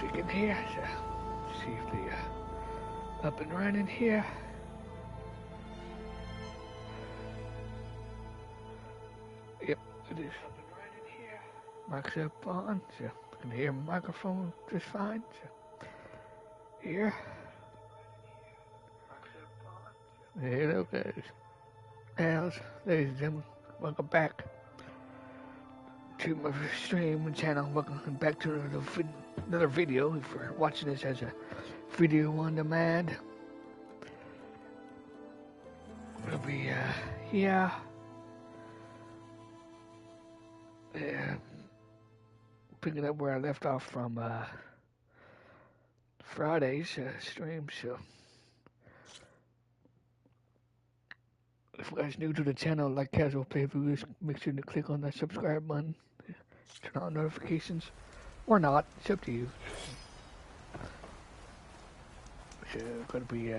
chicken here. So see if they up and running here. Yep, it is up and running here. Mic's up on, so I can hear my microphone just fine. So here. Hello guys. Ladies and gentlemen, welcome back to my stream and channel. Welcome back to another video. If you're watching this as a video on demand, it'll be here. Picking up where I left off from Friday's stream. So if you guys new to the channel, like casual playthroughs, make sure to click on that subscribe button, turn on notifications, or not. It's up to you. So gonna be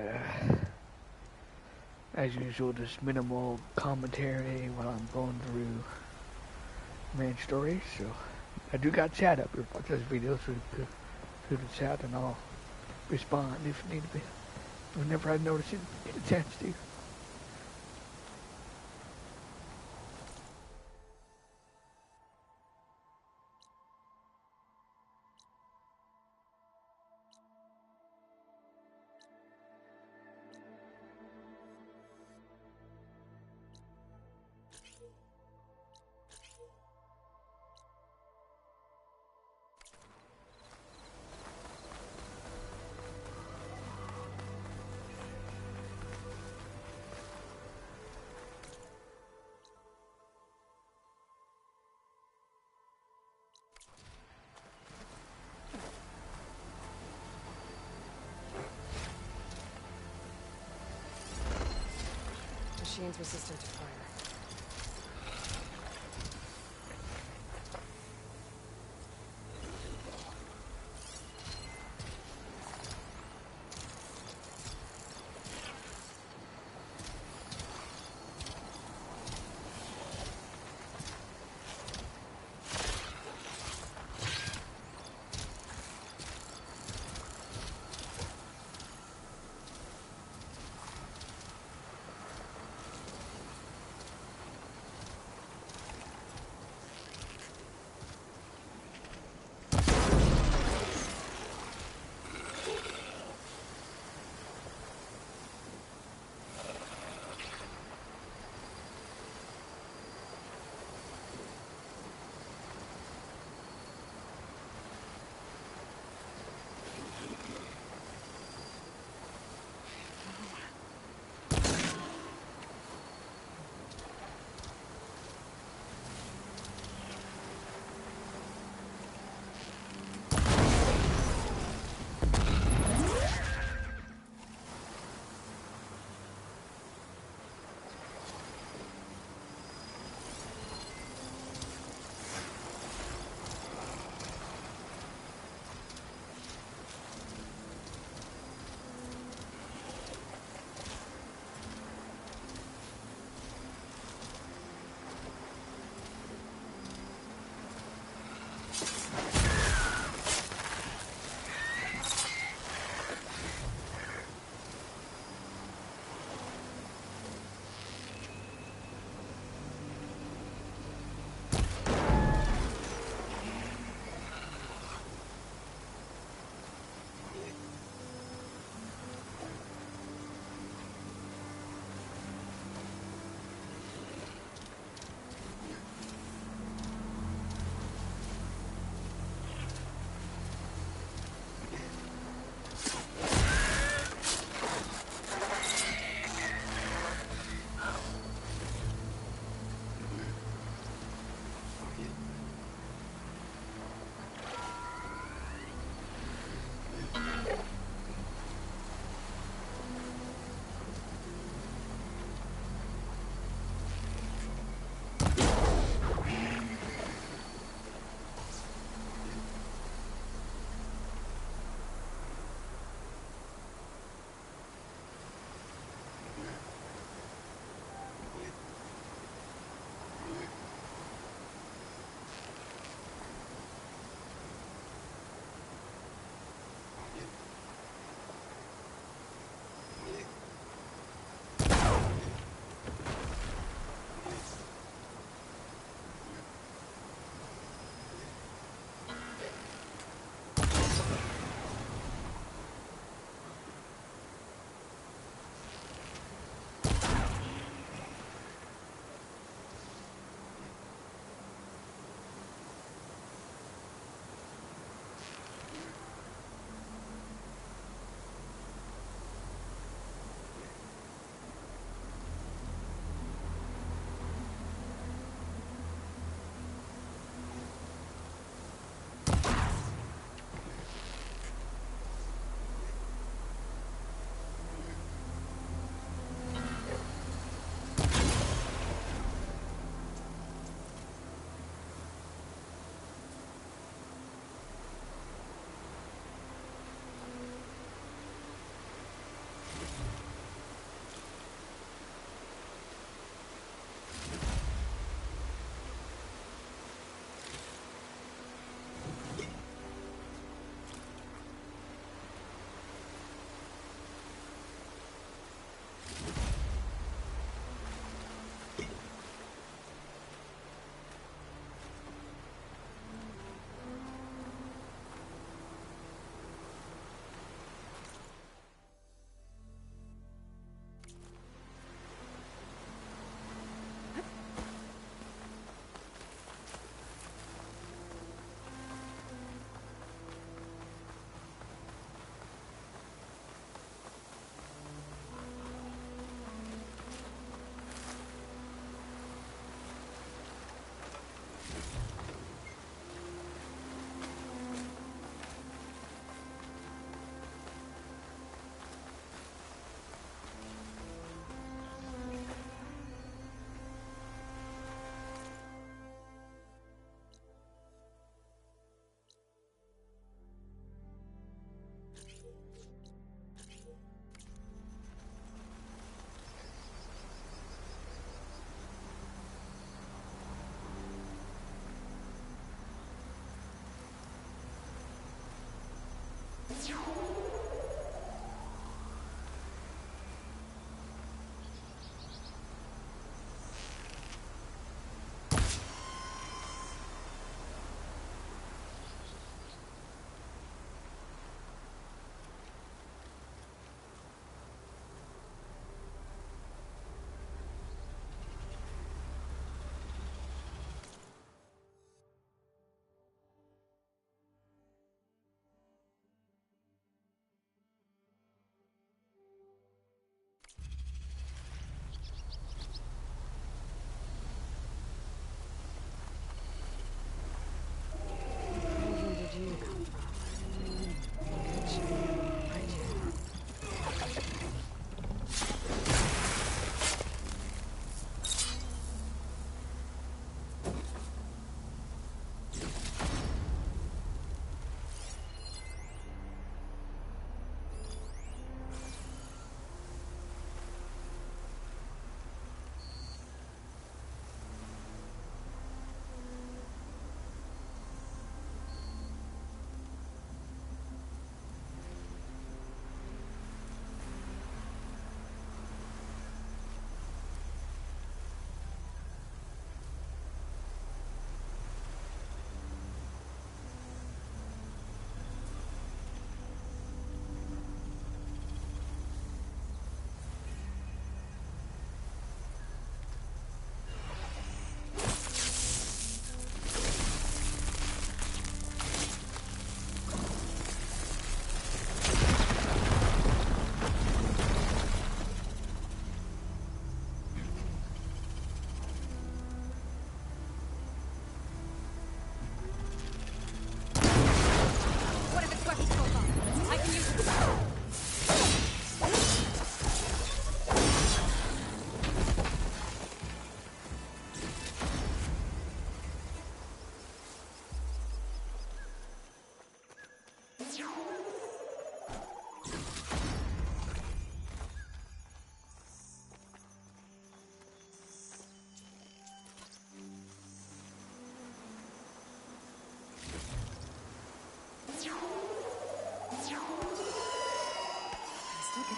as usual, just minimal commentary while I'm going through main story. So I do got chat up here. Watch this video through the chat, and I'll respond if need to be. Whenever I notice it, get a chance to. Machines resistant to fire.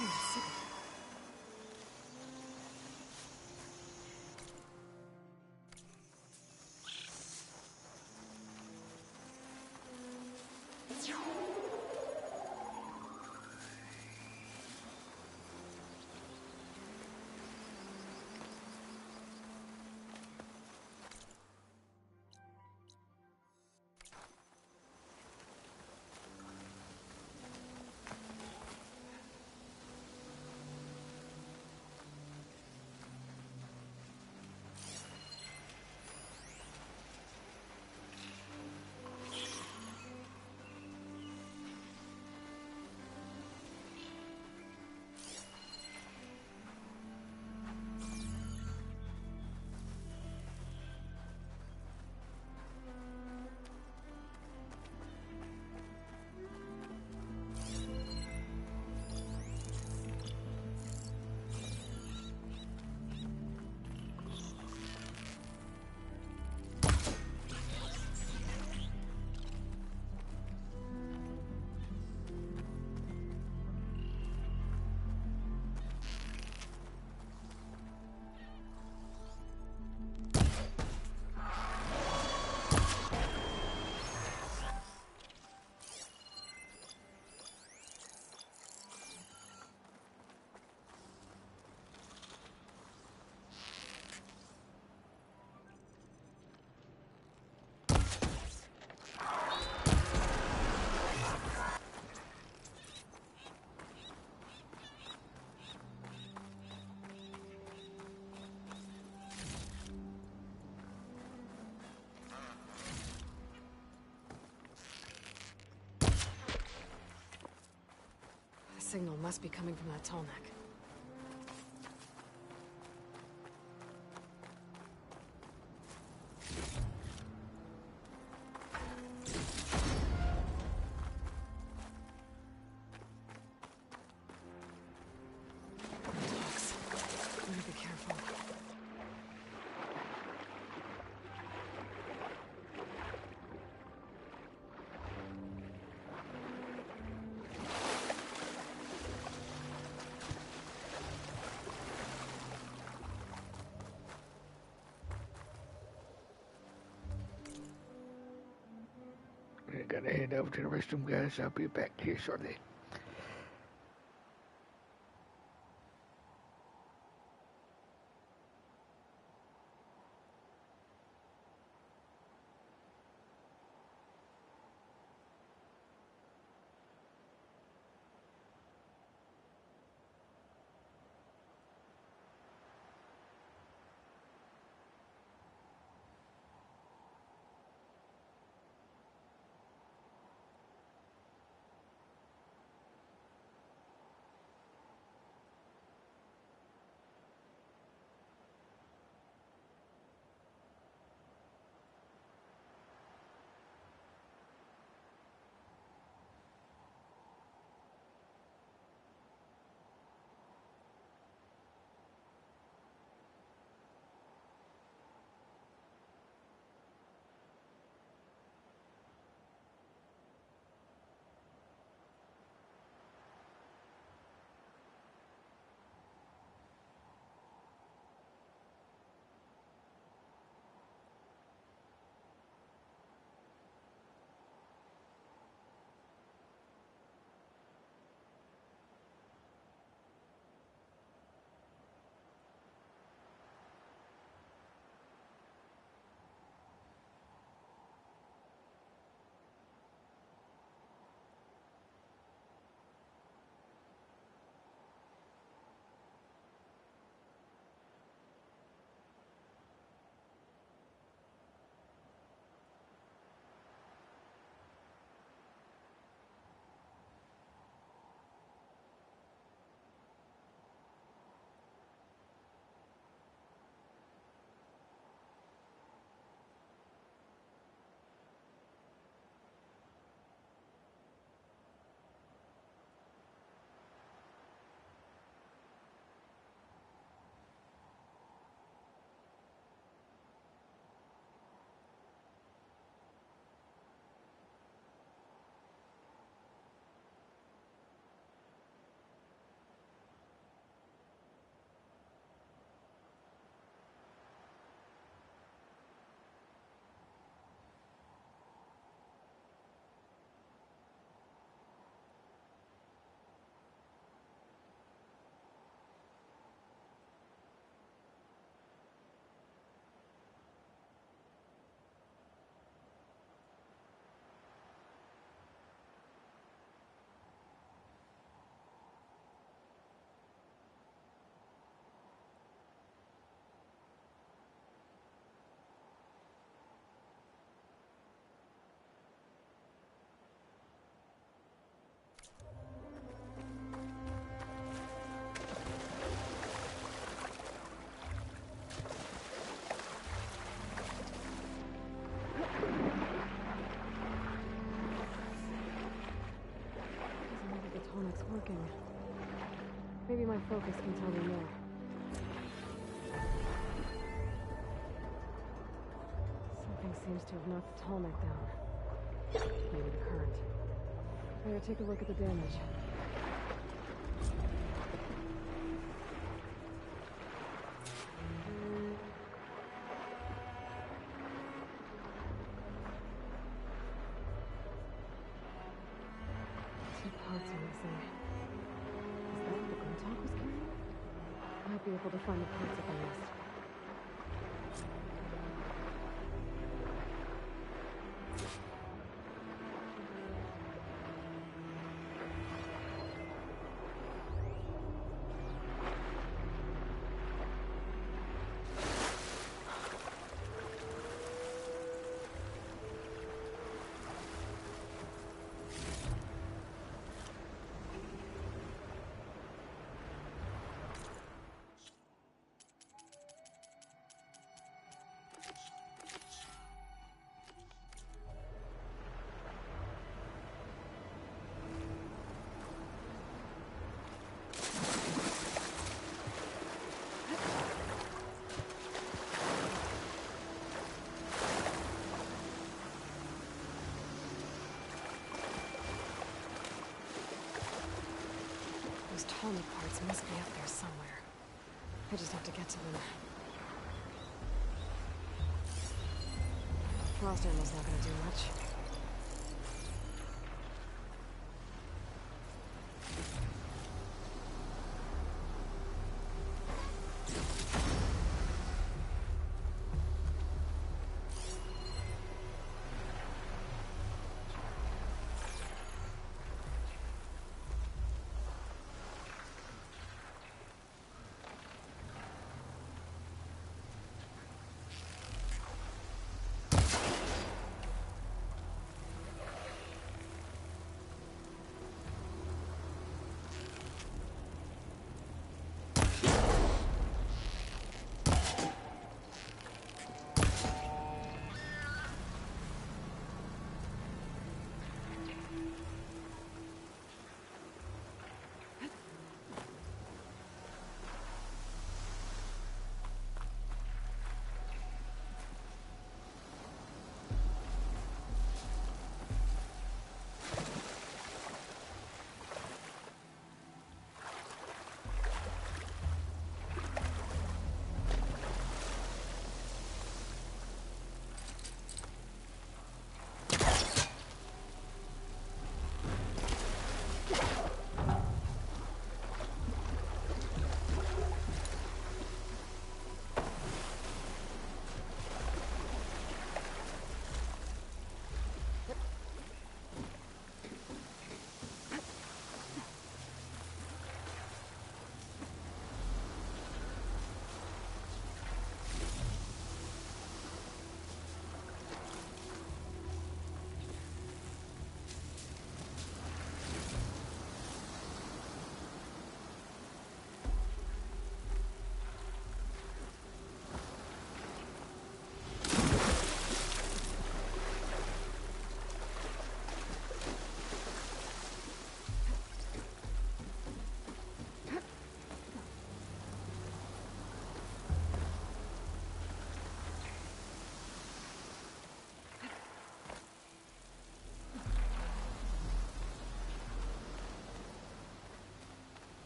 getting sick. The signal must be coming from that tall neck. Dogs. Better be careful. I gotta head over to the restroom, guys. I'll be back here shortly. It's working. Maybe my focus can tell me more. Something seems to have knocked the tallneck down. Maybe the current. Better take a look at the damage. Two parts are missing. Is that what the Glintok was carrying? Might be able to find the parts if I missed. Those tallneck parts must be up there somewhere. I just have to get to them. Frost ammo's not gonna do much.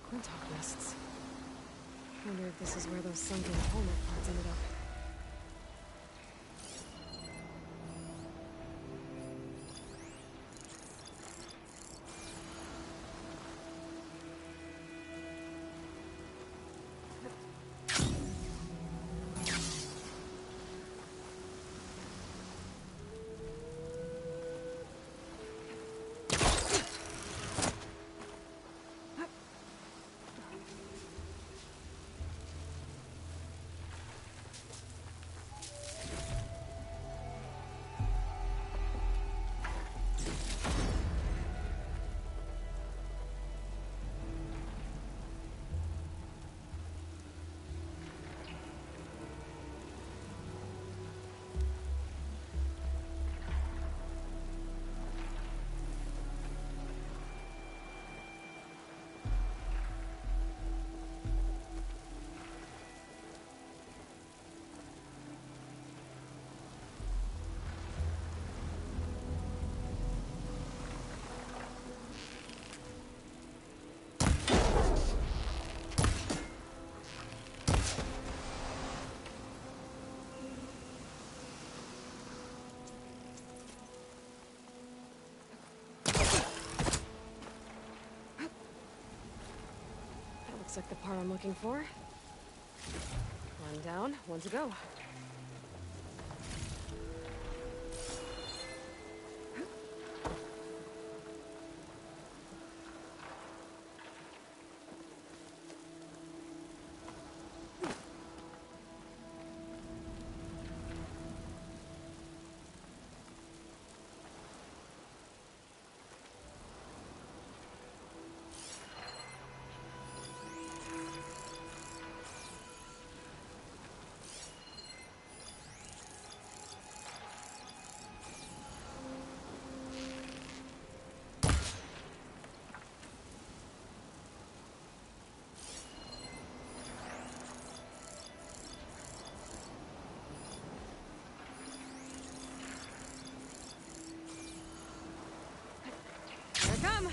Glintok nests. Wonder if this is where those sunken tallneck parts ended up. Looks like the part I'm looking for. One down, one to go. Here I come!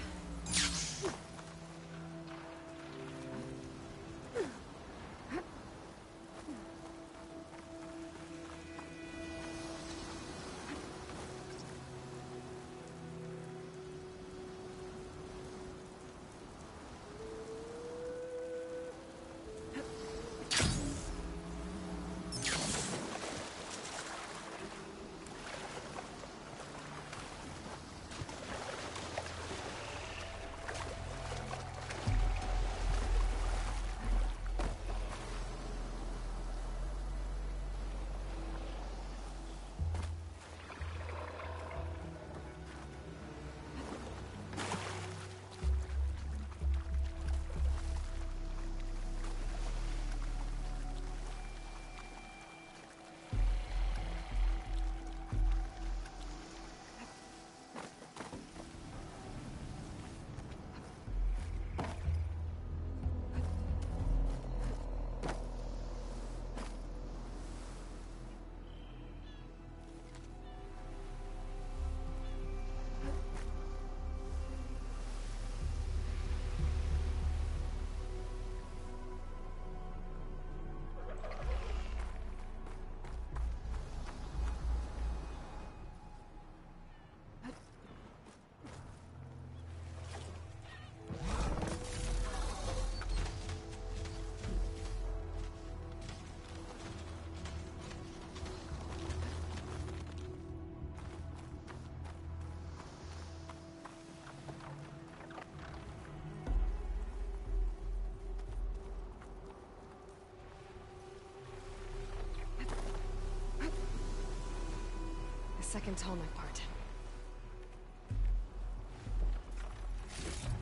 Second tallneck part.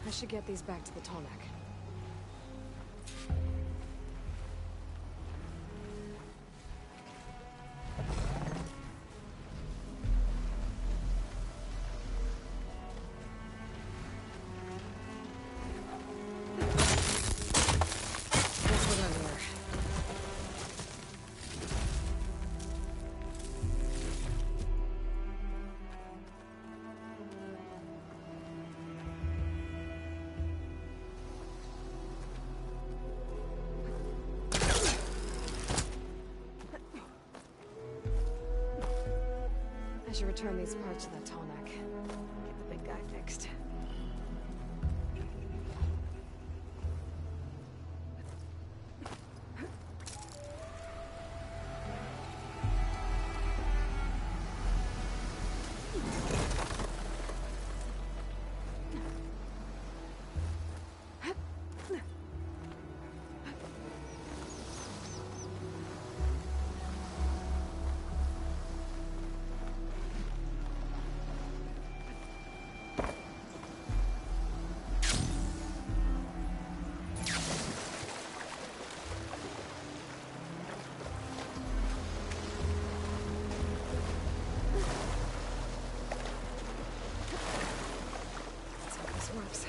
I should get these back to the tallneck. Guess we're done here. I should return these parts to that tallneck. Get the big guy fixed. Works.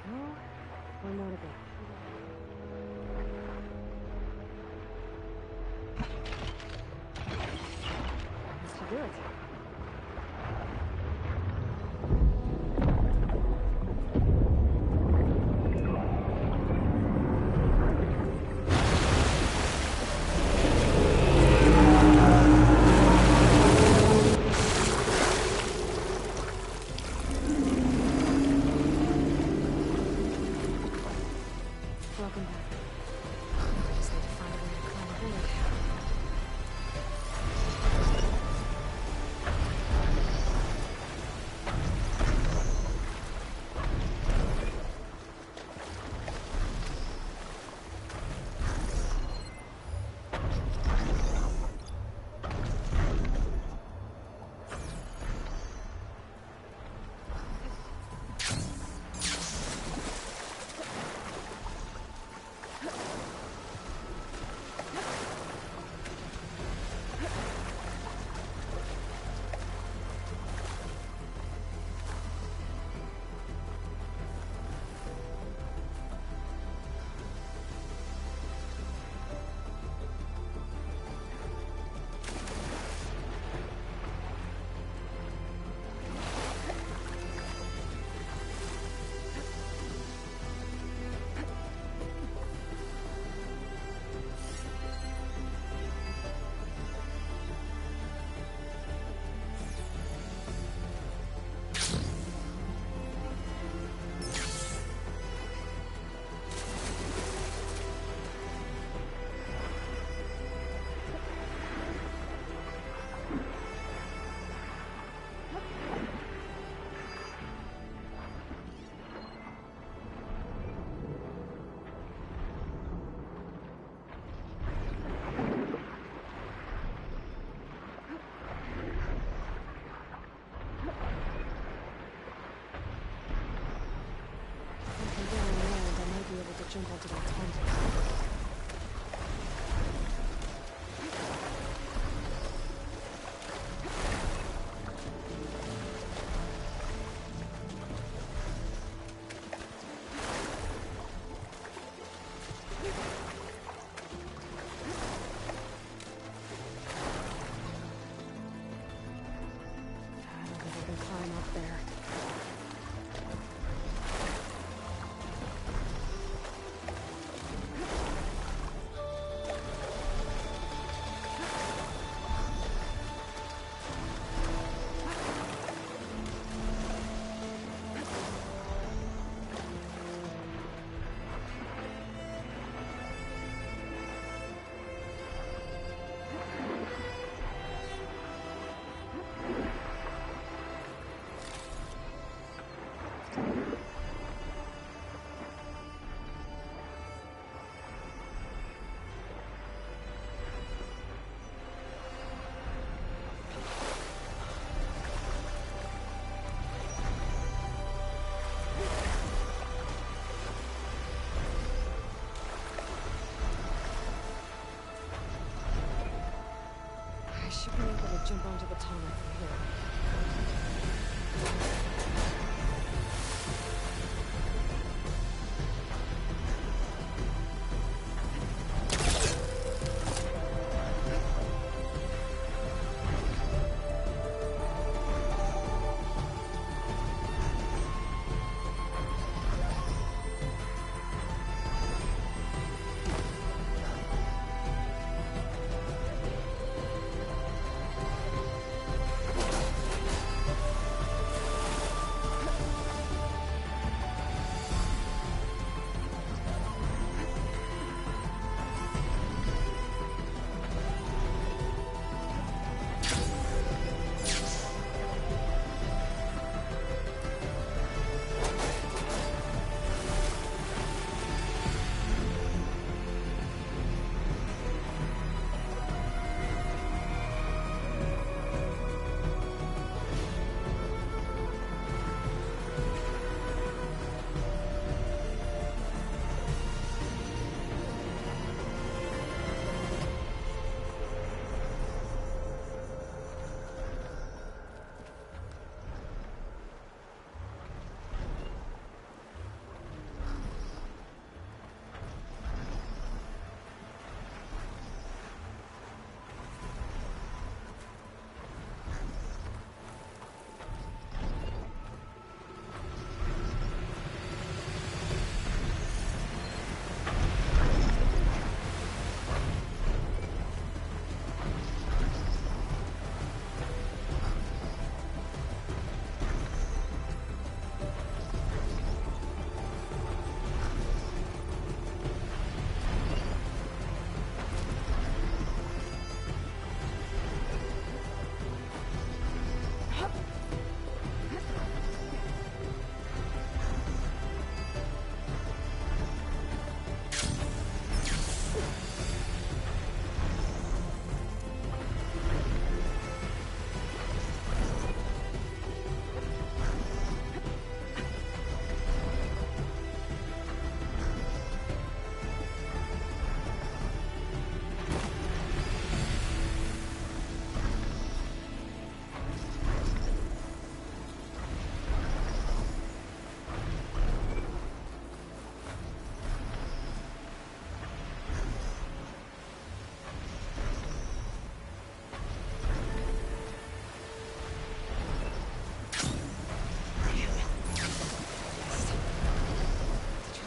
Oh, one more to go. That should do it. jump onto that tangent. I don't think I can climb up there. I should be able to jump onto the tunnel from here.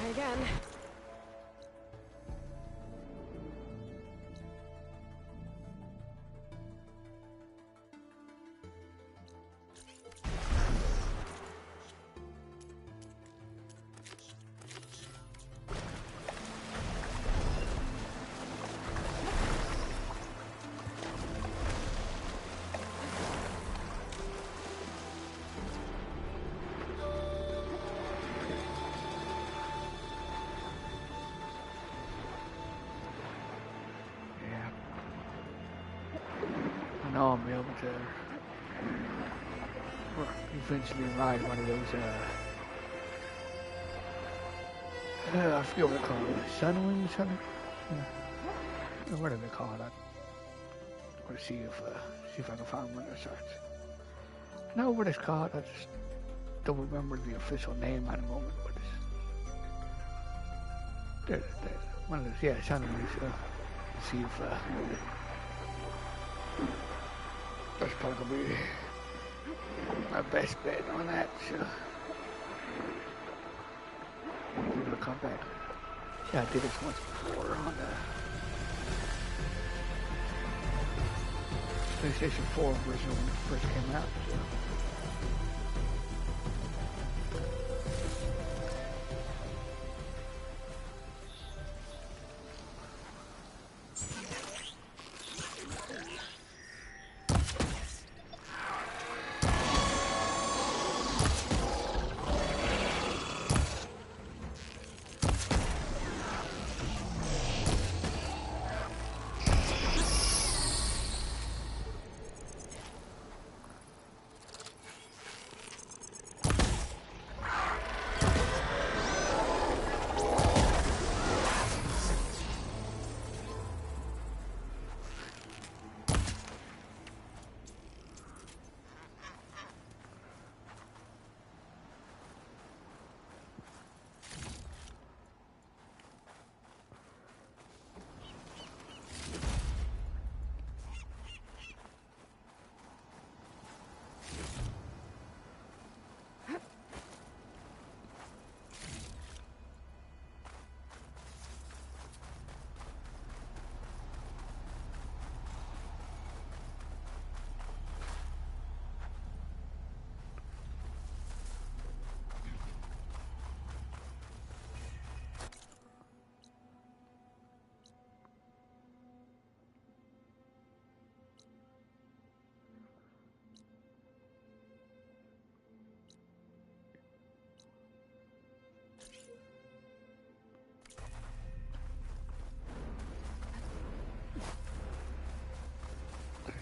Again. know I'll be able to eventually ride one of those I forget what they call it. Sunwing, sun. What do they call it? I want to see if I can find one of the sites. I know what it's called. I just don't remember the official name at the moment. But it's one of those. Yeah, Sunwings. See if that's probably gonna be my best bet on that. So we'll come back. Yeah, I did this once before on the PlayStation 4 version when it first came out. So.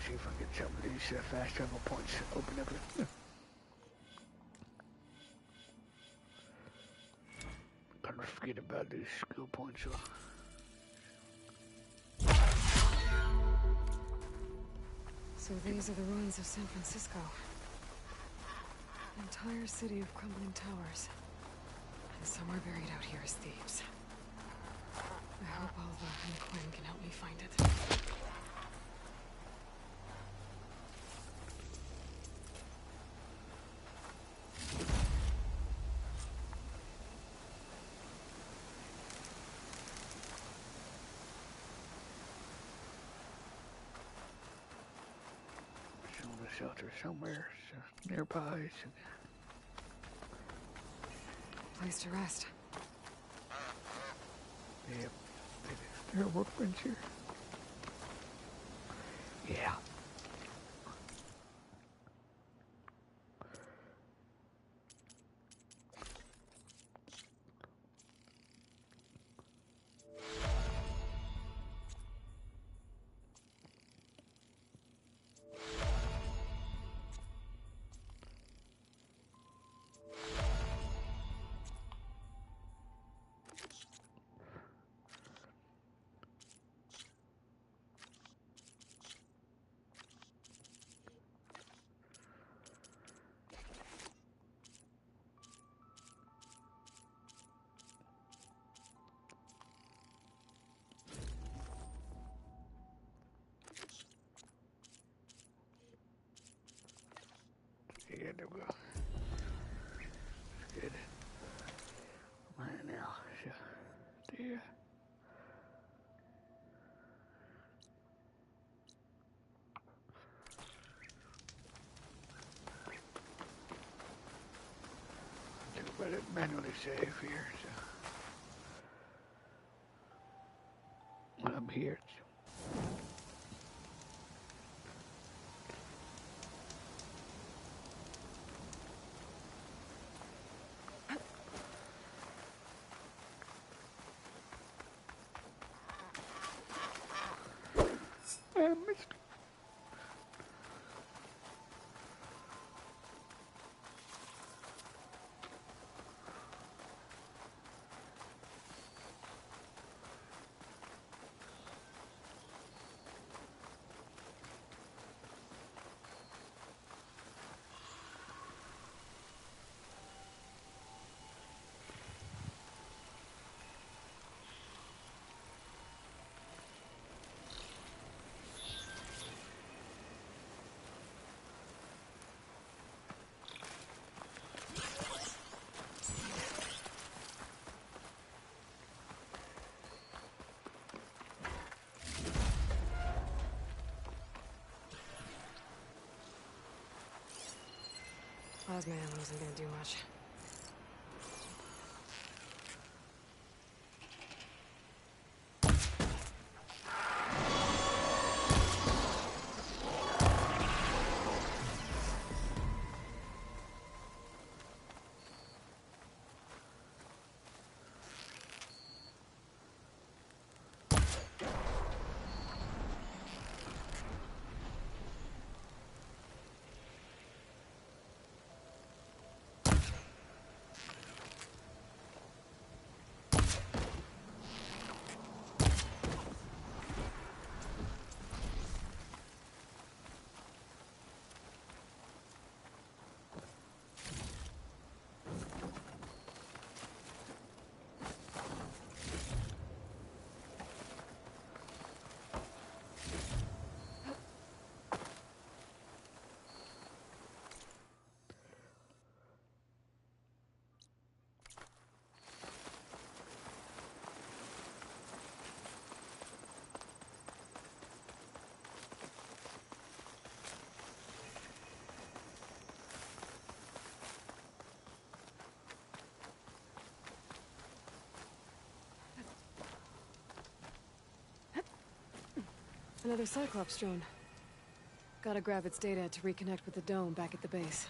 See if I can get some of these fast travel points open up here. Kind of forget about these skill points. So. So these are the ruins of San Francisco. An entire city of crumbling towers. And somewhere buried out here is Thebes. I hope Alva and Quinn can help me find it. Shelter somewhere nearby. So. Place to rest. Yep. Is there a workbench here? Yeah. Yeah, there we go. Good. Right now, so there. Let it manually save here. So when I'm here. I missed. plasma ammo isn't gonna do much. Another Cyclops drone. Gotta grab its data to reconnect with the dome back at the base.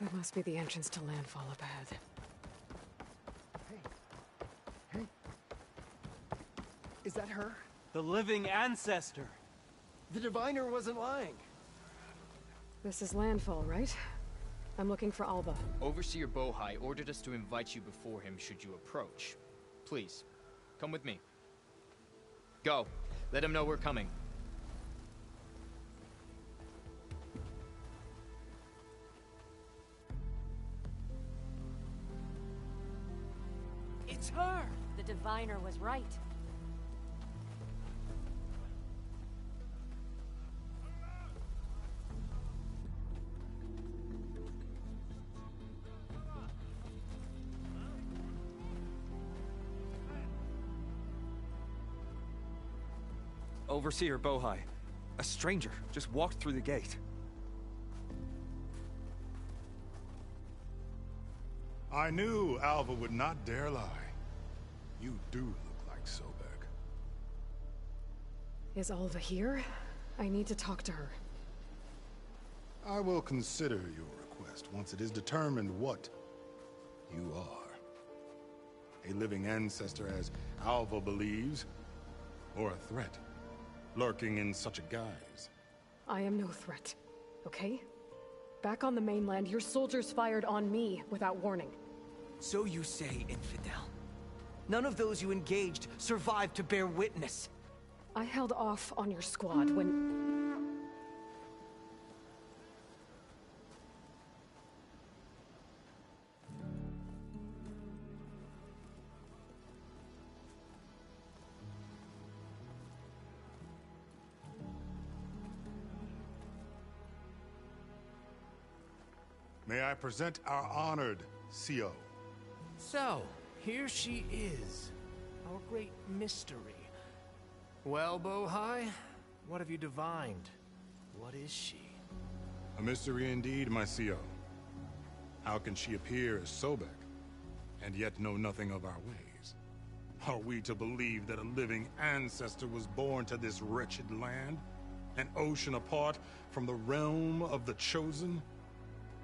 That must be the entrance to landfall up ahead. Hey. Is that her? The living ancestor! The diviner wasn't lying. This is landfall, right? I'm looking for Alba. Overseer Bohai ordered us to invite you before him should you approach. Please, come with me. Go. Let him know we're coming. It's her! The diviner was right. Overseer Bohai. A stranger just walked through the gate. I knew Alva would not dare lie. You do look like Sobek. Is Alva here? I need to talk to her. I will consider your request once it is determined what you are. A living ancestor, as Alva believes, or a threat, lurking in such a guise. I am no threat, okay? Back on the mainland, your soldiers fired on me without warning. So you say, infidel. None of those you engaged survived to bear witness. I held off on your squad when... May I present our honored CO. So, here she is, our great mystery. Well, Bohai, what have you divined? What is she? A mystery indeed, my CO. How can she appear as Sobek, and yet know nothing of our ways? Are we to believe that a living ancestor was born to this wretched land? An ocean apart from the realm of the Chosen?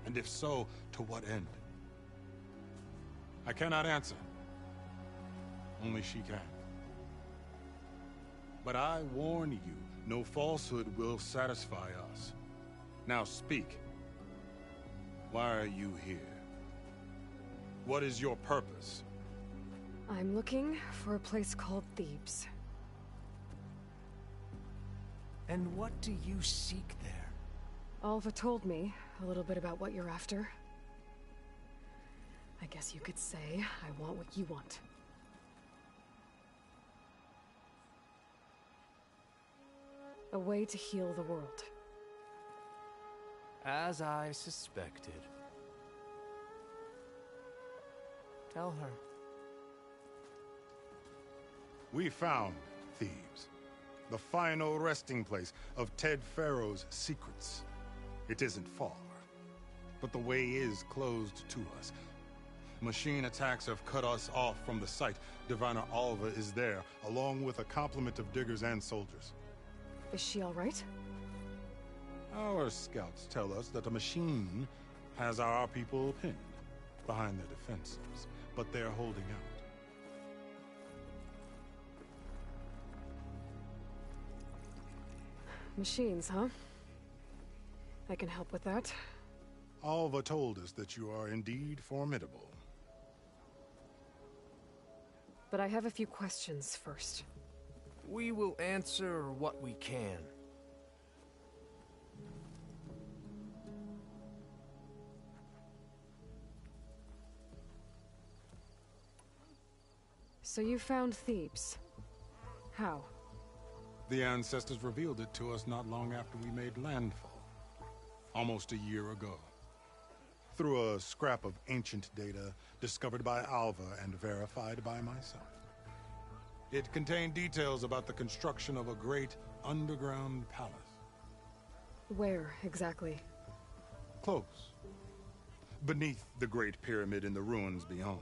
And if so, to what end? I cannot answer. Only she can. But I warn you, no falsehood will satisfy us. Now speak. Why are you here? What is your purpose? I'm looking for a place called Thebes. And what do you seek there? Alva told me a little bit about what you're after. I guess you could say I want what you want. A way to heal the world. As I suspected. Tell her. We found Thebes, the final resting place of Ted Pharaoh's secrets. It isn't far, but the way is closed to us. Machine attacks have cut us off from the site. Diviner Alva is there, along with a complement of diggers and soldiers. Is she all right? Our scouts tell us that a machine has our people pinned behind their defenses, but they're holding out. Machines, huh? I can help with that. Alva told us that you are indeed formidable. But I have a few questions first. We will answer what we can. So you found Thebes. How? The ancestors revealed it to us not long after we made landfall. Almost a year ago. Through a scrap of ancient data discovered by Alva and verified by myself. It contained details about the construction of a great underground palace. Where, exactly? Close. Beneath the Great Pyramid in the ruins beyond.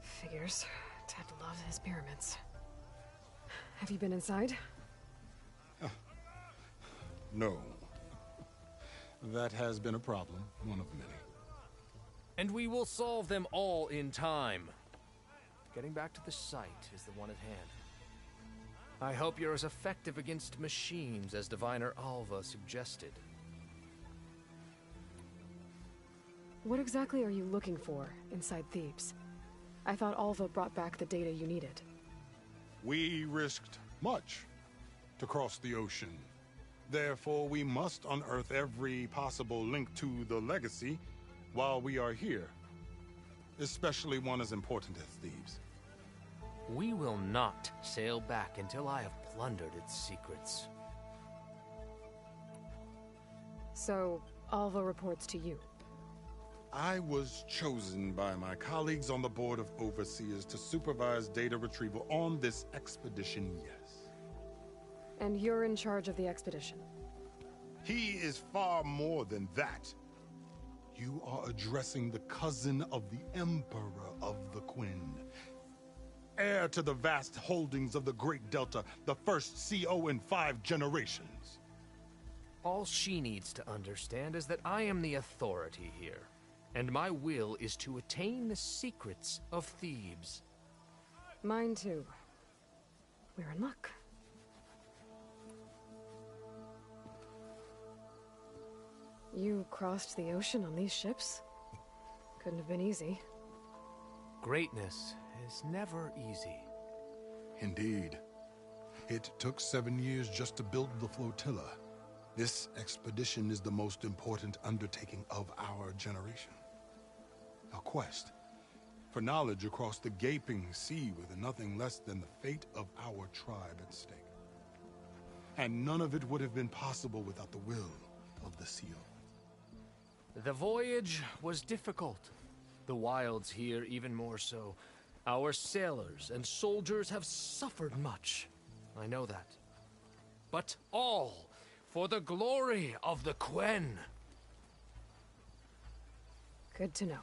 Figures. Ted loves his pyramids. Have you been inside? No. That has been a problem, one of many. And we will solve them all in time. Getting back to the site is the one at hand. I hope you're as effective against machines as Diviner Alva suggested. What exactly are you looking for inside Thebes? I thought Alva brought back the data you needed. We risked much to cross the ocean. Therefore, we must unearth every possible link to the legacy while we are here. Especially one as important as Thebes. We will not sail back until I have plundered its secrets. So, Alva reports to you. I was chosen by my colleagues on the Board of Overseers to supervise data retrieval on this expedition, yes. And you're in charge of the expedition. He is far more than that. You are addressing the cousin of the Emperor of the Quinn. Heir to the vast holdings of the Great Delta, the first CO in 5 generations. All she needs to understand is that I am the authority here, and my will is to attain the secrets of Thebes. Mine too. We're in luck. You crossed the ocean on these ships? Couldn't have been easy. Greatness is never easy. Indeed. It took 7 years just to build the flotilla. This expedition is the most important undertaking of our generation. A quest for knowledge across the gaping sea with nothing less than the fate of our tribe at stake. And none of it would have been possible without the will of the seal. The voyage was difficult. The wilds here even more so. Our sailors and soldiers have suffered much. I know that. But all for the glory of the Quen. Good to know.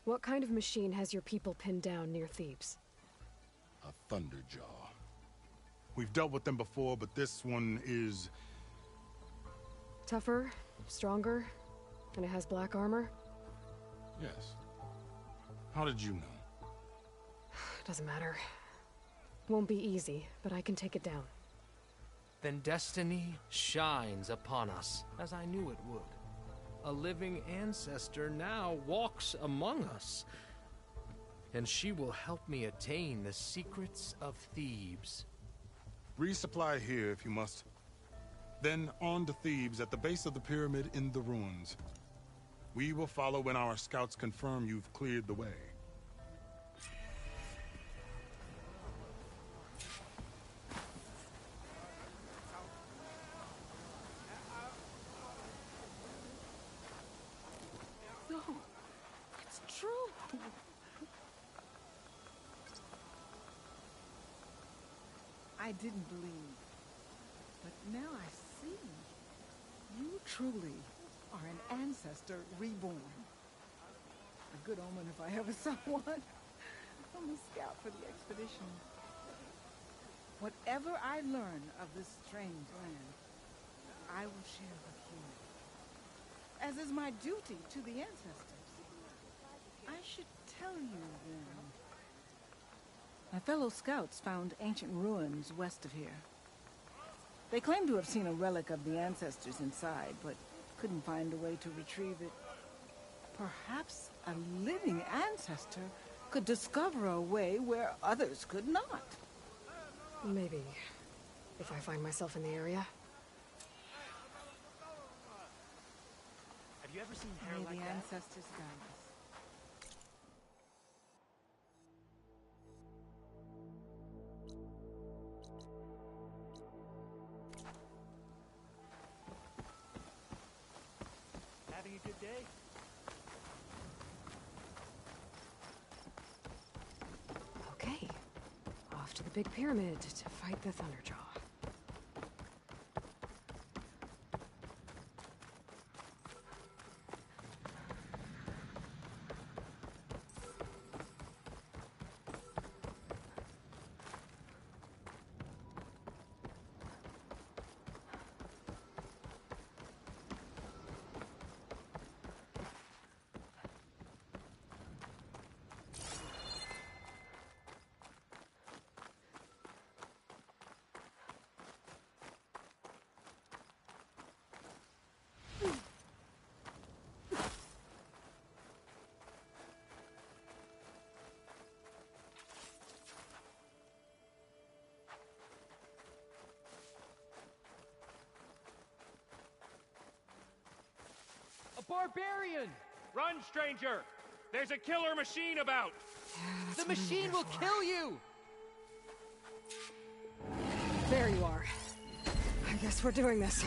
What kind of machine has your people pinned down near Thebes? A Thunderjaw. We've dealt with them before, but this one is... Tougher, stronger, and it has black armor? Yes. How did you know? Doesn't matter. Won't be easy, but I can take it down. then destiny shines upon us, as I knew it would. A living ancestor now walks among us, and she will help me attain the secrets of Thebes. Resupply here if you must. Then on to Thebes at the base of the pyramid in the ruins. We will follow when our scouts confirm you've cleared the way. No, it's true. I didn't believe, but now I see. You truly are an ancestor reborn. A good omen if I ever saw one. I'm a scout for the expedition. Whatever I learn of this strange land, I will share with you, as is my duty to the ancestors. I should tell you then. My fellow scouts found ancient ruins west of here. They claim to have seen a relic of the ancestors inside, but couldn't find a way to retrieve it. Perhaps a living ancestor could discover a way where others could not. Maybe. If I find myself in the area. Have you ever seen hair May like the that? ancestors guide us. Having a good day? Okay. Off to the big pyramid to fight the Thunderjaw. A barbarian! Run, stranger! There's a killer machine about! Yeah, The machine will kill you! There you are. I guess we're doing this.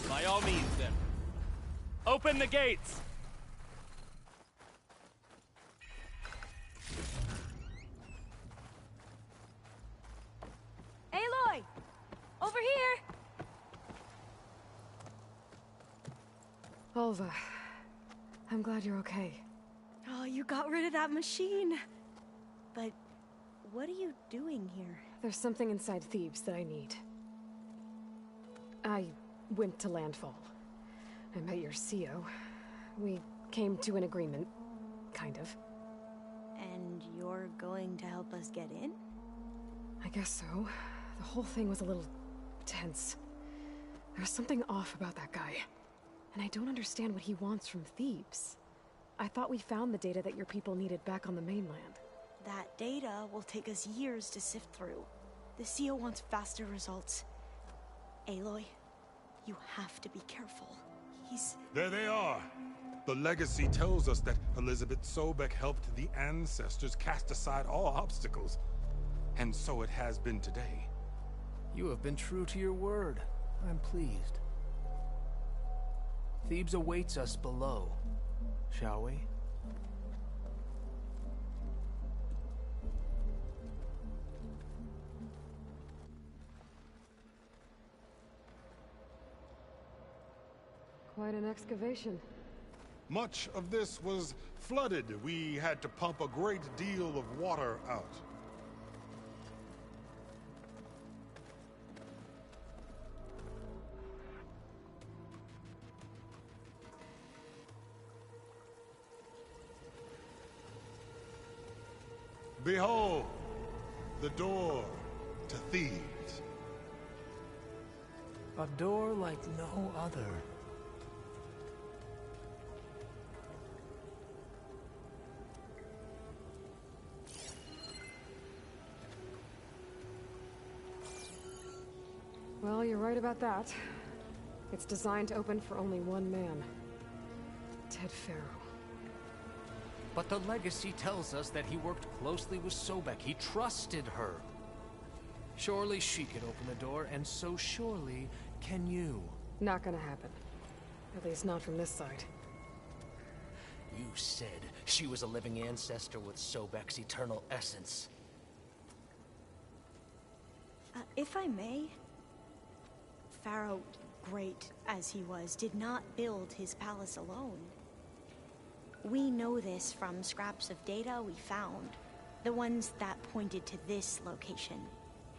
By all means, then. Open the gates! Aloy! Over here! Alva, I'm glad you're okay. Oh, you got rid of that machine. But what are you doing here? There's something inside Thebes that I need. I went to landfall. I met your CO. We came to an agreement, kind of. And you're going to help us get in? I guess so. The whole thing was a little tense. There was something off about that guy. And I don't understand what he wants from Thebes. I thought we found the data that your people needed back on the mainland. That data will take us years to sift through. The CO wants faster results. Aloy, you have to be careful. There they are! The legacy tells us that Elizabeth Sobek helped the ancestors cast aside all obstacles. And so it has been today. You have been true to your word. I'm pleased. Thebes awaits us below, shall we? Quite an excavation. Much of this was flooded. We had to pump a great deal of water out. Behold, the door to Thebes. A door like no other. Well, you're right about that. It's designed to open for only one man. Ted Farrow. But the legacy tells us that he worked closely with Sobek. He trusted her. Surely she could open the door, and so surely can you. Not gonna happen. At least not from this side. You said she was a living ancestor with Sobek's eternal essence. If I may, Pharaoh, great as he was, did not build his palace alone. We know this from scraps of data we found, the ones that pointed to this location.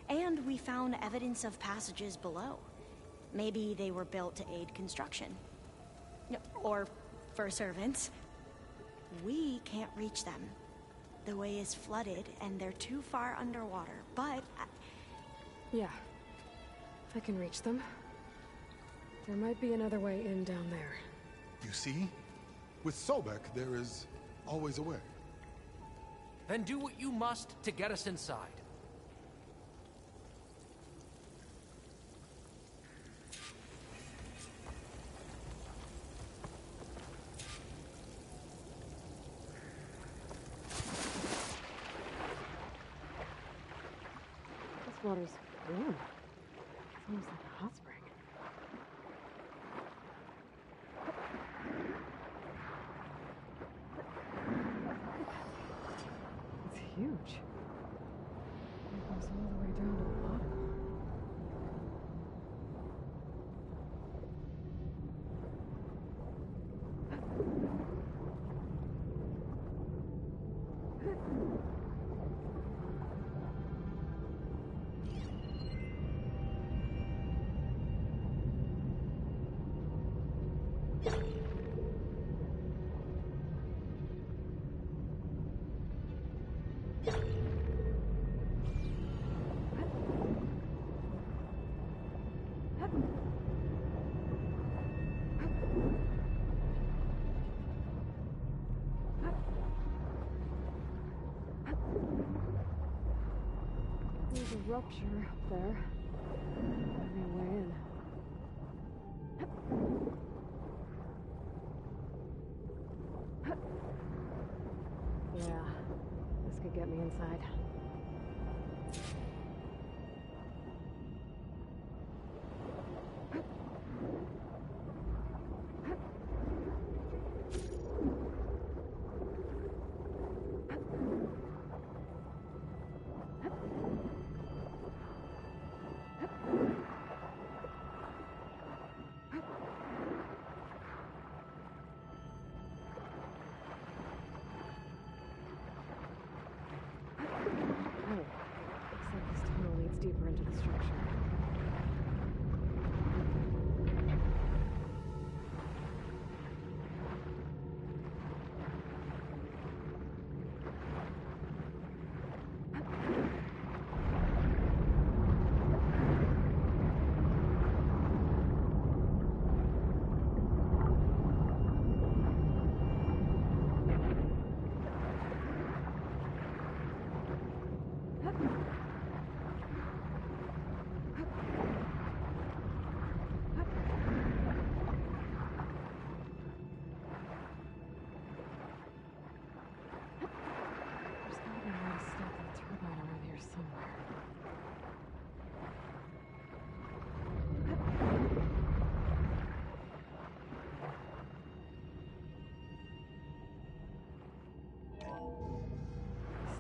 And we found evidence of passages below. Maybe they were built to aid construction. Or for servants. We can't reach them. The way is flooded and they're too far underwater, but... Yeah. I can reach them. There might be another way in down there. You see? With Sobek, there is always a way. Then do what you must to get us inside. This water's warm. It's almost like a hot spring. It's huge. It goes all the way down to the bottom. There's a rupture up there. Maybe a way in. Yeah, this could get me inside.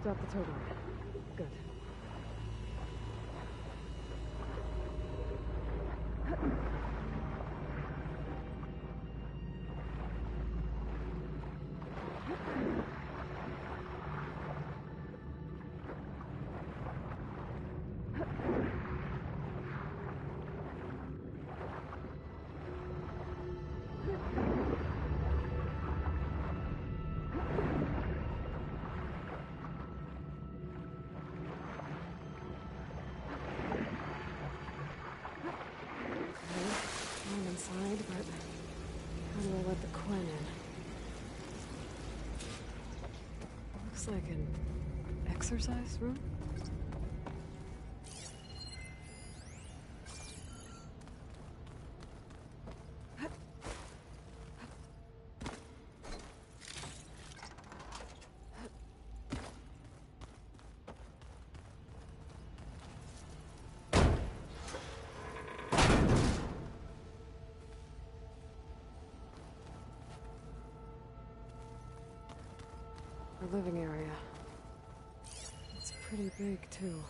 Stop the turbine. Good. I'm inside, but how do I let the Quen in? Looks like an exercise room? The living area. It's pretty big, too.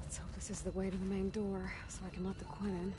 Let's hope this is the way to the main door, so I can let the Quen in.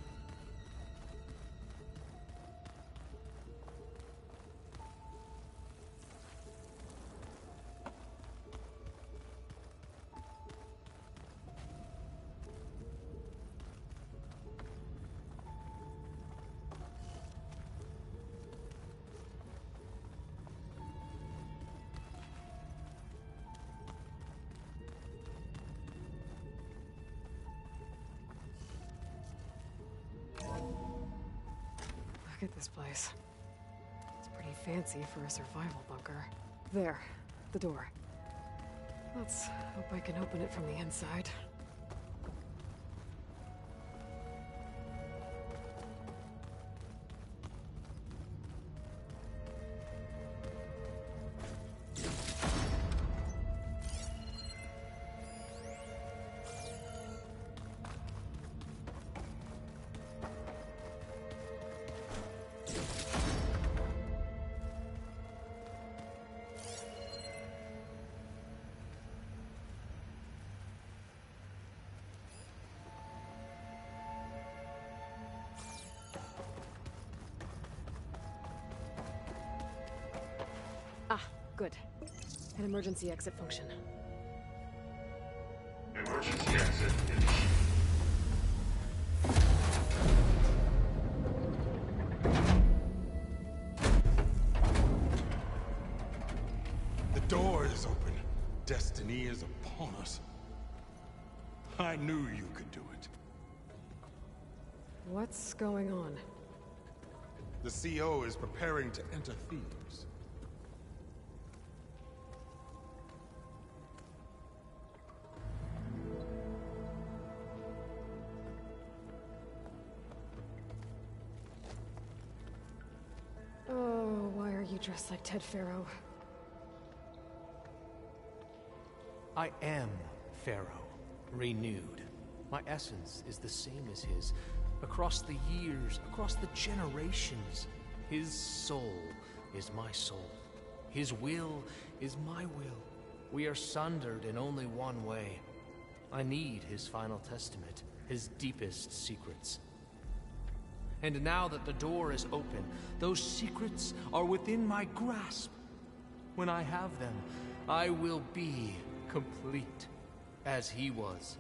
Look at this place. It's pretty fancy for a survival bunker. There, the door. Let's hope I can open it from the inside. Good. An emergency exit function. Emergency exit initiated. The door is open. Destiny is upon us. I knew you could do it. What's going on? The CO is preparing to enter Thebes. you dress like Ted Pharaoh? I am Pharaoh, renewed. My essence is the same as his. Across the years, across the generations, his soul is my soul. His will is my will. We are sundered in only one way. I need his final testament, his deepest secrets. And now that the door is open, those secrets are within my grasp. When I have them, I will be complete, as he was.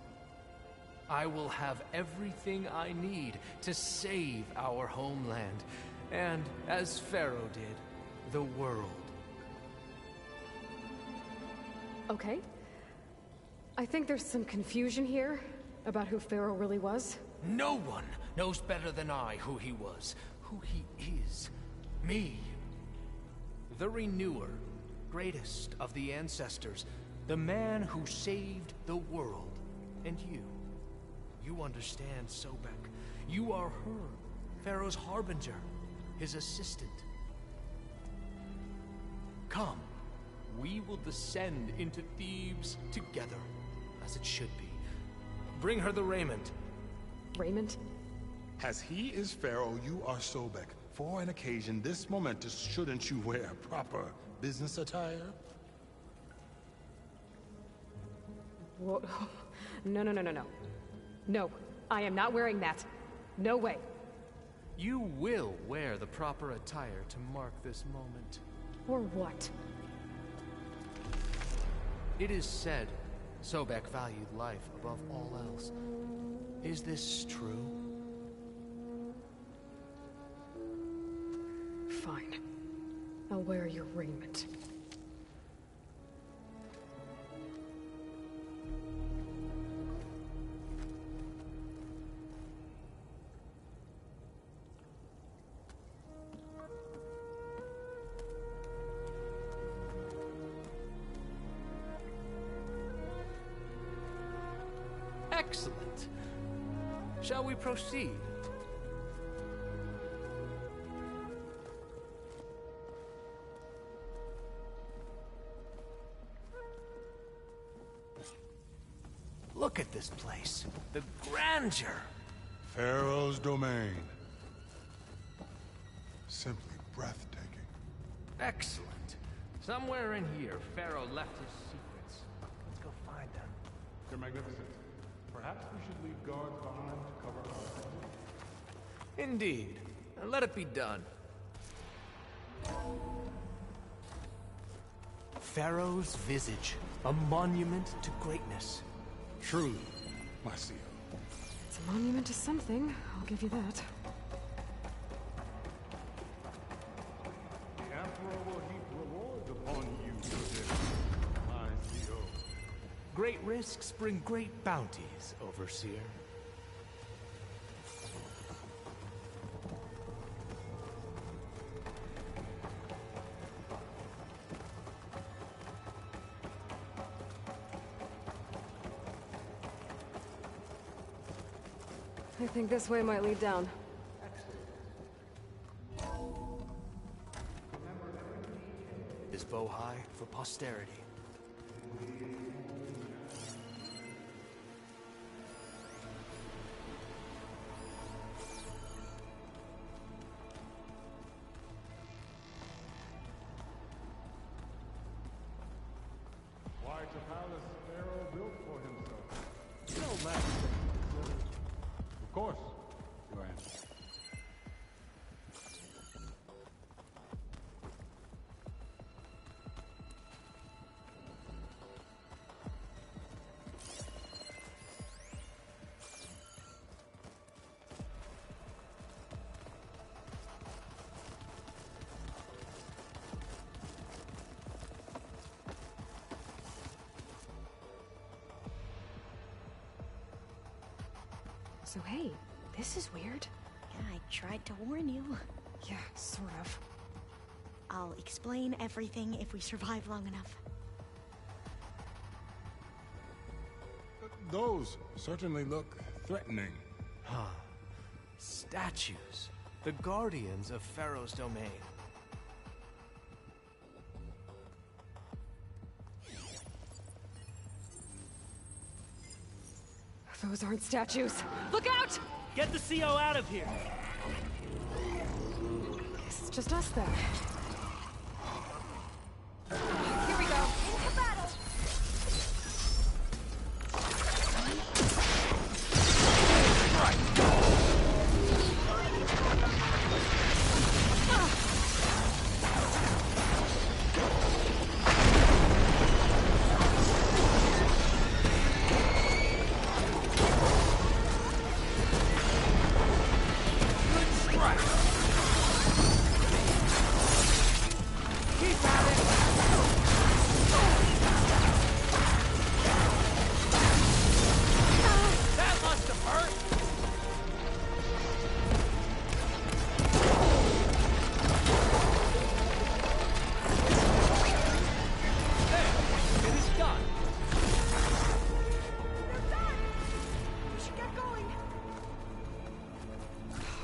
I will have everything I need to save our homeland, and, as Pharaoh did, the world. Okay. I think there's some confusion here about who Pharaoh really was. No one knows better than I who he was, who he is. Me. The Renewer, greatest of the ancestors, the man who saved the world. And you. You understand, Sobek. You are her, Pharaoh's harbinger, his assistant. Come, we will descend into Thebes together, as it should be. Bring her the raiment. Raiment? As he is Pharaoh, you are Sobek. For an occasion this momentous, shouldn't you wear proper business attire? Whoa. No. No, I am not wearing that. No way. You will wear the proper attire to mark this moment. Or what? It is said Sobek valued life above all else. Is this true? Fine. I'll wear your raiment. Excellent. Shall we proceed? Look at this place. The grandeur. Pharaoh's domain. Simply breathtaking. Excellent. Somewhere in here, Pharaoh left his secrets. Let's go find them. Your Magnificence. Perhaps we should leave guards behind to cover our heads. Indeed. Let it be done. Pharaoh's visage, a monument to greatness. Truly, my seal. It's a monument to something, I'll give you that. The Emperor will heap rewards upon you for this, my seal. Great risks bring great bounties, Overseer. I think this way might lead down. Is bow high for posterity. Quite a palace Pharaoh built for himself. No matter. Of course, Your Honor. So hey, this is weird. Yeah, I tried to warn you. Yeah, sort of. I'll explain everything if we survive long enough. Those certainly look threatening. Huh. Statues. The guardians of Pharaoh's domain. Those aren't statues. Look out! Get the CO out of here! Guess it's just us then. Here we go. Into battle.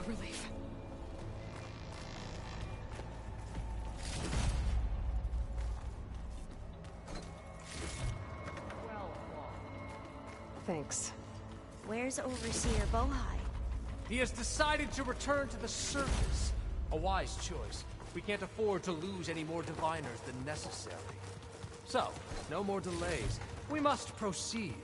Relief. Thanks. Where's Overseer Bohai? He has decided to return to the surface. A wise choice. We can't afford to lose any more diviners than necessary. So, no more delays. We must proceed.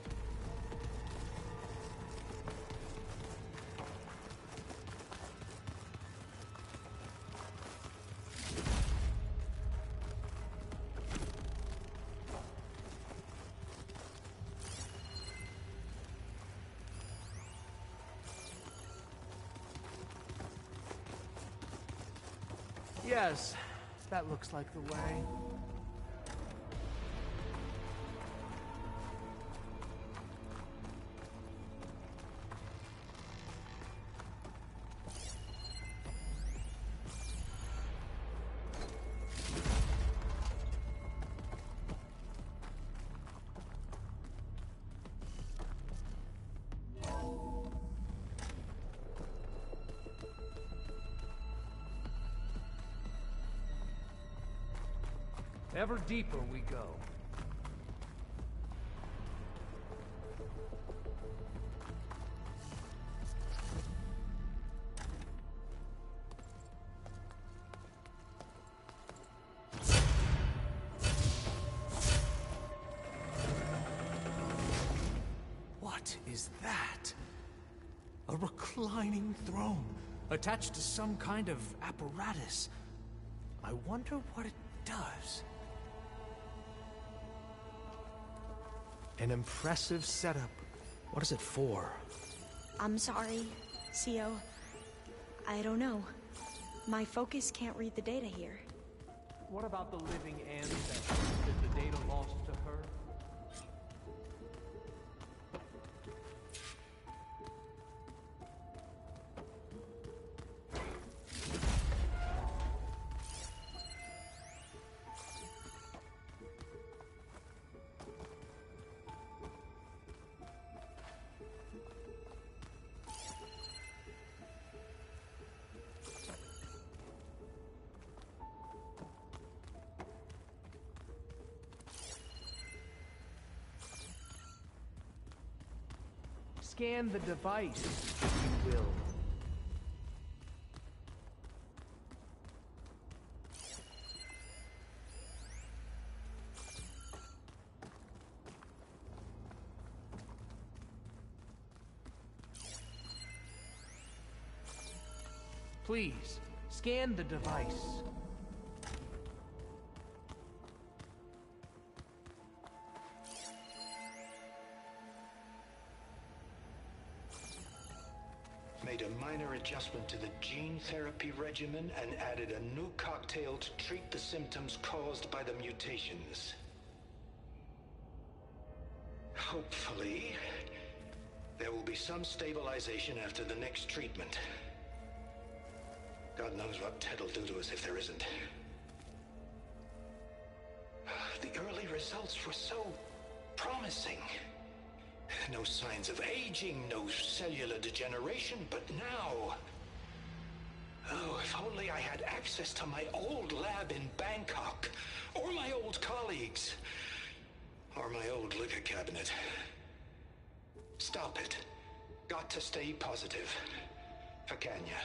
Yes, that looks like the way. Ever deeper we go. What is that? A reclining throne, attached to some kind of apparatus. I wonder what it does. An impressive setup. What is it for? I'm sorry, CO. I don't know. My focus can't read the data here. What about the living ancestor? Is the data lost to her? Scan the device, if you will. Please, scan the device. Made a minor adjustment to the gene therapy regimen and added a new cocktail to treat the symptoms caused by the mutations. Hopefully, there will be some stabilization after the next treatment. God knows what Ted will do to us if there isn't. The early results were so promising. No signs of aging, no cellular degeneration, but now... Oh, if only I had access to my old lab in Bangkok, or my old colleagues, or my old liquor cabinet. Stop it. Got to stay positive. Verkanya.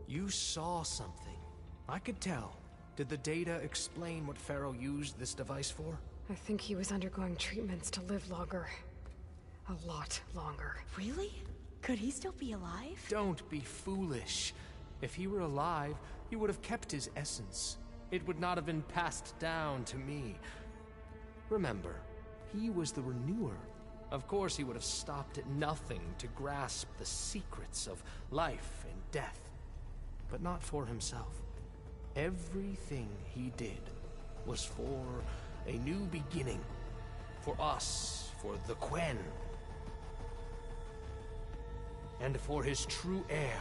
You saw something. I could tell. Did the data explain what Pharaoh used this device for? I think he was undergoing treatments to live longer. A lot longer. Really? Could he still be alive? Don't be foolish. If he were alive, he would have kept his essence. It would not have been passed down to me. Remember, he was the renewer. Of course he would have stopped at nothing to grasp the secrets of life and death. But not for himself. Everything he did was for a new beginning. For us, for the Quen. And for his true heir,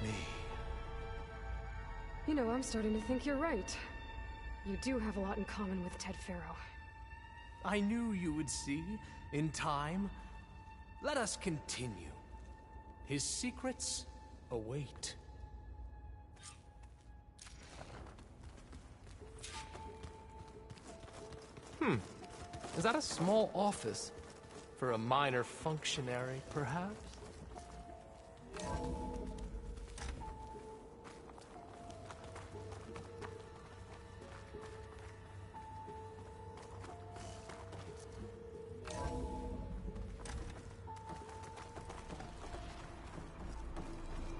me. You know, I'm starting to think you're right. You do have a lot in common with Ted Pharaoh. I knew you would see, in time. Let us continue. His secrets await. Is that a small office? For a minor functionary, perhaps?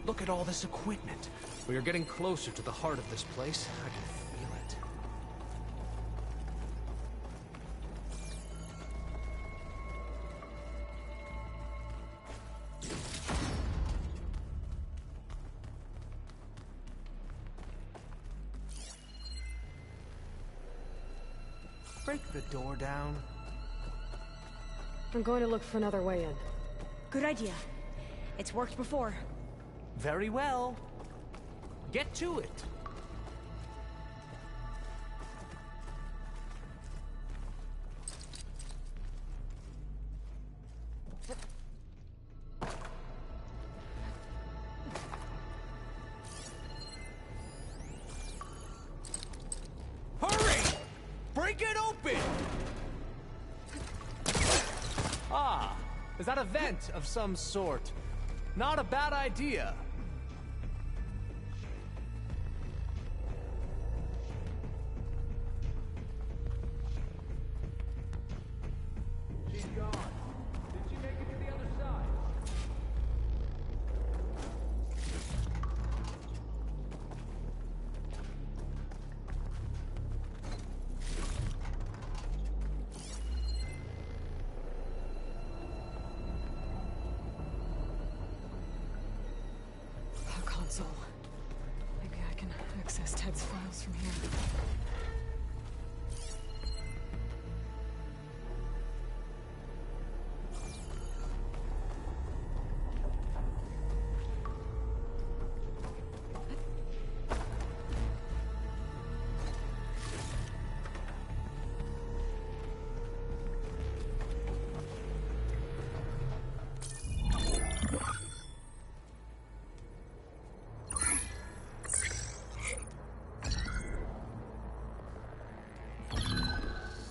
Look at all this equipment. We are getting closer to the heart of this place. I can feel it. Break the door down. I'm going to look for another way in. Good idea. It's worked before. Very well. Get to it. Hurry! Break it open! Ah, is that a vent of some sort? Not a bad idea. She's gone. Did she make it to the other side? A console. Maybe I can access Ted's files from here.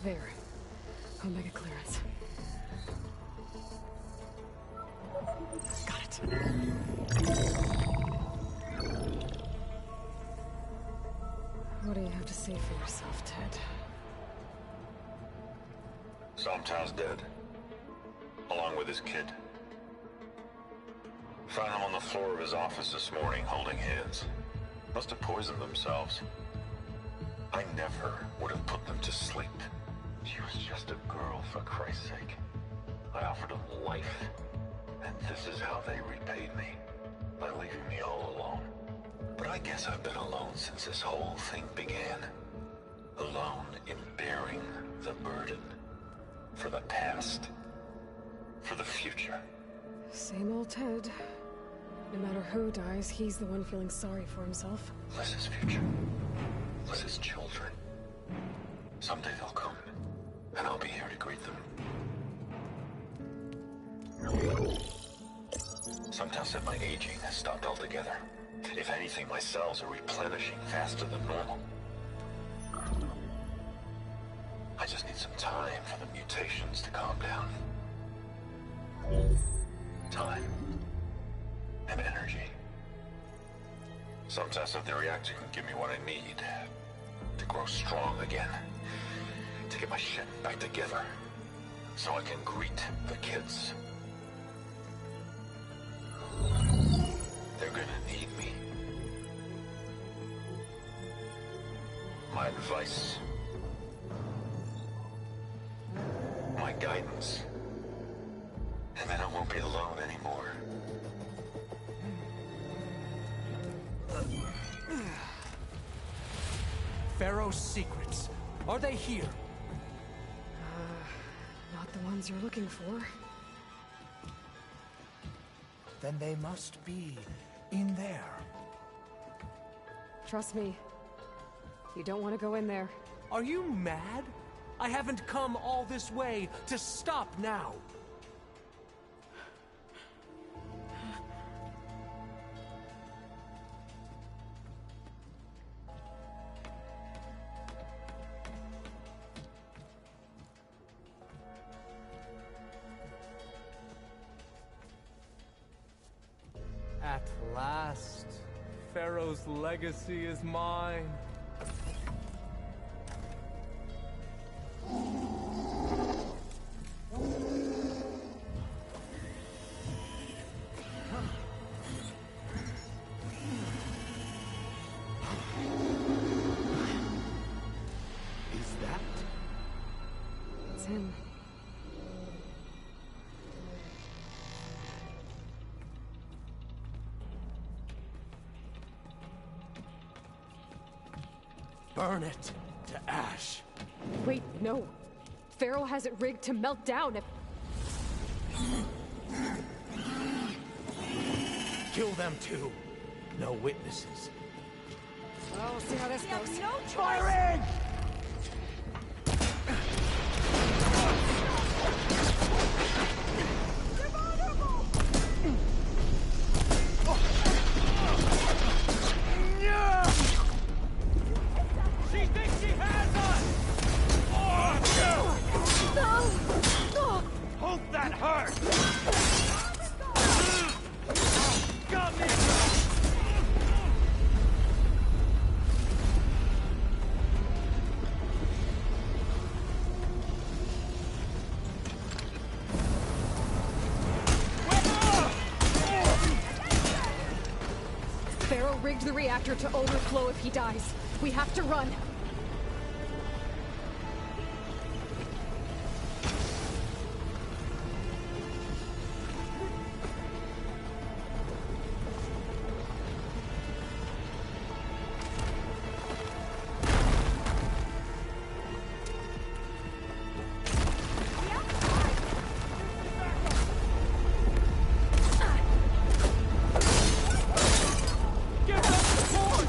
There. Omega clearance. Got it. What do you have to say for yourself, Ted? Somtown's dead. Along with his kid. Found him on the floor of his office this morning, holding hands. Must have poisoned themselves. I never would have put them to sleep. She was just a girl, for Christ's sake. I offered them life, and this is how they repaid me, by leaving me all alone. But I guess I've been alone since this whole thing began. Alone in bearing the burden. For the past. For the future. Same old Ted. No matter who dies, he's the one feeling sorry for himself. Liz's future. Liz's children. Someday they'll come. And I'll be here to greet them. Sometimes said my aging has stopped altogether. If anything, my cells are replenishing faster than normal. I just some time for the mutations to calm down. Time. And energy. Some tests of the reactor can give me what I need to grow strong again. To get my shit back together. So I can greet the kids. They're gonna need me. My advice. My guidance. And then I won't be alone anymore. Pharaoh's secrets. Are they here? Not the ones you're looking for. Then they must be in there. Trust me. You don't want to go in there. Are you mad? I haven't come all this way to stop now. At last, Pharaoh's legacy is mine. Is that? It's him. Burn it to ash. Wait, no. Pharaoh has it rigged to melt down if... Kill them too. No witnesses. Well, we'll see how this goes. No choice. Firing! You're vulnerable. She thinks she has us! Hope that hurt! Got me! Pharaoh rigged the reactor to overflow if he dies. We have to run. Give them support!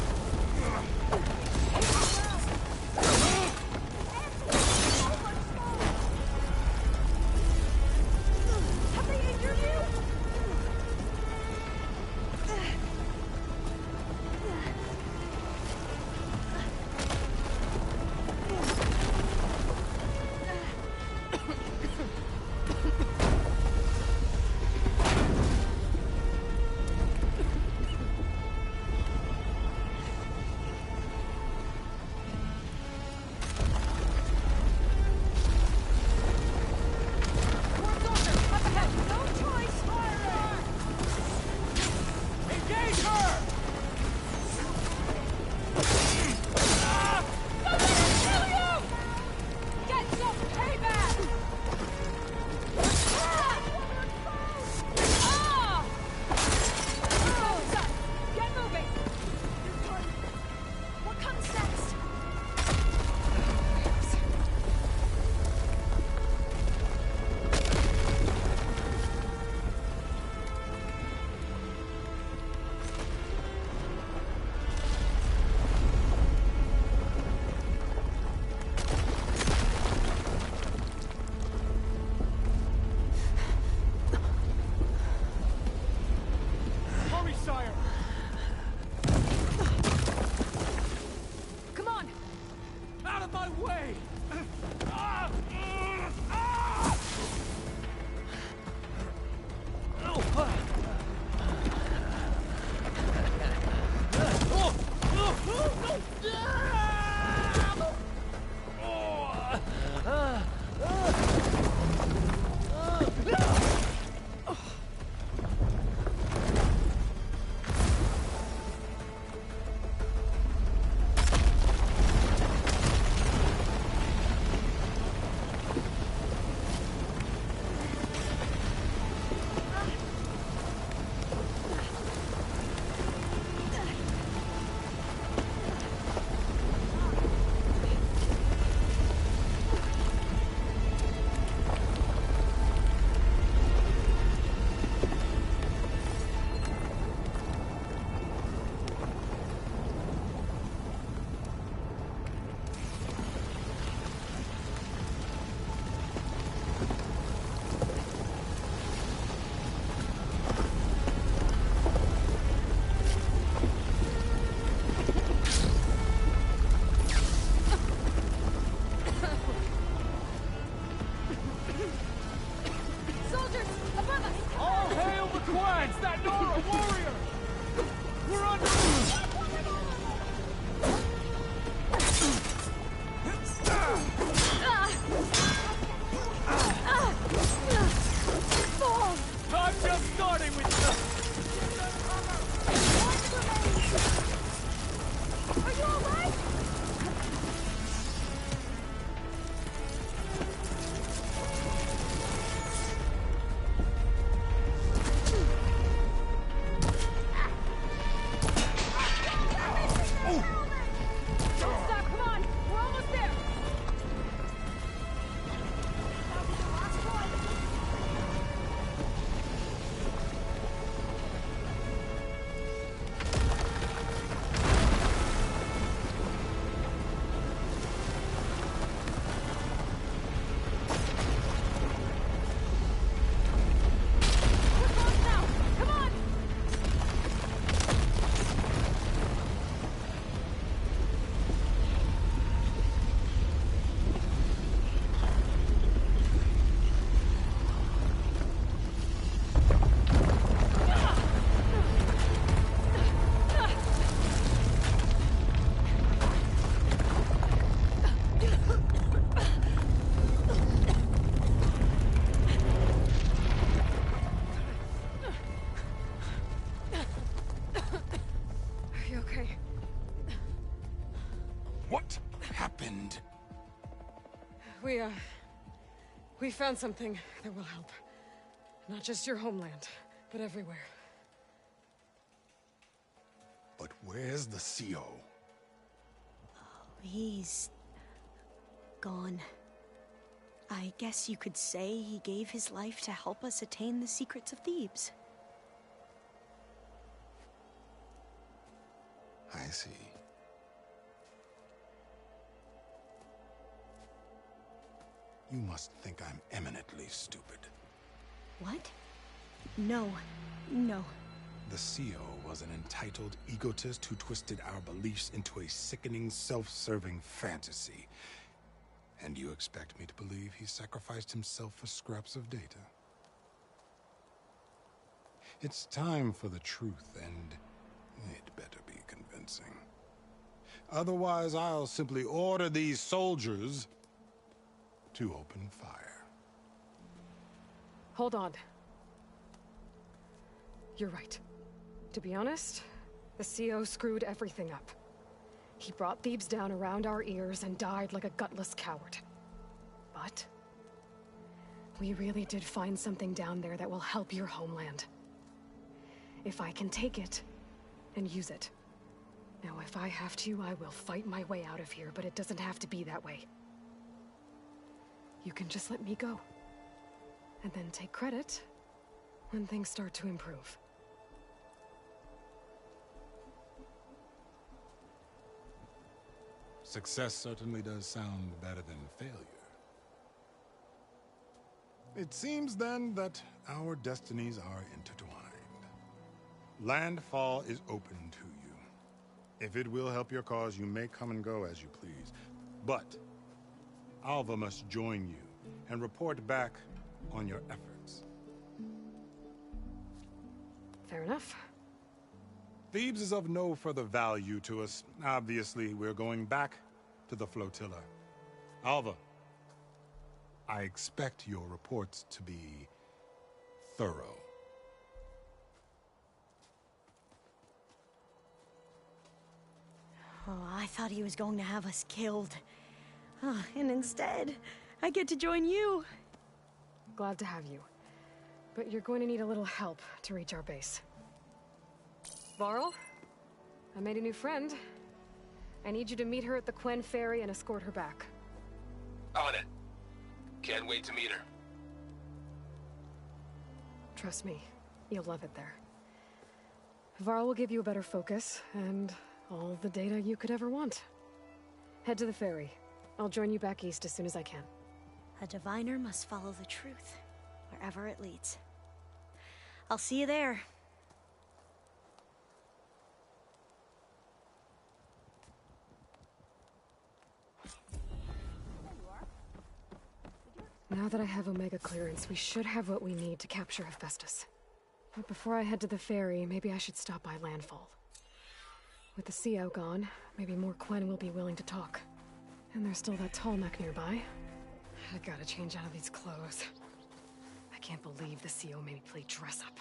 We found something that will help. Not just your homeland, but everywhere. But where's the CO? He's gone. I guess you could say he gave his life to help us attain the secrets of Thebes. I see. You must think I'm eminently stupid. What? No. No. The CO was an entitled egotist who twisted our beliefs into a sickening, self-serving fantasy. And you expect me to believe he sacrificed himself for scraps of data? It's time for the truth, and it better be convincing. Otherwise, I'll simply order these soldiers to open fire. Hold on. You're right. To be honest, the CO screwed everything up. He brought Thebes down around our ears and died like a gutless coward. But we really did find something down there that will help your homeland. If I can take it and use it. Now, if I have to, I will fight my way out of here, but it doesn't have to be that way. You can just let me go. And then take credit when things start to improve. Success certainly does sound better than failure. It seems then that our destinies are intertwined. Landfall is open to you. If it will help your cause, you may come and go as you please. But Alva must join you and report back on your efforts. Fair enough. Thebes is of no further value to us. Obviously, we're going back to the flotilla. Alva, I expect your reports to be thorough. Oh, I thought he was going to have us killed. And instead, I get to join you. Glad to have you. But you're going to need a little help to reach our base. Varl, I made a new friend. I need you to meet her at the Quen Ferry and escort her back. On it. Can't wait to meet her. Trust me, you'll love it there. Varl will give you a better focus, and all the data you could ever want. Head to the ferry. I'll join you back east as soon as I can. A diviner must follow the truth, wherever it leads. I'll see you there. Now that I have Omega clearance, we should have what we need to capture Hephaestus. But before I head to the ferry, maybe I should stop by Landfall. With the CO gone, maybe more Quen will be willing to talk. And there's still that tall neck nearby. I gotta change out of these clothes. I can't believe the CO made me play dress up.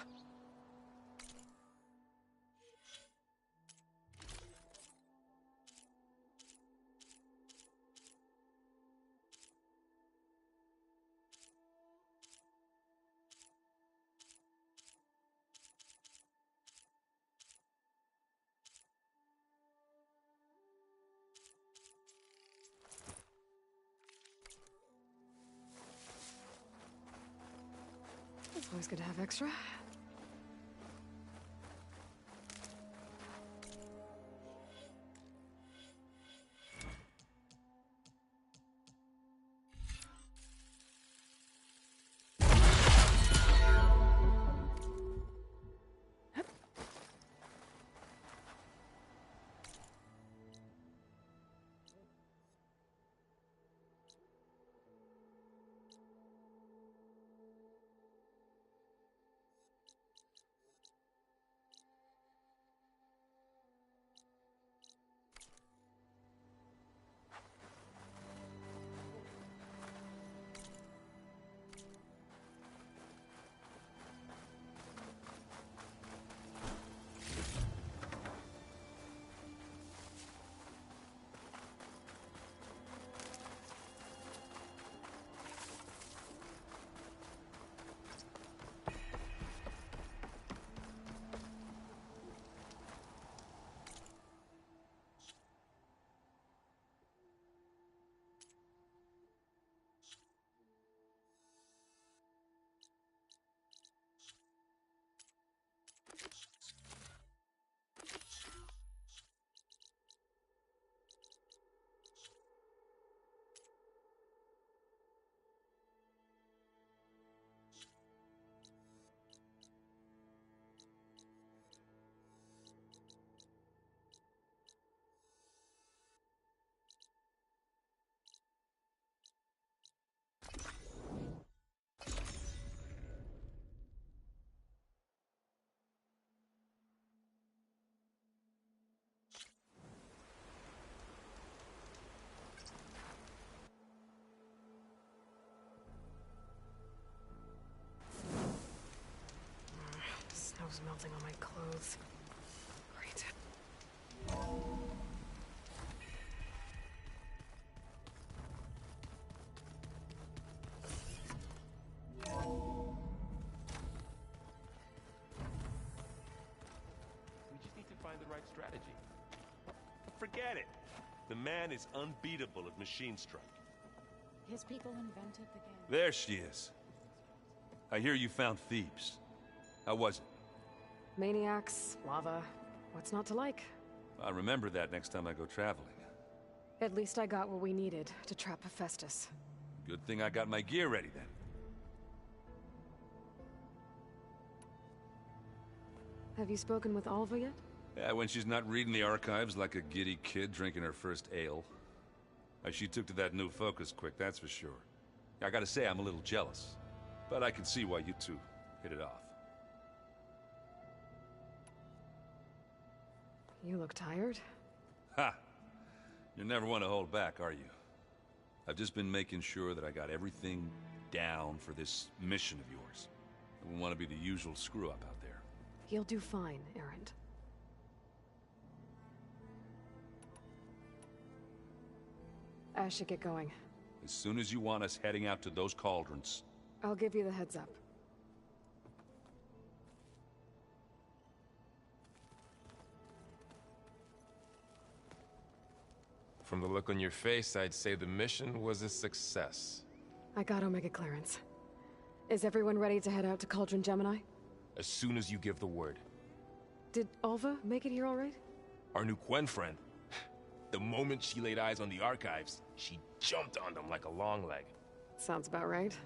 It's always good to have extra. forget it. The man is unbeatable at machine strike. His people invented the game. There she is. I hear you found Thebes. How was it? Maniacs, lava. What's not to like? I'll remember that next time I go traveling. At least I got what we needed to trap Hephaestus. Good thing I got my gear ready then. Have you spoken with Alva yet? Yeah, when she's not reading the archives like a giddy kid drinking her first ale. She took to that new focus quick, that's for sure. I gotta say, I'm a little jealous. But I can see why you two hit it off. You look tired. Ha! You never want to hold back, are you? I've just been making sure that I got everything down for this mission of yours. I wouldn't want to be the usual screw-up out there. You'll do fine, Erend. I should get going. As soon as you want us heading out to those cauldrons. I'll give you the heads up. From the look on your face, I'd say the mission was a success. I got Omega clearance. Is everyone ready to head out to Cauldron Gemini? As soon as you give the word. Did Alva make it here all right? Our new Quen friend. The moment she laid eyes on the archives, she jumped on them like a long leg. Sounds about right.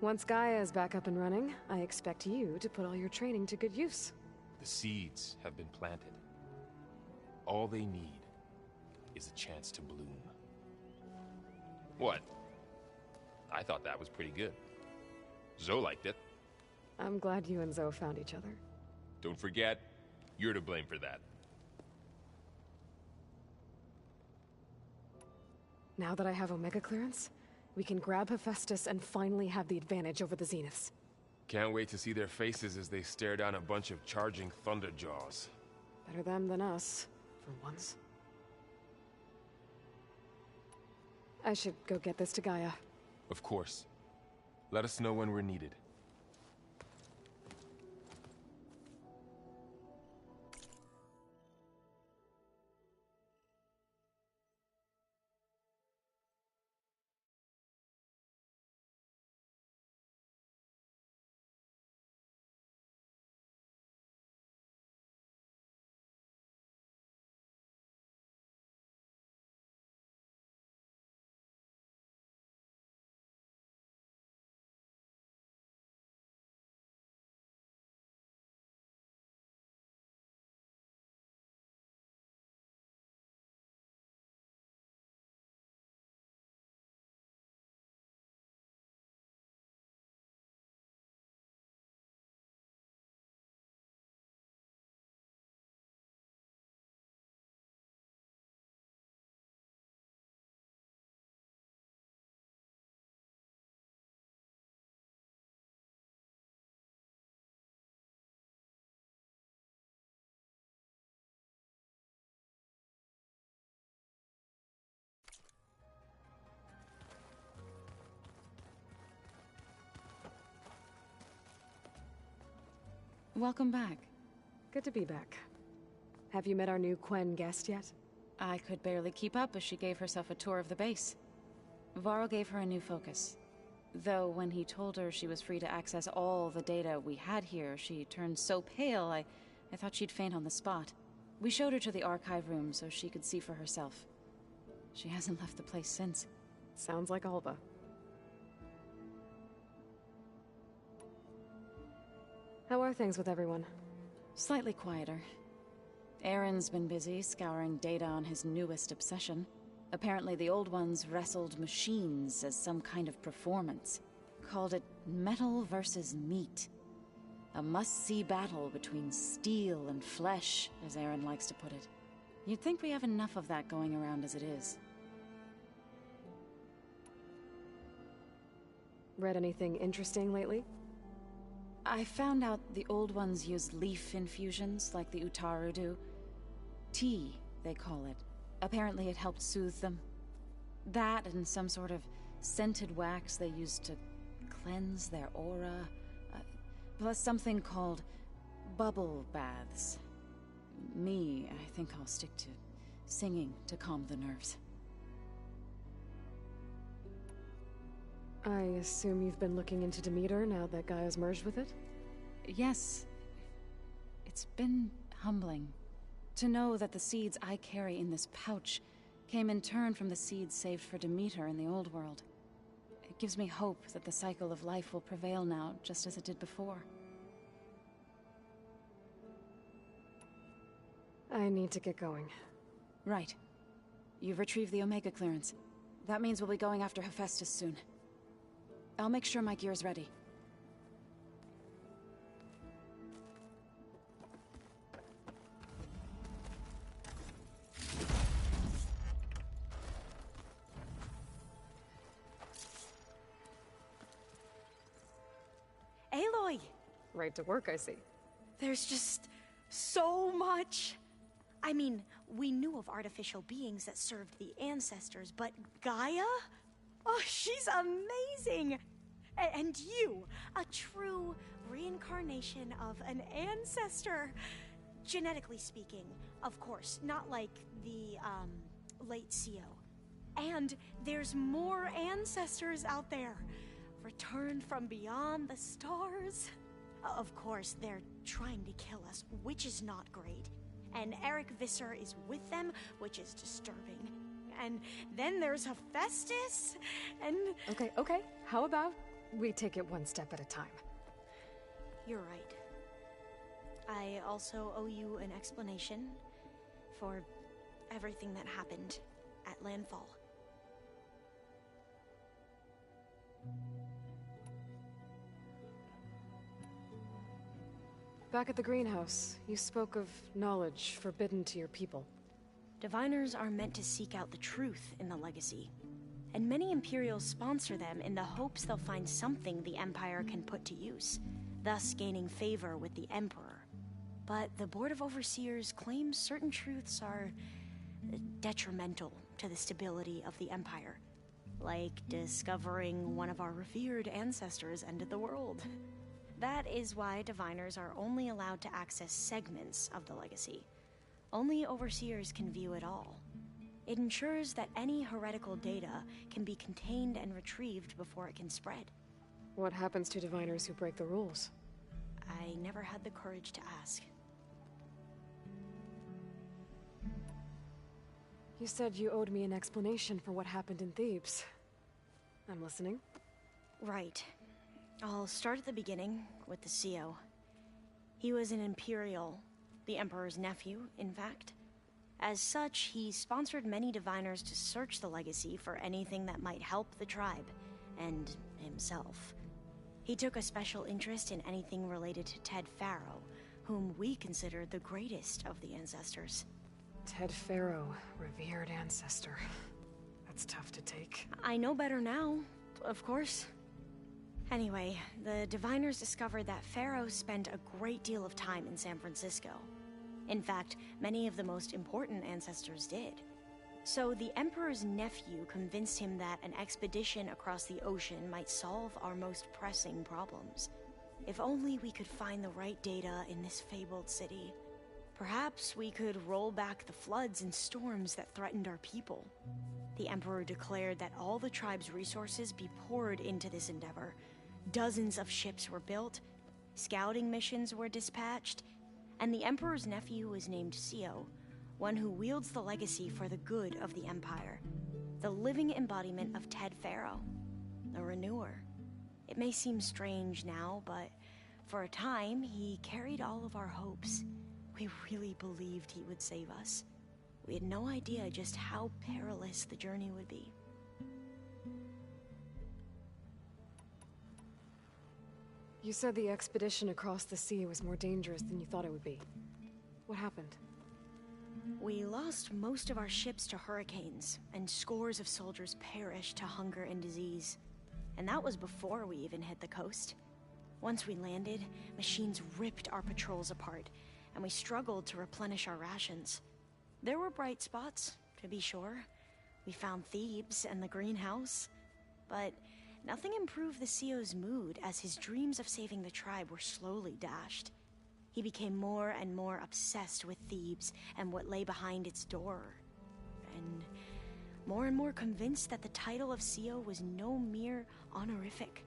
Once Gaia is back up and running, I expect you to put all your training to good use. The seeds have been planted. All they need is a chance to bloom. What? I thought that was pretty good. Zoe liked it. I'm glad you and Zoe found each other. Don't forget, you're to blame for that. Now that I have Omega clearance, we can grab Hephaestus and finally have the advantage over the Zeniths. Can't wait to see their faces as they stare down a bunch of charging Thunderjaws. Better them than us, for once. I should go get this to Gaia. Of course. Let us know when we're needed. Welcome back. Good to be back. Have you met our new Quen guest yet? I could barely keep up as she gave herself a tour of the base. Varl gave her a new focus. Though when he told her she was free to access all the data we had here, she turned so pale I thought she'd faint on the spot. We showed her to the archive room so she could see for herself. She hasn't left the place since. Sounds like Alva. How are things with everyone? Slightly quieter. Aaron's been busy scouring data on his newest obsession. Apparently the old ones wrestled machines as some kind of performance. Called it metal versus meat. A must-see battle between steel and flesh, as Aaron likes to put it. You'd think we have enough of that going around as it is. Read anything interesting lately? I found out the old ones use leaf infusions like the Utaru do. Tea, they call it. Apparently it helped soothe them. That and some sort of scented wax they used to cleanse their aura. Plus something called bubble baths. I think I'll stick to singing to calm the nerves. I assume you've been looking into Demeter now that Gaia's merged with it? Yes. It's been humbling to know that the seeds I carry in this pouch came in turn from the seeds saved for Demeter in the old world. It gives me hope that the cycle of life will prevail now, just as it did before. I need to get going. Right. You've retrieved the Omega clearance. That means we'll be going after Hephaestus soon. I'll make sure my gear's ready. Aloy! Right to work, I see. There's just so much. I mean, we knew of artificial beings that served the ancestors, but Gaia? Oh, she's amazing! And you, a true reincarnation of an ancestor. Genetically speaking, of course, not like the, late CO. And there's more ancestors out there, returned from beyond the stars. Of course, they're trying to kill us, which is not great. And Eric Visser is with them, which is disturbing. And then there's Hephaestus, and... Okay. How about we take it one step at a time? You're right. I also owe you an explanation for everything that happened at Landfall. Back at the greenhouse, you spoke of knowledge forbidden to your people. Diviners are meant to seek out the truth in the legacy, and many Imperials sponsor them in the hopes they'll find something the Empire can put to use, thus gaining favor with the Emperor. But the Board of Overseers claims certain truths are detrimental to the stability of the Empire, like discovering one of our revered ancestors ended the world. That is why Diviners are only allowed to access segments of the legacy. Only Overseers can view it all. It ensures that any heretical data can be contained and retrieved before it can spread. What happens to Diviners who break the rules? I never had the courage to ask. You said you owed me an explanation for what happened in Thebes. I'm listening. Right. I'll start at the beginning with the CO. He was an Imperial, the Emperor's nephew, in fact. As such, he sponsored many Diviners to search the legacy for anything that might help the tribe, and himself. He took a special interest in anything related to Ted Faro, whom we consider the greatest of the ancestors. Ted Faro, revered ancestor. That's tough to take. I know better now, of course. Anyway, the Diviners discovered that Faro spent a great deal of time in San Francisco. In fact, many of the most important ancestors did. So the Emperor's nephew convinced him that an expedition across the ocean might solve our most pressing problems. If only we could find the right data in this fabled city. Perhaps we could roll back the floods and storms that threatened our people. The Emperor declared that all the tribe's resources be poured into this endeavor. Dozens of ships were built, scouting missions were dispatched, and the Emperor's nephew was named CO, one who wields the legacy for the good of the Empire, the living embodiment of Ted Faro, the Renewer. It may seem strange now, but for a time, he carried all of our hopes. We really believed he would save us. We had no idea just how perilous the journey would be. You said the expedition across the sea was more dangerous than you thought it would be. What happened? We lost most of our ships to hurricanes, and scores of soldiers perished to hunger and disease. And that was before we even hit the coast. Once we landed, machines ripped our patrols apart, and we struggled to replenish our rations. There were bright spots, to be sure. We found Thebes and the greenhouse, but nothing improved the CO's mood as his dreams of saving the tribe were slowly dashed. He became more and more obsessed with Thebes and what lay behind its door. And more convinced that the title of CEO was no mere honorific.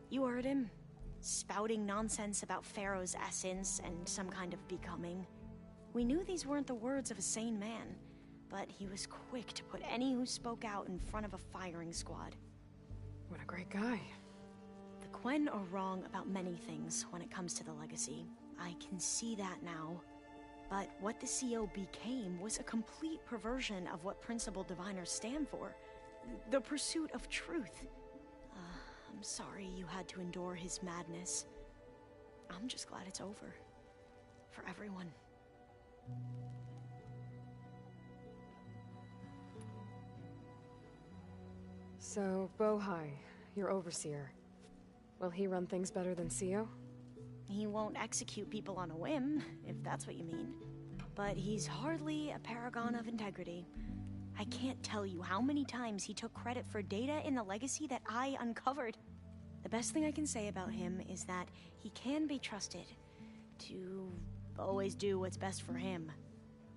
You heard him, spouting nonsense about Pharaoh's essence and some kind of becoming. We knew these weren't the words of a sane man, but he was quick to put any who spoke out in front of a firing squad. What a great guy. The Quen are wrong about many things when it comes to the legacy. I can see that now. But what the CO became was a complete perversion of what principled diviners stand for. The pursuit of truth. I'm sorry you had to endure his madness. I'm just glad it's over. For everyone. So, Bohai, your overseer. Will he run things better than CO? He won't execute people on a whim, if that's what you mean. But he's hardly a paragon of integrity. I can't tell you how many times he took credit for data in the legacy that I uncovered. The best thing I can say about him is that he can be trusted to always do what's best for him.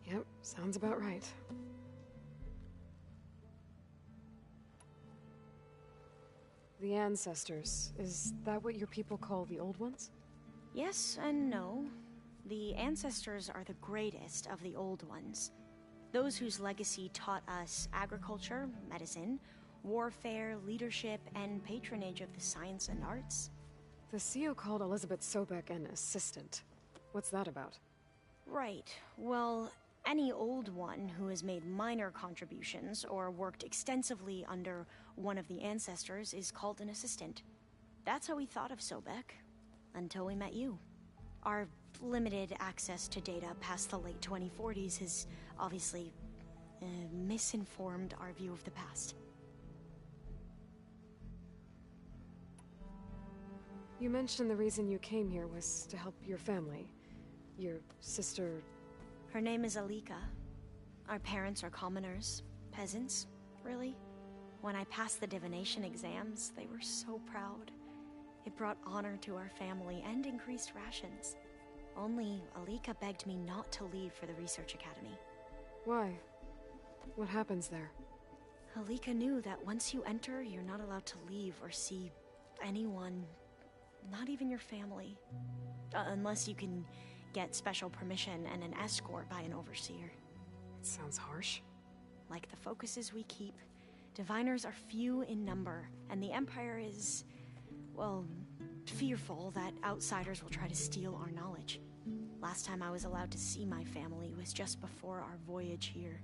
Yep, sounds about right. The ancestors, is that what your people call the old ones? Yes and no. The ancestors are the greatest of the old ones. Those whose legacy taught us agriculture, medicine, warfare, leadership, and patronage of the science and arts. The CO called Elizabeth Sobek an assistant. What's that about? Right. Well, any old one who has made minor contributions or worked extensively under one of the ancestors is called an assistant. That's how we thought of Sobek, until we met you. Our limited access to data past the late 2040s has obviously misinformed our view of the past. You mentioned the reason you came here was to help your family. Your sister... Her name is Alika. Our parents are commoners. Peasants, really. When I passed the divination exams, they were so proud. It brought honor to our family and increased rations. Only Alika begged me not to leave for the research academy. Why? What happens there? Alika knew that once you enter, you're not allowed to leave or see anyone, not even your family. Unless you can get special permission and an escort by an overseer. It sounds harsh. Like the focuses we keep, diviners are few in number, and the Empire is, well, fearful that outsiders will try to steal our knowledge. Last time I was allowed to see my family was just before our voyage here.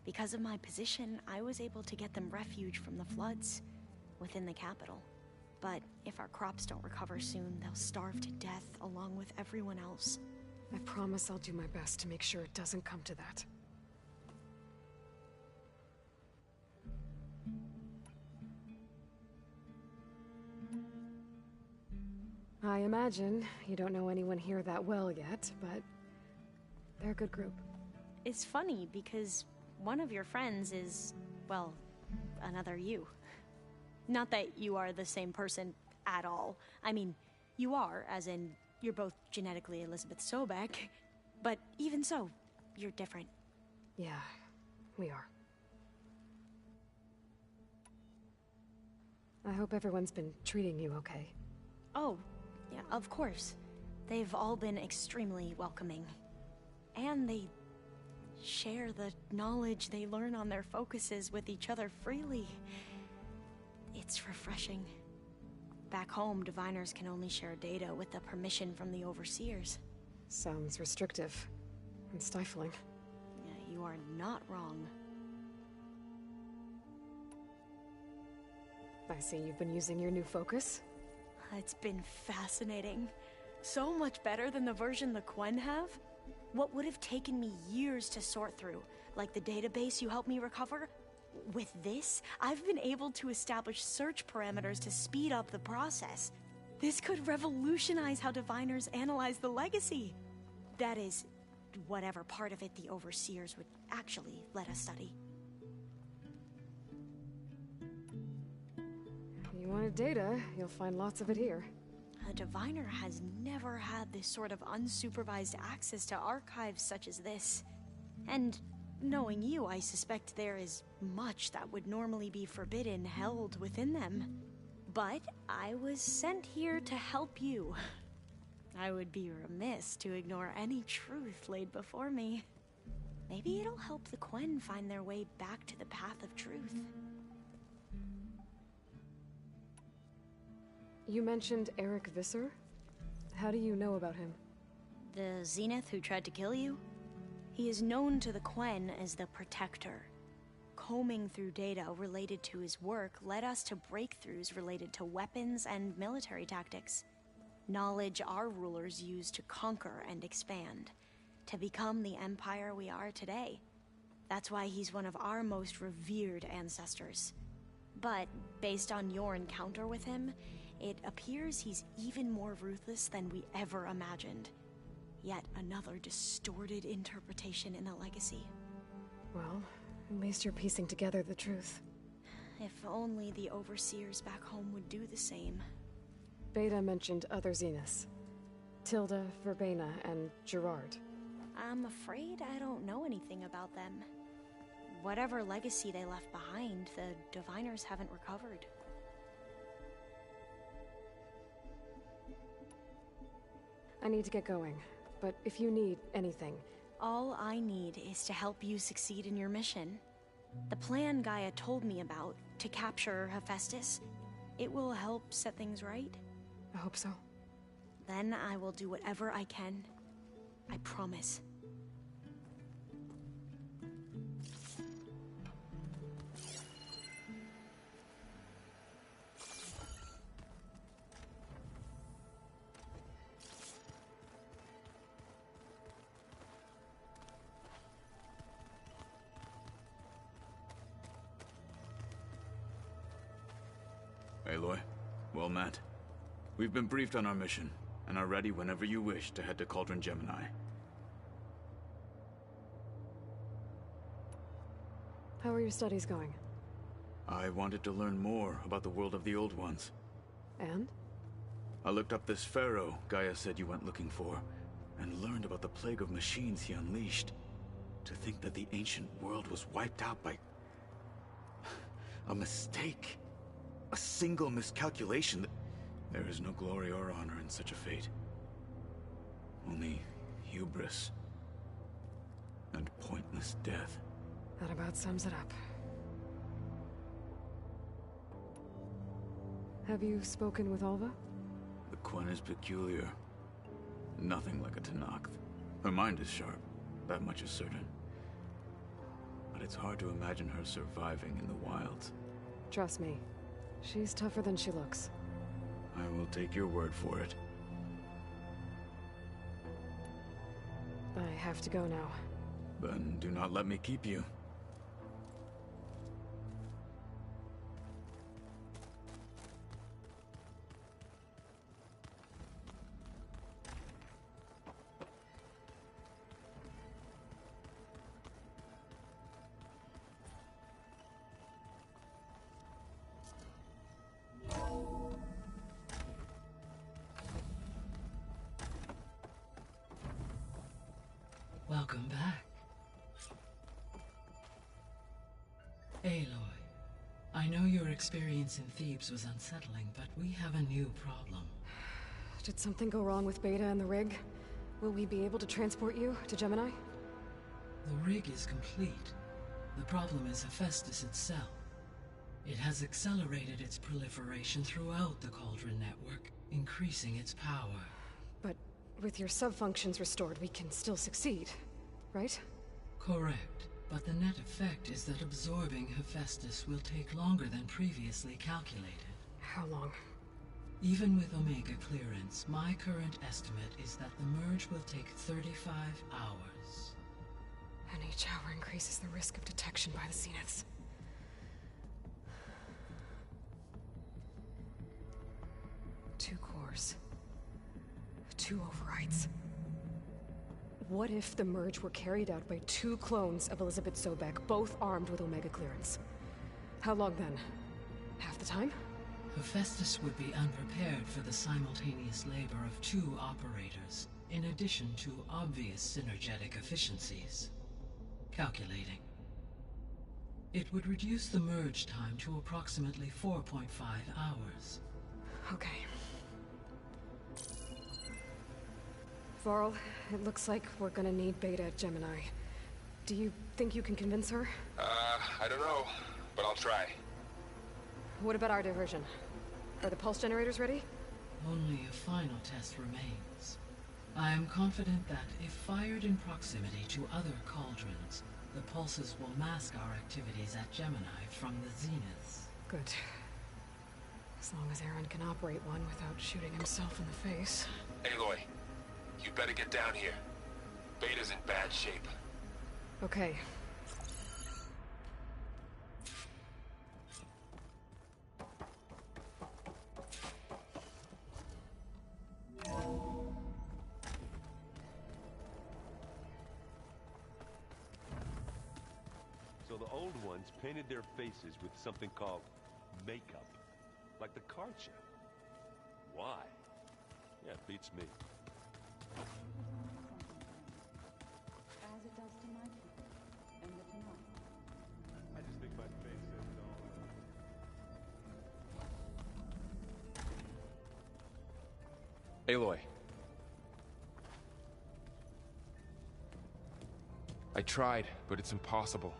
Because of my position, I was able to get them refuge from the floods within the capital. But if our crops don't recover soon, they'll starve to death along with everyone else. I promise I'll do my best to make sure it doesn't come to that. I imagine you don't know anyone here that well yet, but they're a good group. It's funny because one of your friends is, well, another you. Not that you are the same person at all. I mean, you are, as in, you're both genetically Elizabeth Sobek, but even so, you're different. Yeah, we are. I hope everyone's been treating you okay. Oh, yeah, of course. They've all been extremely welcoming. And they share the knowledge they learn on their focuses with each other freely. It's refreshing. Back home, diviners can only share data with the permission from the overseers. Sounds restrictive and stifling. Yeah, you are not wrong. I see you've been using your new focus. It's been fascinating. So much better than the version the Quen have. What would have taken me years to sort through, like the database you helped me recover, with this, I've been able to establish search parameters to speed up the process. This could revolutionize how diviners analyze the legacy. That is, whatever part of it the overseers would actually let us study. You wanted data, you'll find lots of it here. A diviner has never had this sort of unsupervised access to archives such as this. And knowing you, I suspect there is much that would normally be forbidden held within them. But I was sent here to help you. I would be remiss to ignore any truth laid before me. Maybe it'll help the Quen find their way back to the path of truth. You mentioned Eric Visser? How do you know about him? The Zenith who tried to kill you? He is known to the Quen as the Protector. Combing through data related to his work led us to breakthroughs related to weapons and military tactics. Knowledge our rulers used to conquer and expand, to become the empire we are today. That's why he's one of our most revered ancestors. But based on your encounter with him, it appears he's even more ruthless than we ever imagined. Yet another distorted interpretation in the legacy. Well, at least you're piecing together the truth. If only the overseers back home would do the same. Beta mentioned other Zeniths. Tilda, Verbena, and Gerard. I'm afraid I don't know anything about them. Whatever legacy they left behind, the Diviners haven't recovered. I need to get going, but if you need anything... All I need is to help you succeed in your mission. The plan Gaia told me about, to capture Hephaestus, it will help set things right. I hope so. Then I will do whatever I can. I promise. Aloy, well met. We've been briefed on our mission, and are ready whenever you wish to head to Cauldron Gemini. How are your studies going? I wanted to learn more about the world of the Old Ones. And? I looked up this pharaoh Gaia said you went looking for, and learned about the plague of machines he unleashed. To think that the ancient world was wiped out by... a mistake. A single miscalculation. There is no glory or honor in such a fate. Only hubris. And pointless death. That about sums it up. Have you spoken with Alva? The Quen is peculiar. Nothing like a Tenakth. Her mind is sharp, that much is certain. But it's hard to imagine her surviving in the wilds. Trust me. She's tougher than she looks. I will take your word for it. I have to go now. Then do not let me keep you. Welcome back. Aloy, I know your experience in Thebes was unsettling, but we have a new problem. Did something go wrong with Beta and the rig? Will we be able to transport you to Gemini? The rig is complete. The problem is Hephaestus itself. It has accelerated its proliferation throughout the Cauldron network, increasing its power. But with your sub-functions restored, we can still succeed, right? Correct. But the net effect is that absorbing Hephaestus will take longer than previously calculated. How long? Even with Omega clearance, my current estimate is that the merge will take 35 hours. And each hour increases the risk of detection by the Zeniths. Two cores. Two overrides. What if the merge were carried out by two clones of Elizabeth Sobek, both armed with Omega clearance? How long then? Half the time? Hephaestus would be unprepared for the simultaneous labor of 2 operators, in addition to obvious synergetic efficiencies. Calculating. It would reduce the merge time to approximately 4.5 hours. Okay. Varl, it looks like we're gonna need Beta at Gemini. Do you think you can convince her? I don't know, but I'll try. What about our diversion? Are the pulse generators ready? Only a final test remains. I am confident that if fired in proximity to other cauldrons, the pulses will mask our activities at Gemini from the zeniths. Good. As long as Aaron can operate one without shooting himself in the face. Aloy, you better get down here. Beta's in bad shape. Okay. So the old ones painted their faces with something called makeup. Like the card show. Why? Yeah, beats me. As it does to my people, and the tonight. I just think my face says it all. Aloy. I tried, but it's impossible.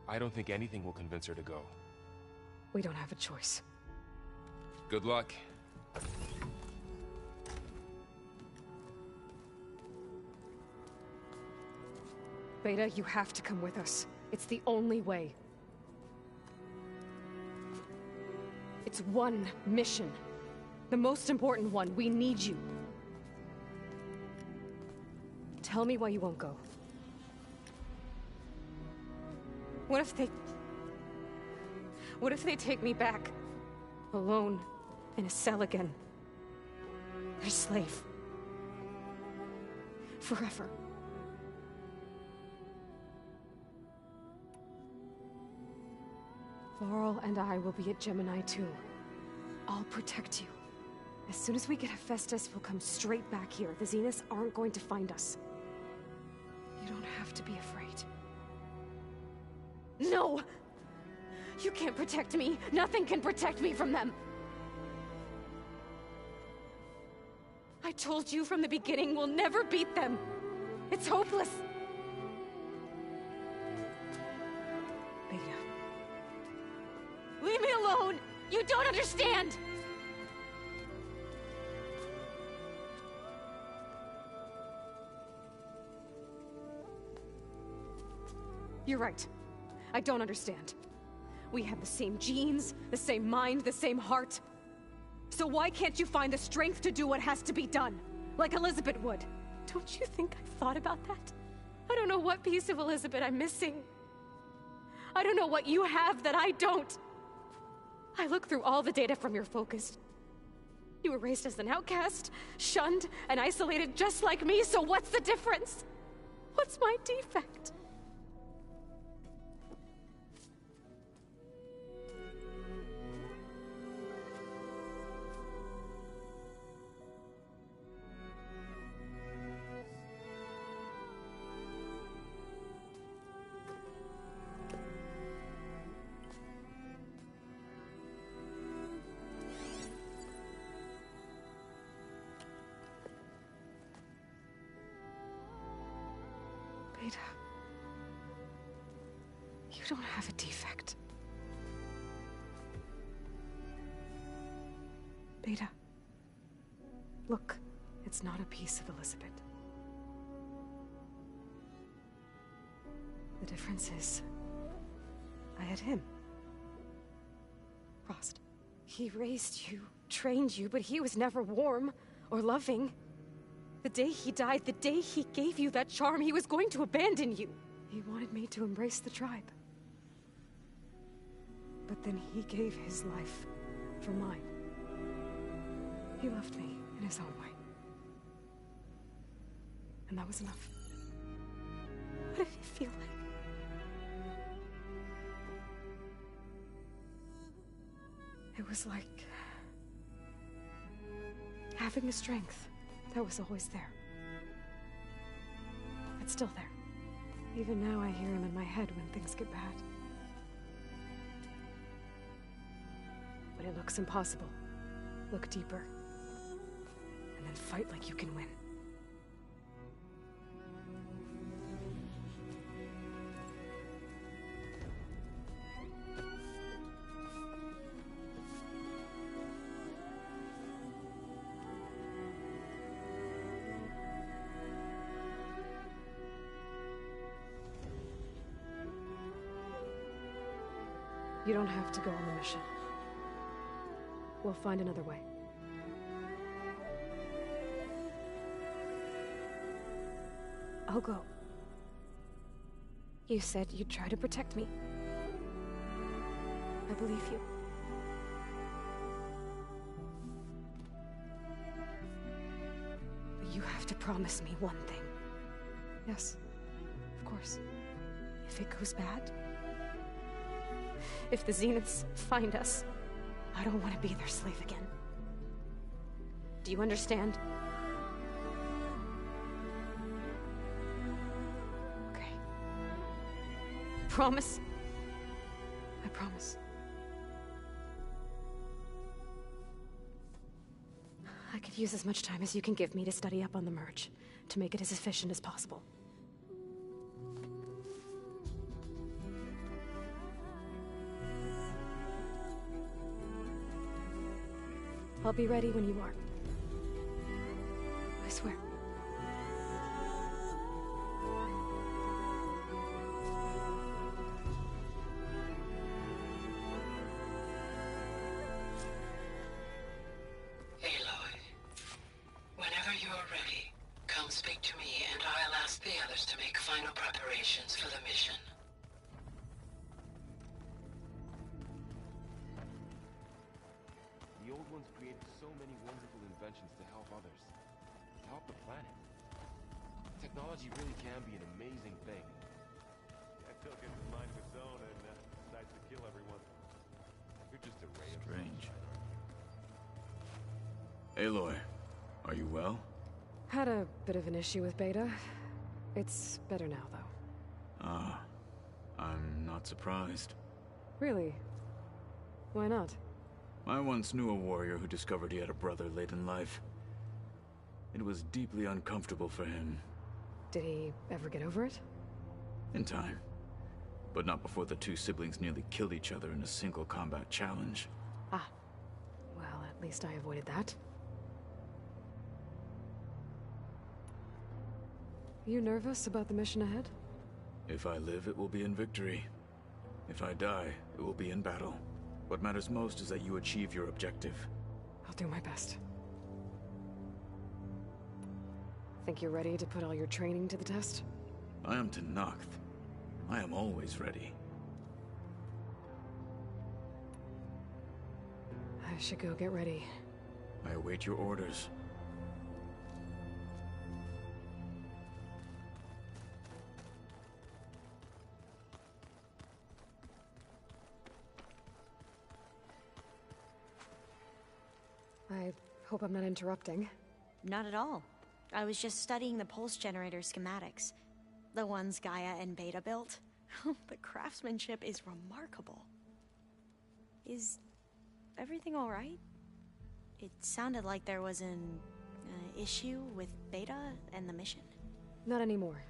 I don't think anything will convince her to go. We don't have a choice. Good luck. Beta, you have to come with us. It's the only way. It's one mission. The most important one. We need you. Tell me why you won't go. What if they take me back? Alone. In a cell again. A slave. Forever. Varl and I will be at Gemini too. I'll protect you. As soon as we get Hephaestus, we'll come straight back here. The Zeniths aren't going to find us. You don't have to be afraid. No! You can't protect me. Nothing can protect me from them. I told you from the beginning we'll never beat them. It's hopeless. Beta. Leave me alone! You don't understand! You're right. I don't understand. We have the same genes, the same mind, the same heart. So why can't you find the strength to do what has to be done? Like Elizabeth would. Don't you think I've thought about that? I don't know what piece of Elizabeth I'm missing. I don't know what you have that I don't. I look through all the data from your focus. You were raised as an outcast, shunned, and isolated just like me, so what's the difference? What's my defect? Beta. You don't have a defect. Beta. Look, it's not a piece of Elizabeth. The difference is, I had him. Frost. He raised you, trained you, but he was never warm or loving. The day he died, the day he gave you that charm, he was going to abandon you. He wanted me to embrace the tribe. But then he gave his life for mine. He loved me in his own way. And that was enough. What did it feel like? It was like having a strength that was always there. It's still there. Even now I hear him in my head when things get bad. When it looks impossible, look deeper. And then fight like you can win. You don't have to go on the mission. We'll find another way. I'll go. You said you'd try to protect me. I believe you. But you have to promise me one thing. Yes, of course. If it goes bad, if the Zeniths find us, I don't want to be their slave again. Do you understand? Okay. Promise? I promise. I could use as much time as you can give me to study up on the merge, to make it as efficient as possible. I'll be ready when you are. I swear. Aloy, whenever you're ready, come speak to me and I'll ask the others to make final preparations for the mission. The old ones created so many wonderful inventions to help others. To help the planet. Technology really can be an amazing thing. That took it to mind of its own and decides to kill everyone. You're just a ray of Strange. Aloy, are you well? Had a bit of an issue with Beta. It's better now, though. Ah, I'm not surprised. Really? Why not? I once knew a warrior who discovered he had a brother late in life. It was deeply uncomfortable for him. Did he ever get over it? In time. But not before the two siblings nearly killed each other in a single combat challenge. Ah. Well, at least I avoided that. You nervous about the mission ahead? If I live, it will be in victory. If I die, it will be in battle. What matters most is that you achieve your objective. I'll do my best. Think you're ready to put all your training to the test? I am Tenakth. I am always ready. I should go get ready. I await your orders. I hope I'm not interrupting. Not at all. I was just studying the pulse generator schematics. The ones Gaia and Beta built. The craftsmanship is remarkable. Is everything alright? It sounded like there was an issue with Beta and the mission. Not anymore.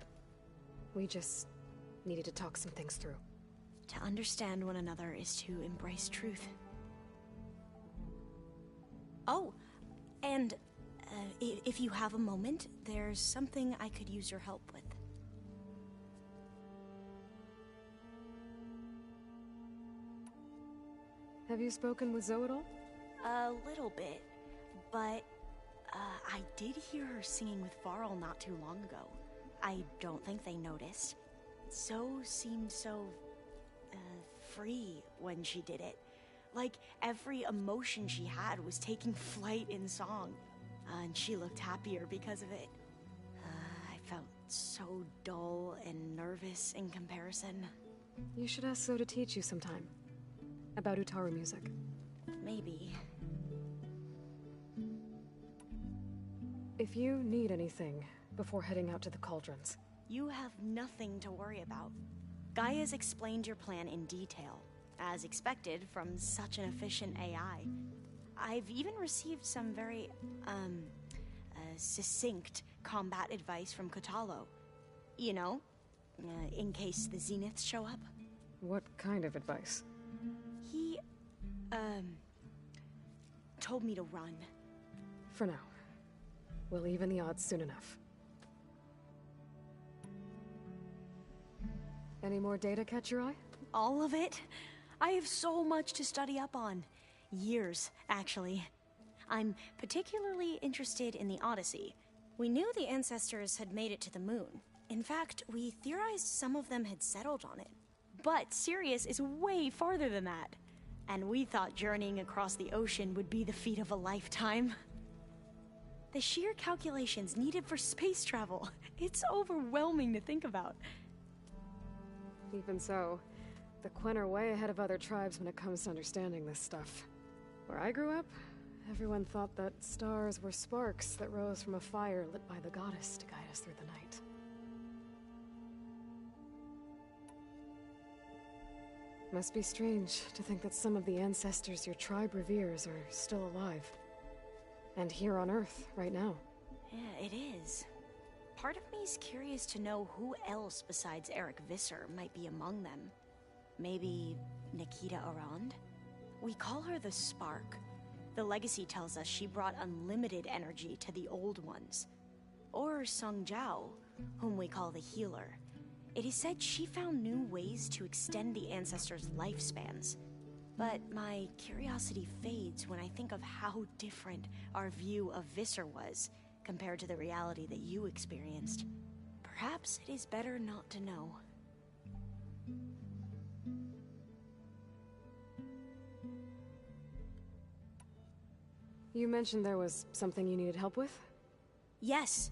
We just needed to talk some things through. To understand one another is to embrace truth. Oh, and if you have a moment, there's something I could use your help with. Have you spoken with Zoe at all? A little bit, but I did hear her singing with Varl not too long ago. I don't think they noticed. Zoe seemed so free when she did it. Like every emotion she had was taking flight in song. And she looked happier because of it. I felt so dull and nervous in comparison. You should ask Zoe to teach you sometime. About Utaru music. maybe. If you need anything before heading out to the cauldrons... You have nothing to worry about. Gaia's explained your plan in detail, as expected from such an efficient AI. I've even received some very, succinct combat advice from Kotalo. You know, in case the Zeniths show up. What kind of advice? He, told me to run. For now. We'll even the odds soon enough. Any more data catch your eye? All of it? I have so much to study up on. Years, actually. I'm particularly interested in the Odyssey. We knew the ancestors had made it to the moon. In fact, we theorized some of them had settled on it. But Sirius is way farther than that. And we thought journeying across the ocean would be the feat of a lifetime. The sheer calculations needed for space travel, it's overwhelming to think about. Even so, the Quen are way ahead of other tribes when it comes to understanding this stuff. Where I grew up, everyone thought that stars were sparks that rose from a fire lit by the goddess to guide us through the night. Must be strange to think that some of the ancestors your tribe reveres are still alive. And here on Earth, right now. Yeah, it is. Part of me's curious to know who else besides Eric Visser might be among them. Maybe Nikita Arand? We call her the Spark. The legacy tells us she brought unlimited energy to the old ones. Or Sung Jiao, whom we call the Healer. It is said she found new ways to extend the ancestors' lifespans. But my curiosity fades when I think of how different our view of Visser was compared to the reality that you experienced. Perhaps it is better not to know. You mentioned there was something you needed help with? Yes.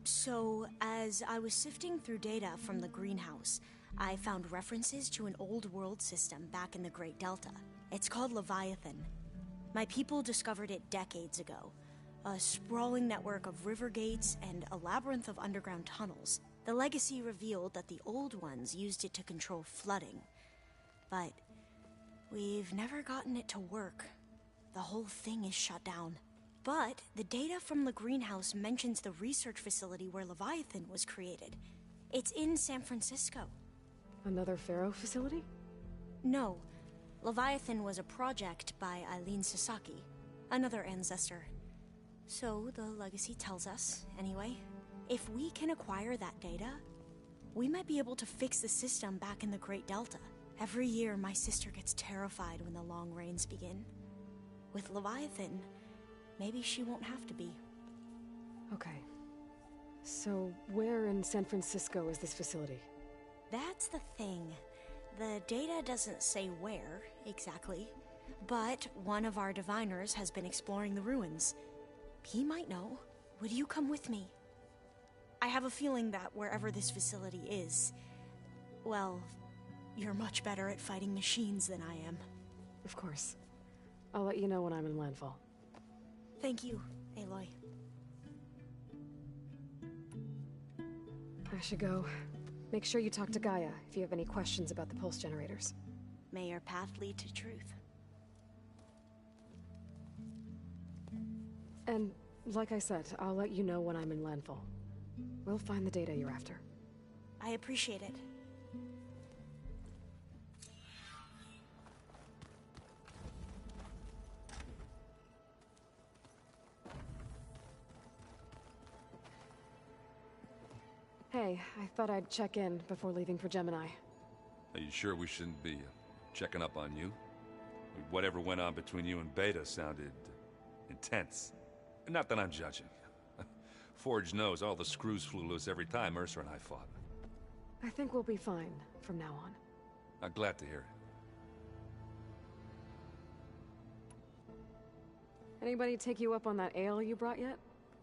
So, as I was sifting through data from the greenhouse, I found references to an old world system back in the Great Delta. It's called Leviathan. My people discovered it decades ago. A sprawling network of river gates and a labyrinth of underground tunnels. The legacy revealed that the old ones used it to control flooding. But we've never gotten it to work. The whole thing is shut down. But the data from the greenhouse mentions the research facility where Leviathan was created. It's in San Francisco. Another Pharaoh facility? No. Leviathan was a project by Eileen Sasaki, another ancestor. So the legacy tells us, anyway. If we can acquire that data, we might be able to fix the system back in the Great Delta. Every year, my sister gets terrified when the long rains begin. With Leviathan, maybe she won't have to be. Okay. So, where in San Francisco is this facility? That's the thing. The data doesn't say where, exactly. But one of our diviners has been exploring the ruins. He might know. Would you come with me? I have a feeling that wherever this facility is, well, you're much better at fighting machines than I am. Of course. I'll let you know when I'm in landfall. Thank you, Aloy. I should go. Make sure you talk to Gaia if you have any questions about the pulse generators. May your path lead to truth. And, like I said, I'll let you know when I'm in landfall. We'll find the data you're after. I appreciate it. Hey, I thought I'd check in before leaving for Gemini. Are you sure we shouldn't be checking up on you? Whatever went on between you and Beta sounded intense. Not that I'm judging. Forge knows all the screws flew loose every time Mercer and I fought. I think we'll be fine from now on. I'm glad to hear it. Anybody take you up on that ale you brought yet?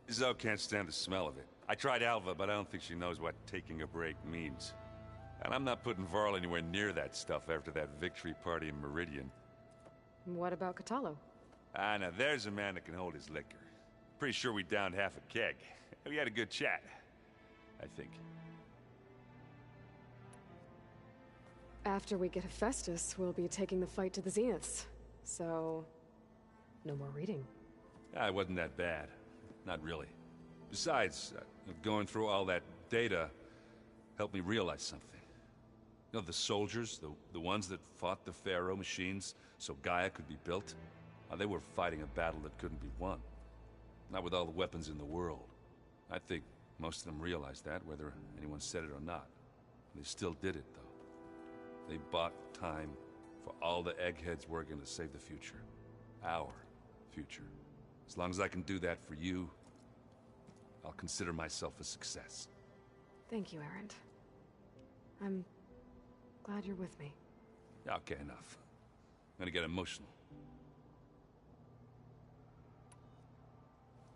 Zoe can't stand the smell of it. I tried Alva, but I don't think she knows what taking a break means. And I'm not putting Varl anywhere near that stuff after that victory party in Meridian. What about Katalo? Ah, now there's a man that can hold his liquor. Pretty sure we downed half a keg. We had a good chat, I think. After we get Hephaestus, we'll be taking the fight to the Zeniths. So, no more reading. Ah, it wasn't that bad. Not really. Besides, going through all that data helped me realize something. You know, the soldiers, the ones that fought the Pharaoh machines so Gaia could be built, they were fighting a battle that couldn't be won. Not with all the weapons in the world. I think most of them realized that, whether anyone said it or not. They still did it, though. They bought time for all the eggheads working to save the future. Our future. As long as I can do that for you, I'll consider myself a success. Thank you, Erend. I'm glad you're with me. Okay, enough. I'm gonna get emotional.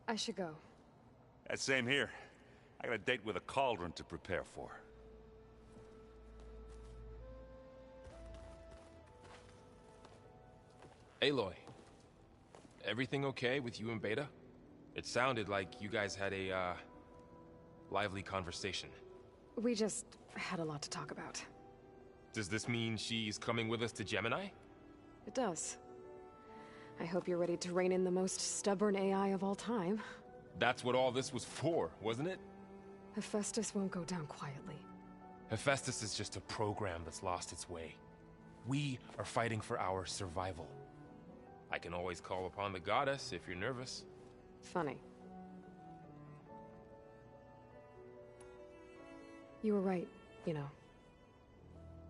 I should go. Same here. I got a date with a cauldron to prepare for. Aloy, everything okay with you and Beta? It sounded like you guys had a, lively conversation. We just had a lot to talk about. Does this mean she's coming with us to Gemini? It does. I hope you're ready to rein in the most stubborn AI of all time. That's what all this was for, wasn't it? Hephaestus won't go down quietly. Hephaestus is just a program that's lost its way. We are fighting for our survival. I can always call upon the goddess if you're nervous. Funny. You were right, you know,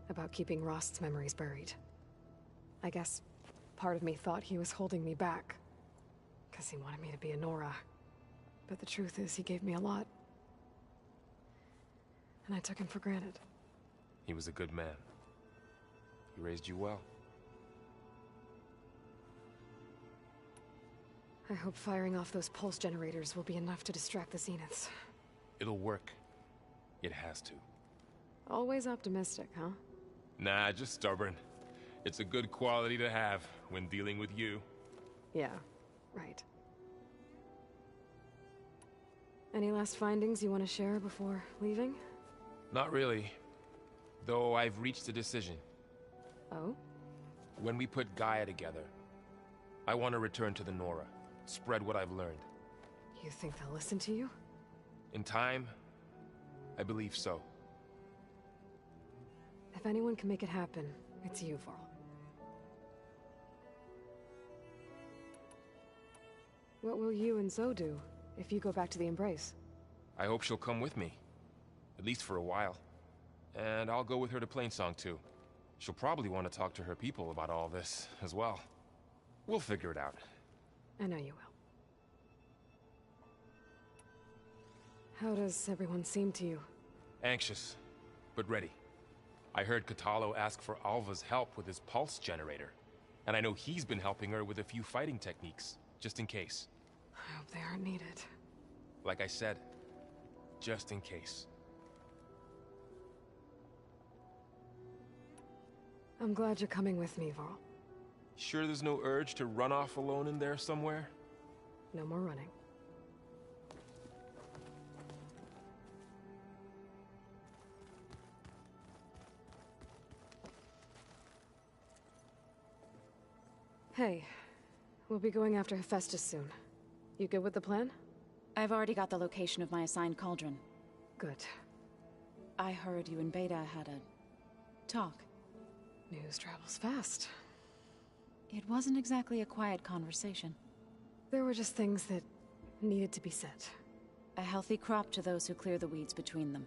about keeping Rost's memories buried. I guess part of me thought he was holding me back, because he wanted me to be a Nora. But the truth is, he gave me a lot. And I took him for granted. He was a good man. He raised you well. I hope firing off those pulse generators will be enough to distract the Zeniths. It'll work. It has to. Always optimistic, huh? Nah, just stubborn. It's a good quality to have when dealing with you. Yeah, right. Any last findings you want to share before leaving? Not really. Though I've reached a decision. Oh? When we put Gaia together, I want to return to the Nora. Spread what I've learned. You think they'll listen to you? In time, I believe so. If anyone can make it happen, it's you, Varl. What will you and Zoe do if you go back to the Embrace? I hope she'll come with me. At least for a while. And I'll go with her to Plainsong too. She'll probably want to talk to her people about all this as well. We'll figure it out. I know you will. How does everyone seem to you? Anxious, but ready. I heard Katalo ask for Alva's help with his pulse generator. And I know he's been helping her with a few fighting techniques, just in case. I hope they aren't needed. Like I said, just in case. I'm glad you're coming with me, Varl. Sure there's no urge to run off alone in there somewhere? No more running. Hey, we'll be going after Hephaestus soon. You good with the plan? I've already got the location of my assigned cauldron. Good. I heard you and Beta had a talk. News travels fast. It wasn't exactly a quiet conversation. There were just things that needed to be said. A healthy crop to those who clear the weeds between them,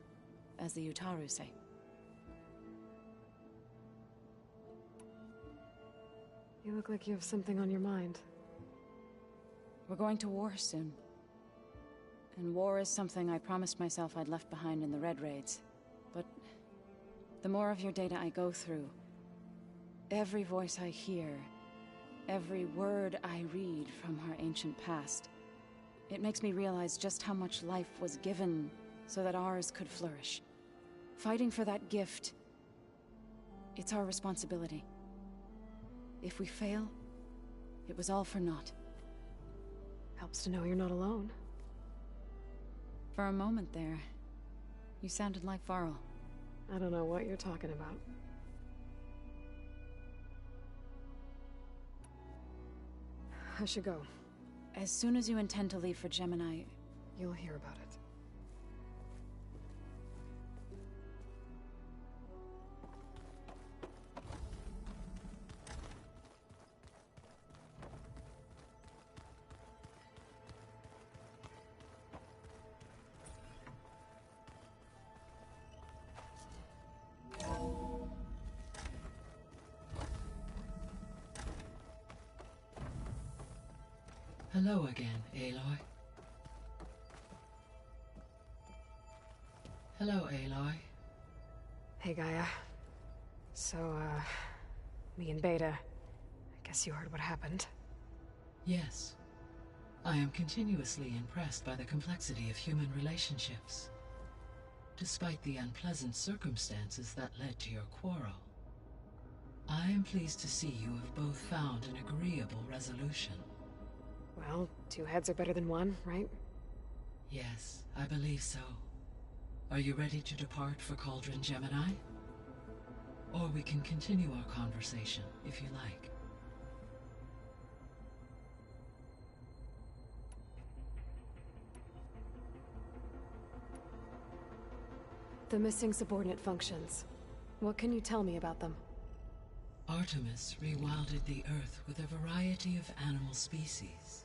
as the Utaru say. You look like you have something on your mind. We're going to war soon. And war is something I promised myself I'd left behind in the Red Raids. But the more of your data I go through, every voice I hear, every word I read from our ancient past, it makes me realize just how much life was given so that ours could flourish. Fighting for that gift, it's our responsibility. If we fail, It was all for naught. Helps to know you're not alone. For a moment there, you sounded like Varl. I don't know what you're talking about. I should go. As soon as you intend to leave for Gemini... You'll hear about it. Hello again, Aloy. Hello, Aloy. Hey, Gaia. So, me and Beta, I guess you heard what happened. Yes. I am continuously impressed by the complexity of human relationships. Despite the unpleasant circumstances that led to your quarrel, I am pleased to see you have both found an agreeable resolution. Well, two heads are better than one, right? Yes, I believe so. Are you ready to depart for Cauldron Gemini? Or we can continue our conversation, if you like. The missing subordinate functions. What can you tell me about them? Artemis rewilded the Earth with a variety of animal species.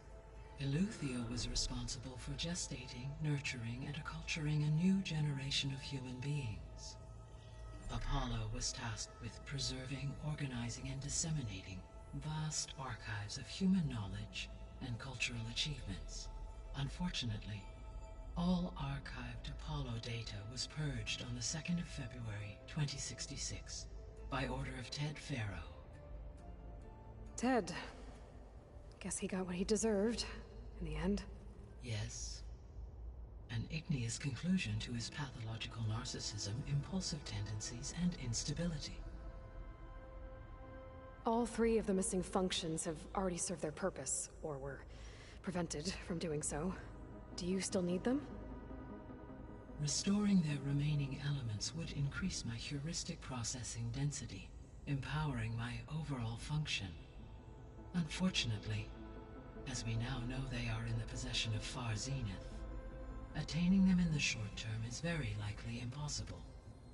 Eleuthia was responsible for gestating, nurturing, and acculturating a new generation of human beings. Apollo was tasked with preserving, organizing, and disseminating vast archives of human knowledge and cultural achievements. Unfortunately, all archived Apollo data was purged on the 2nd of February, 2066, by order of Ted Faro. Ted. Guess he got what he deserved, in the end. Yes. An igneous conclusion to his pathological narcissism, impulsive tendencies, and instability. All three of the missing functions have already served their purpose, or were prevented from doing so. Do you still need them? Restoring their remaining elements would increase my heuristic processing density, empowering my overall function. Unfortunately, as we now know they are in the possession of Far Zenith, attaining them in the short term is very likely impossible.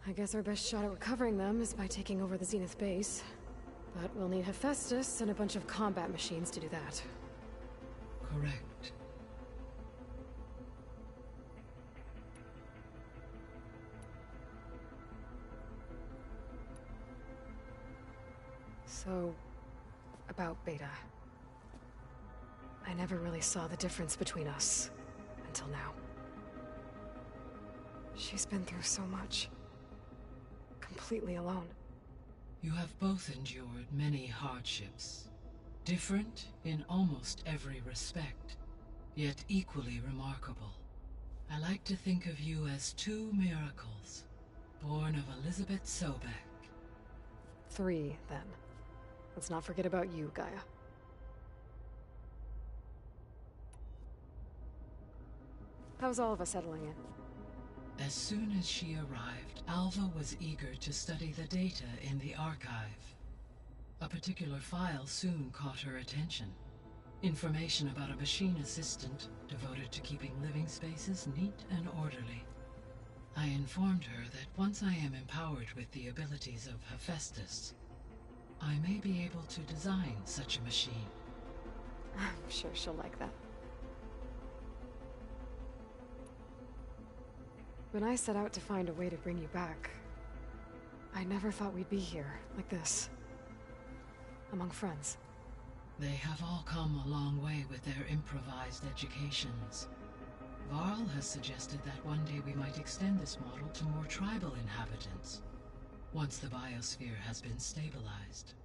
I guess our best shot at recovering them is by taking over the Zenith base. But we'll need Hephaestus and a bunch of combat machines to do that. Correct. So, about Beta. I never really saw the difference between us, until now. She's been through so much. Completely alone. You have both endured many hardships. Different in almost every respect, yet equally remarkable. I like to think of you as two miracles, born of Elizabeth Sobek. 3, then. Let's not forget about you, Gaia. How's all of us settling in? As soon as she arrived, Alva was eager to study the data in the archive. A particular file soon caught her attention. Information about a machine assistant devoted to keeping living spaces neat and orderly. I informed her that once I am empowered with the abilities of Hephaestus, I may be able to design such a machine. I'm sure she'll like that. When I set out to find a way to bring you back, I never thought we'd be here, like this. Among friends. They have all come a long way with their improvised educations. Varl has suggested that one day we might extend this model to more tribal inhabitants, once the biosphere has been stabilized.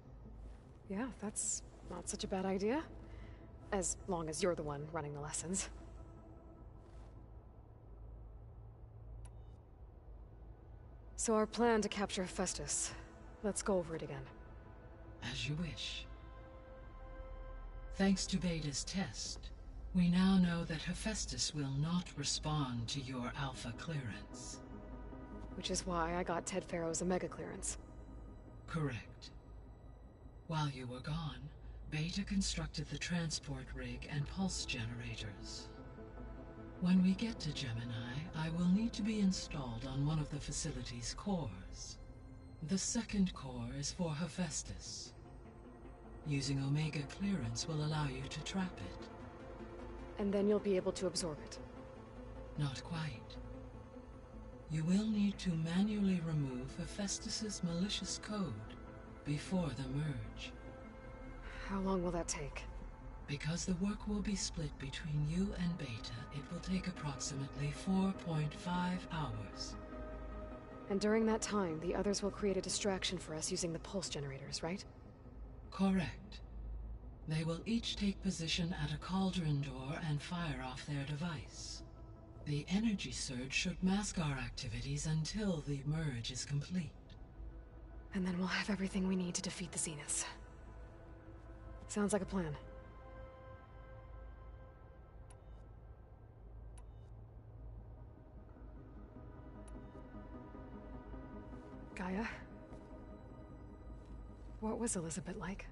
Yeah, that's not such a bad idea. As long as you're the one running the lessons. So our plan to capture Hephaestus. Let's go over it again. As you wish. Thanks to Beta's test, we now know that Hephaestus will not respond to your Alpha clearance. Which is why I got Ted Farrow's Omega clearance. Correct. While you were gone, Beta constructed the transport rig and pulse generators. When we get to Gemini, I will need to be installed on one of the facility's cores. The second core is for Hephaestus. Using Omega clearance will allow you to trap it. And then you'll be able to absorb it. Not quite. You will need to manually remove Hephaestus's malicious code before the merge. How long will that take? Because the work will be split between you and Beta, it will take approximately 4.5 hours. And during that time, the others will create a distraction for us using the pulse generators, right? Correct. They will each take position at a cauldron door and fire off their device. The energy surge should mask our activities until the merge is complete. And then we'll have everything we need to defeat the Zeniths. Sounds like a plan. Gaia? What was Elizabeth like?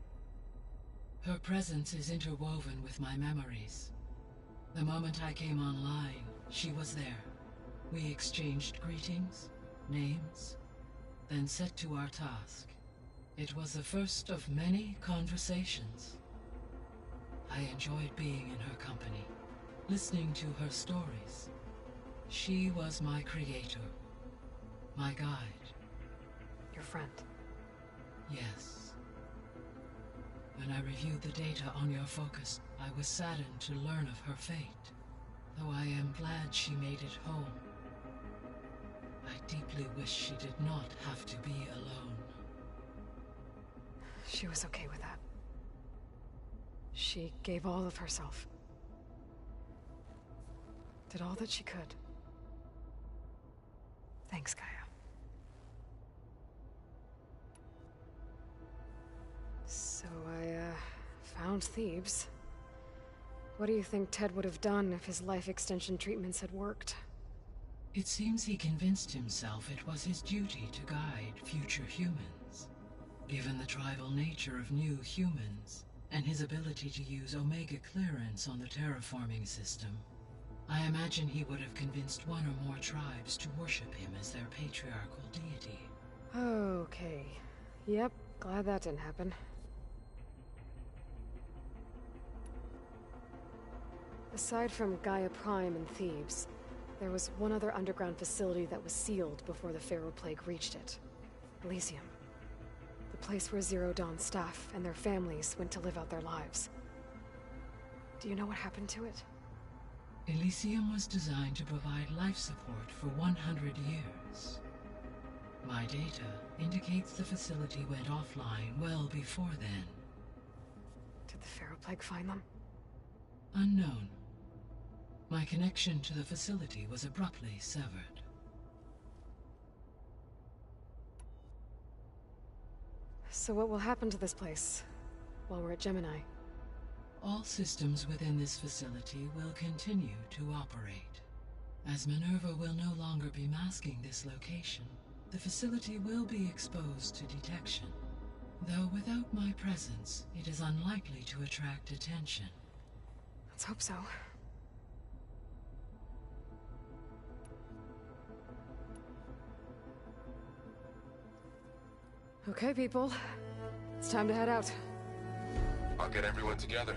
Her presence is interwoven with my memories. The moment I came online, she was there. We exchanged greetings, names, then set to our task. It was the first of many conversations. I enjoyed being in her company, listening to her stories. She was my creator, my guide. Your friend? Yes. When I reviewed the data on your focus, I was saddened to learn of her fate, though I am glad she made it home. I deeply wish she did not have to be alone. She was okay with that. She gave all of herself. Did all that she could. Thanks, Gaia. So I, found Thebes. What do you think Ted would have done if his life extension treatments had worked? It seems he convinced himself it was his duty to guide future humans. Given the tribal nature of new humans, and his ability to use Omega clearance on the terraforming system, I imagine he would have convinced one or more tribes to worship him as their patriarchal deity. Okay. Yep, glad that didn't happen. Aside from Gaia Prime and Thebes, there was one other underground facility that was sealed before the Pharaoh Plague reached it. Elysium. The place where Zero Dawn's staff and their families went to live out their lives. Do you know what happened to it? Elysium was designed to provide life support for 100 years. My data indicates the facility went offline well before then. Did the Pharaoh Plague find them? Unknown. My connection to the facility was abruptly severed. So what will happen to this place while we're at Gemini? All systems within this facility will continue to operate. As Minerva will no longer be masking this location, the facility will be exposed to detection. Though without my presence, it is unlikely to attract attention. Let's hope so. Okay, people. It's time to head out. I'll get everyone together.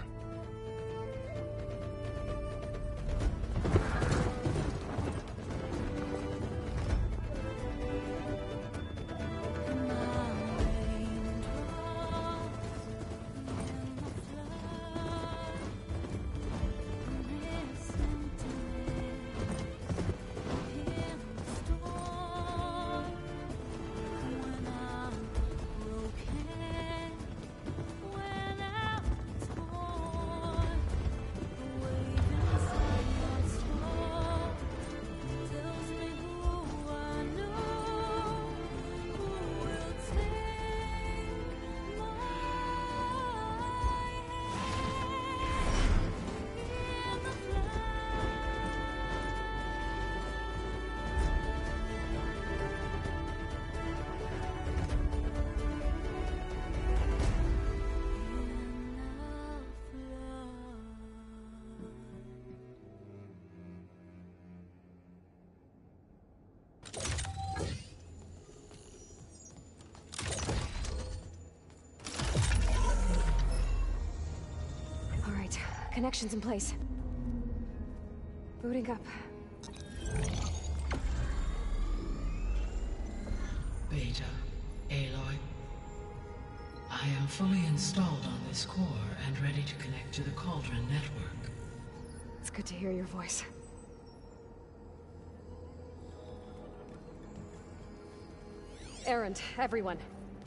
When I'm Connections in place. Booting up. Beta, Aloy. I am fully installed on this core and ready to connect to the Cauldron network. It's good to hear your voice. Erend, everyone.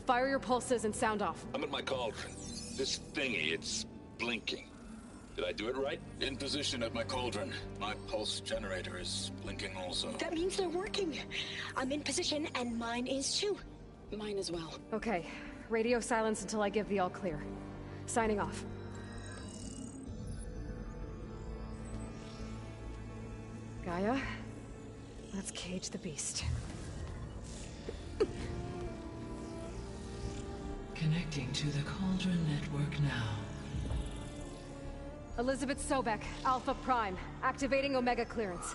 Fire your pulses and sound off. I'm at my cauldron. This thingy, it's blinking. Did I do it right? In position at my cauldron. My pulse generator is blinking also. That means they're working. I'm in position, and mine is too. Mine as well. Okay. Radio silence until I give the all clear. Signing off. Gaia, let's cage the beast. Connecting to the Cauldron network now. Elizabeth Sobek, Alpha Prime, activating Omega clearance.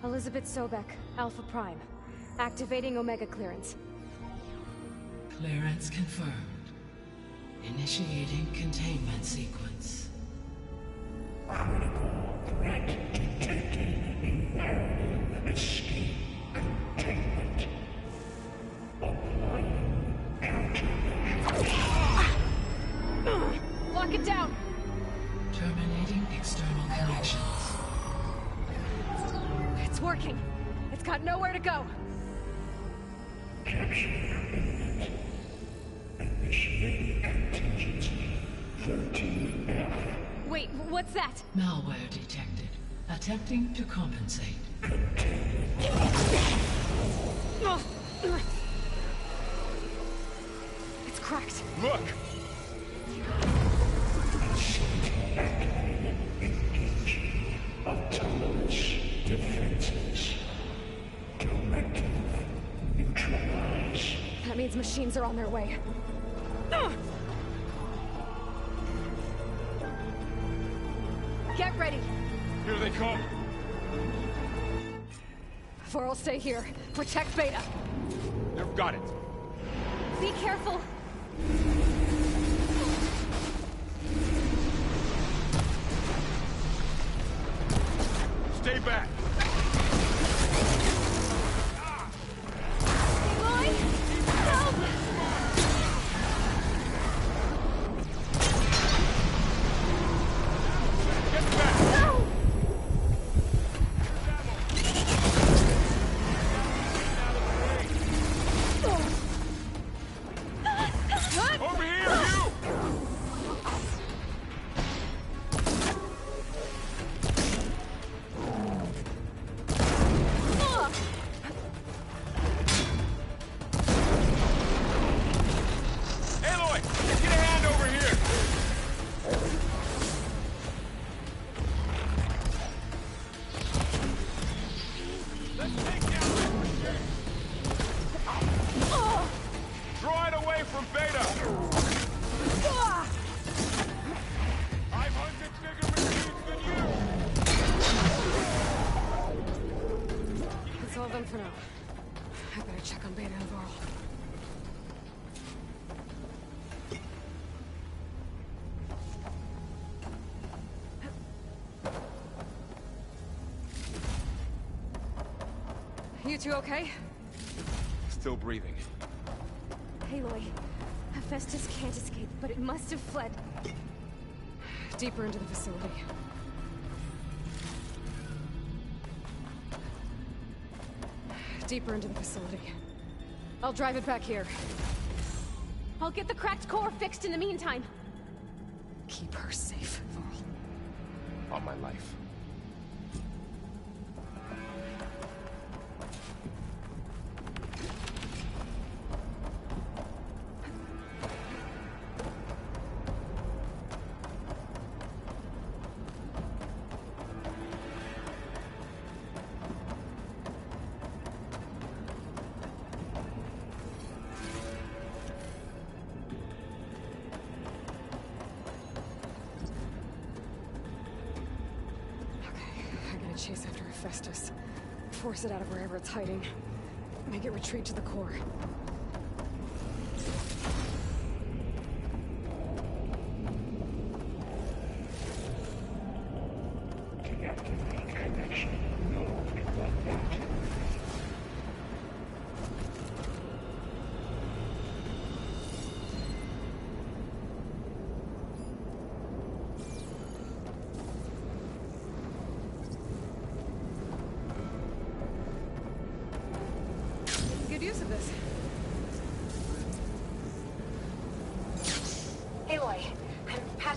Elizabeth Sobek, Alpha Prime, activating Omega clearance. Clearance confirmed. Initiating containment sequence. Critical threat detected. Imperative escape containment. Applying countermeasures. Lock it down! Terminating external connections. It's working. It's got nowhere to go. Capture imminent. Initiating contingency 13F. Wait, what's that? Malware detected. Attempting to compensate. It's cracked. Look! Activated. Engaging autonomous defenses. Directive. Neutralize. That means machines are on their way. Get ready! Here they come! Vor'll stay here. Protect Beta. They've got it. Be careful! Stay back! Aloy! Help! Get back! No! Over here, you! Aloy! Get a hand over here! Let's take down this machine! Draw it away from Beta! I've hunted bigger machines than you! That's all done for now. I better check on Beta and Vor'l. You two okay? Still breathing. Aloy, Hephaestus can't escape, but it must have fled. Deeper into the facility. Deeper into the facility. I'll drive it back here. I'll get the cracked core fixed in the meantime. Keep her safe, Vor'l. On my life. Chase after Hephaestus. Force it out of wherever it's hiding. Make it retreat to the core.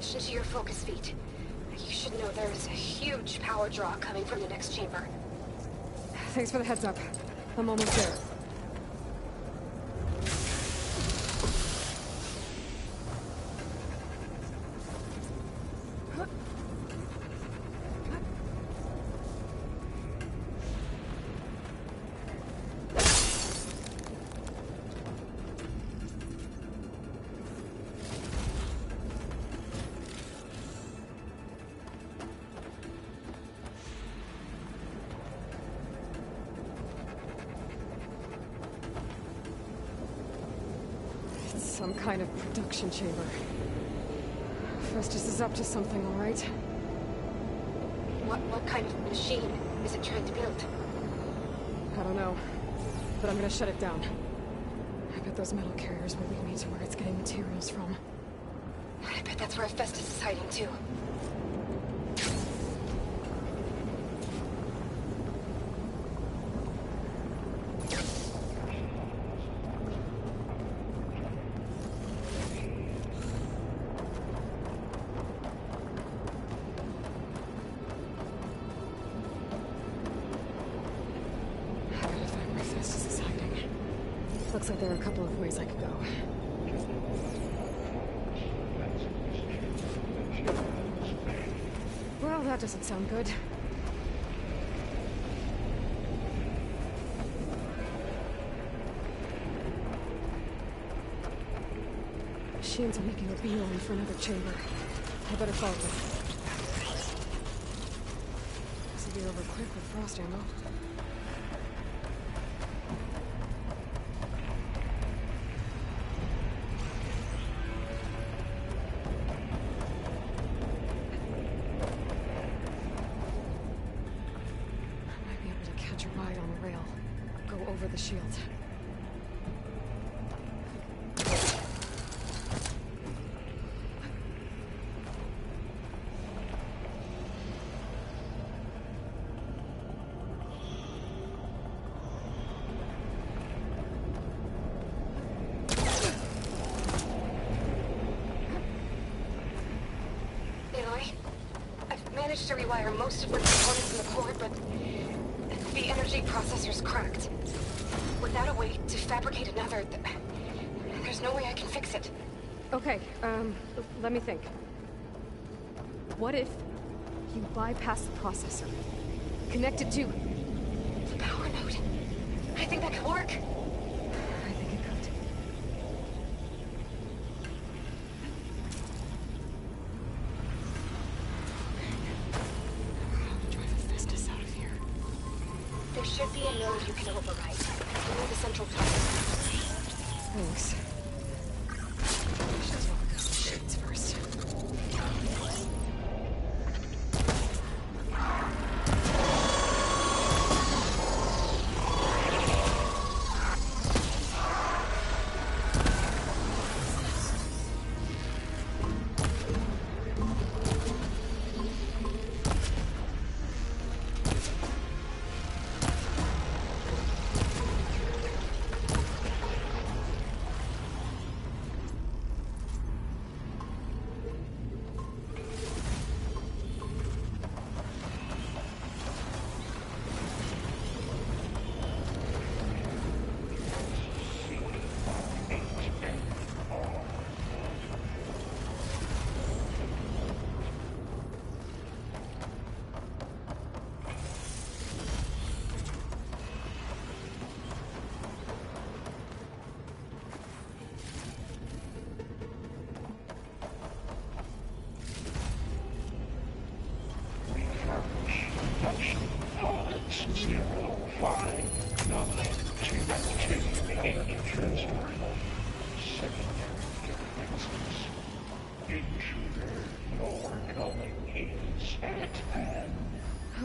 patched into your focus feed. You should know there's a huge power draw coming from the next chamber. Thanks for the heads up. I'm almost there. Some kind of production chamber. Festus is up to something, all right? What kind of machine is it trying to build? I don't know, but I'm gonna shut it down. I bet those metal carriers will lead me to where it's getting materials from. I bet that's where Festus is hiding too. Looks like there are a couple of ways I could go. Well, that doesn't sound good. Machines are making a beeline for another chamber. I better follow them. This will be over quick with frost ammo. The shield. I've managed to rewire most of the components in the core, but the energy processor's cracked. Without a way to fabricate another, there's no way I can fix it. Okay, let me think. What if you bypass the processor? Connect it to the power node? I think that could work. I think it could. How to drive Festus out of here? There should be a node you can override. Near the central processor. Thanks. I should swap out some shades first.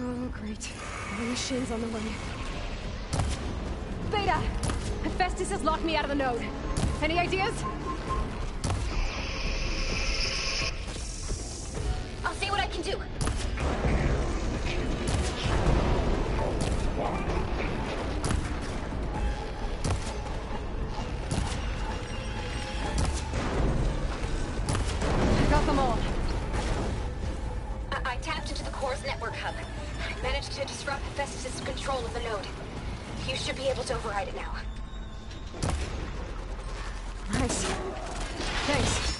Oh, great. The machine's on the way. Beta! Festus has locked me out of the node. Any ideas? I'll see what I can do. I got them all. control of the node. You should be able to override it now. Nice. Thanks.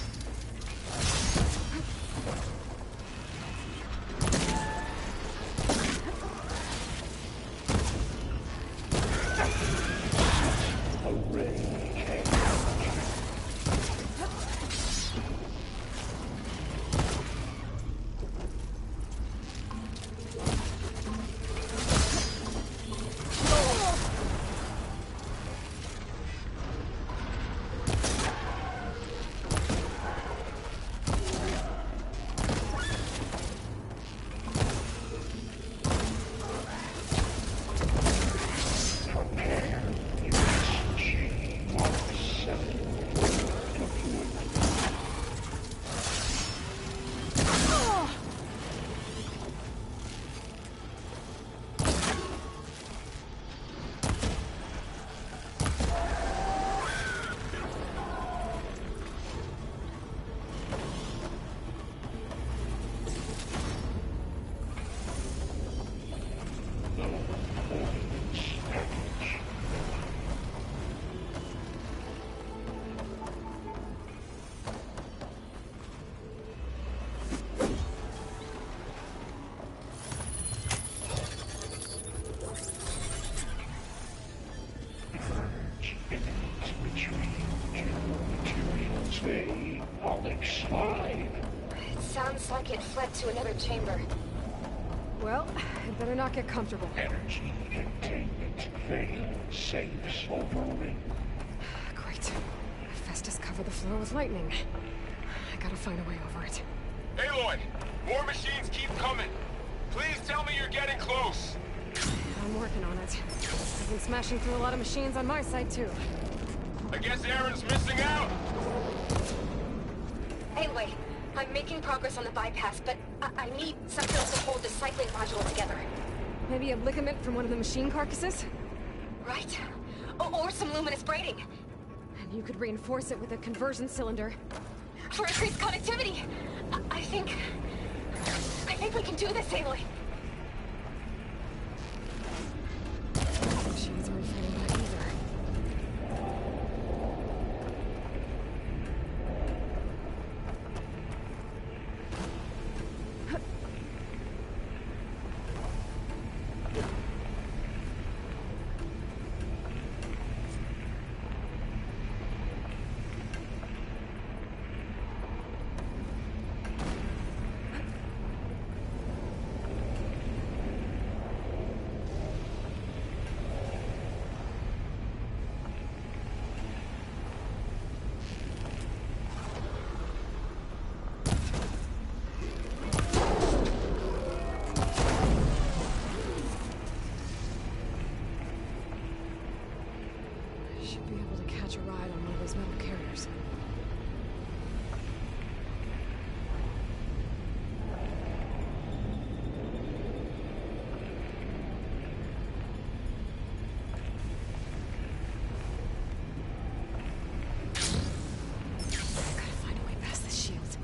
It sounds like it fled to another chamber. Well, it better not get comfortable. Energy containment failed. Safes overrun. Great. Festus covered the floor with lightning. I gotta find a way over it. Aloy! More machines keep coming! Please tell me you're getting close! I'm working on it. I've been smashing through a lot of machines on my side, too. I guess Aaron's missing out! Anyway, I'm making progress on the bypass, but I need something to hold the cycling module together. Maybe a ligament from one of the machine carcasses? Right. Or some luminous braiding. And you could reinforce it with a conversion cylinder. For increased connectivity! I think we can do this, Aloy. Machines aren't fighting back either. Should be able to catch a ride on one of those metal carriers. I gotta find a way past this shield.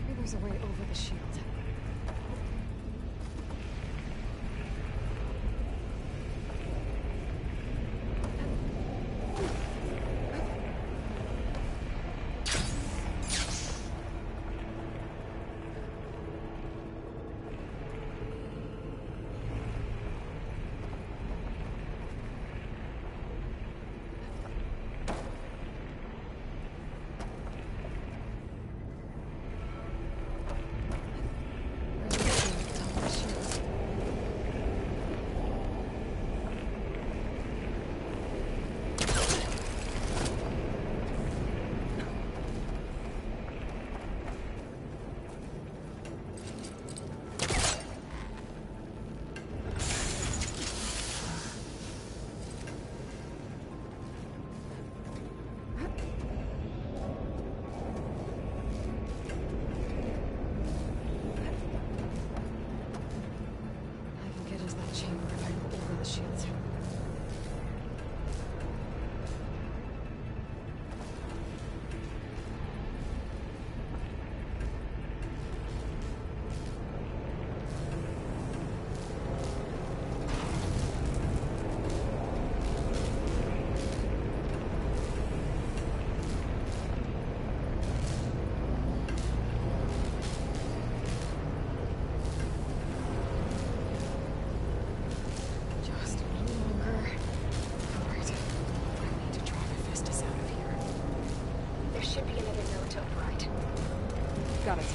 Maybe there's a way over the shield. another node to override. Got it.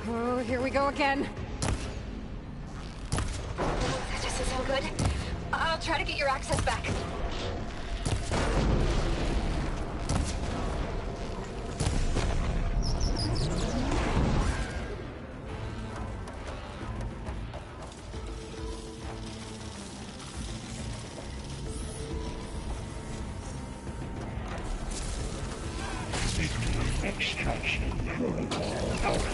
Oh, here we go again. That doesn't sound good. I'll try to get your access back. Extraction protocol output.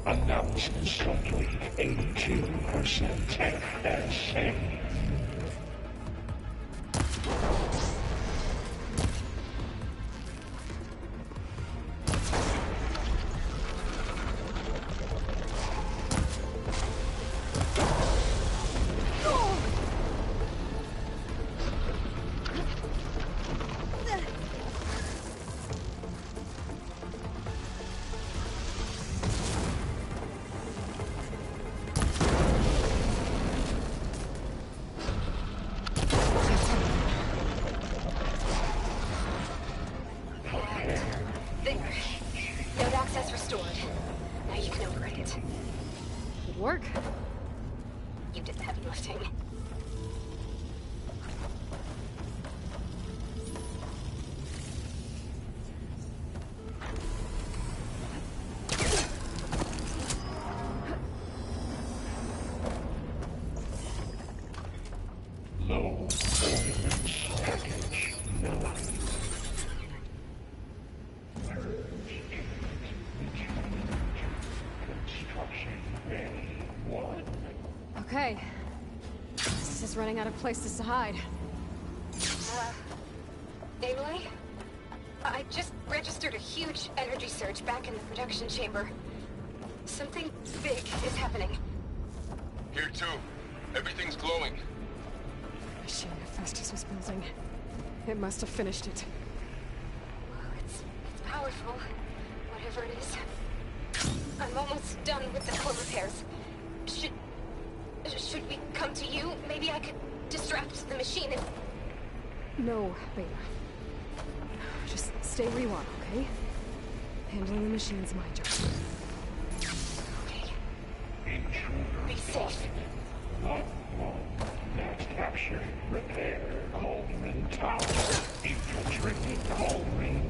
Announcements complete. 82% FSA. There. Node access restored. Now you can override it. Good work. You did the heavy lifting. Low ordnance package 9. Okay. This is running out of places to hide. Emily? I just registered a huge energy surge back in the production chamber. Something big is happening. Here too. Everything's glowing. The machine Hephaestus was building. It must have finished it. It's powerful, whatever it is. I'm almost done with the core repairs. Should we come to you? Maybe I could distract the machine and... No, Beta. Just stay where you are, okay? Handling the machine's my job. Okay. Be safe. Net capture, repair, Cauldron Tower, infiltrated Cauldron.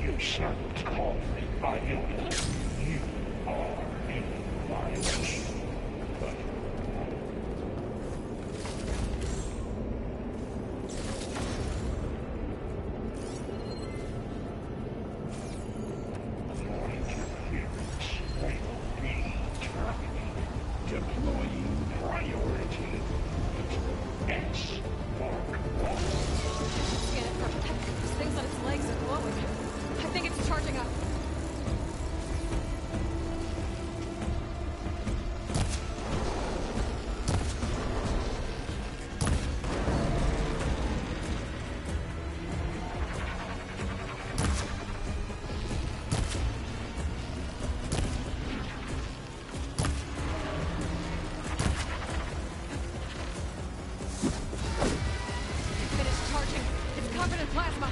Usurped Cauldron Iota. You are in violation. Deploying priority. X mark 1. Scan it for This thing's on its legs are glowing. I think it's charging up. Finished charging. It's covered in plasma.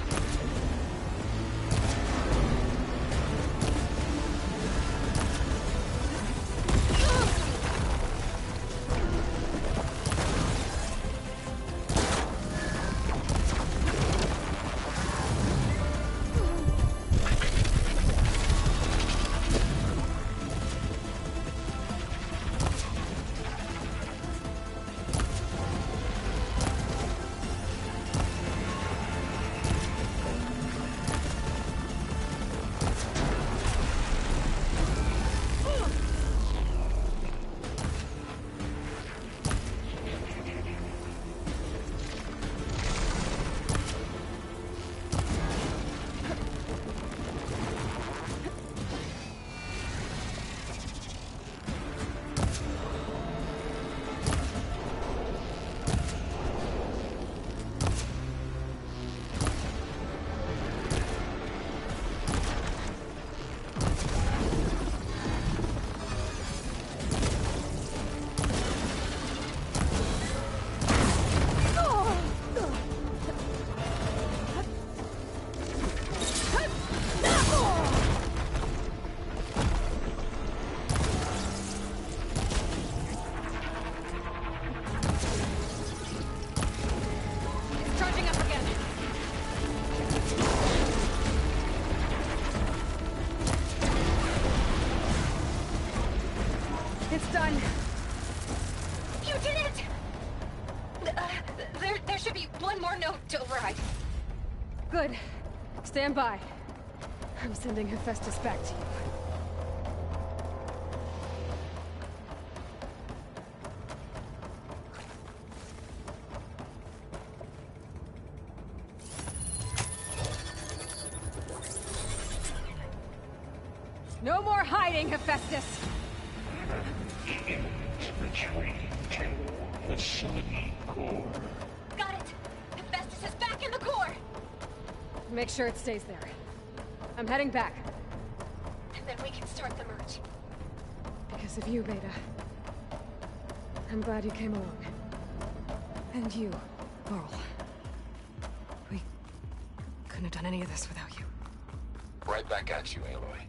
It's charging up again. It's done. You did it! There should be one more note to override. Good. Stand by. I'm sending Hephaestus back to you. No more hiding, Hephaestus! Retreat to the sun core. Got it! Hephaestus is back in the core! Make sure it stays there. I'm heading back. And then we can start the merge. Because of you, Beta. I'm glad you came along. And you, Laurel. We couldn't have done any of this without you. Right back at you, Aloy.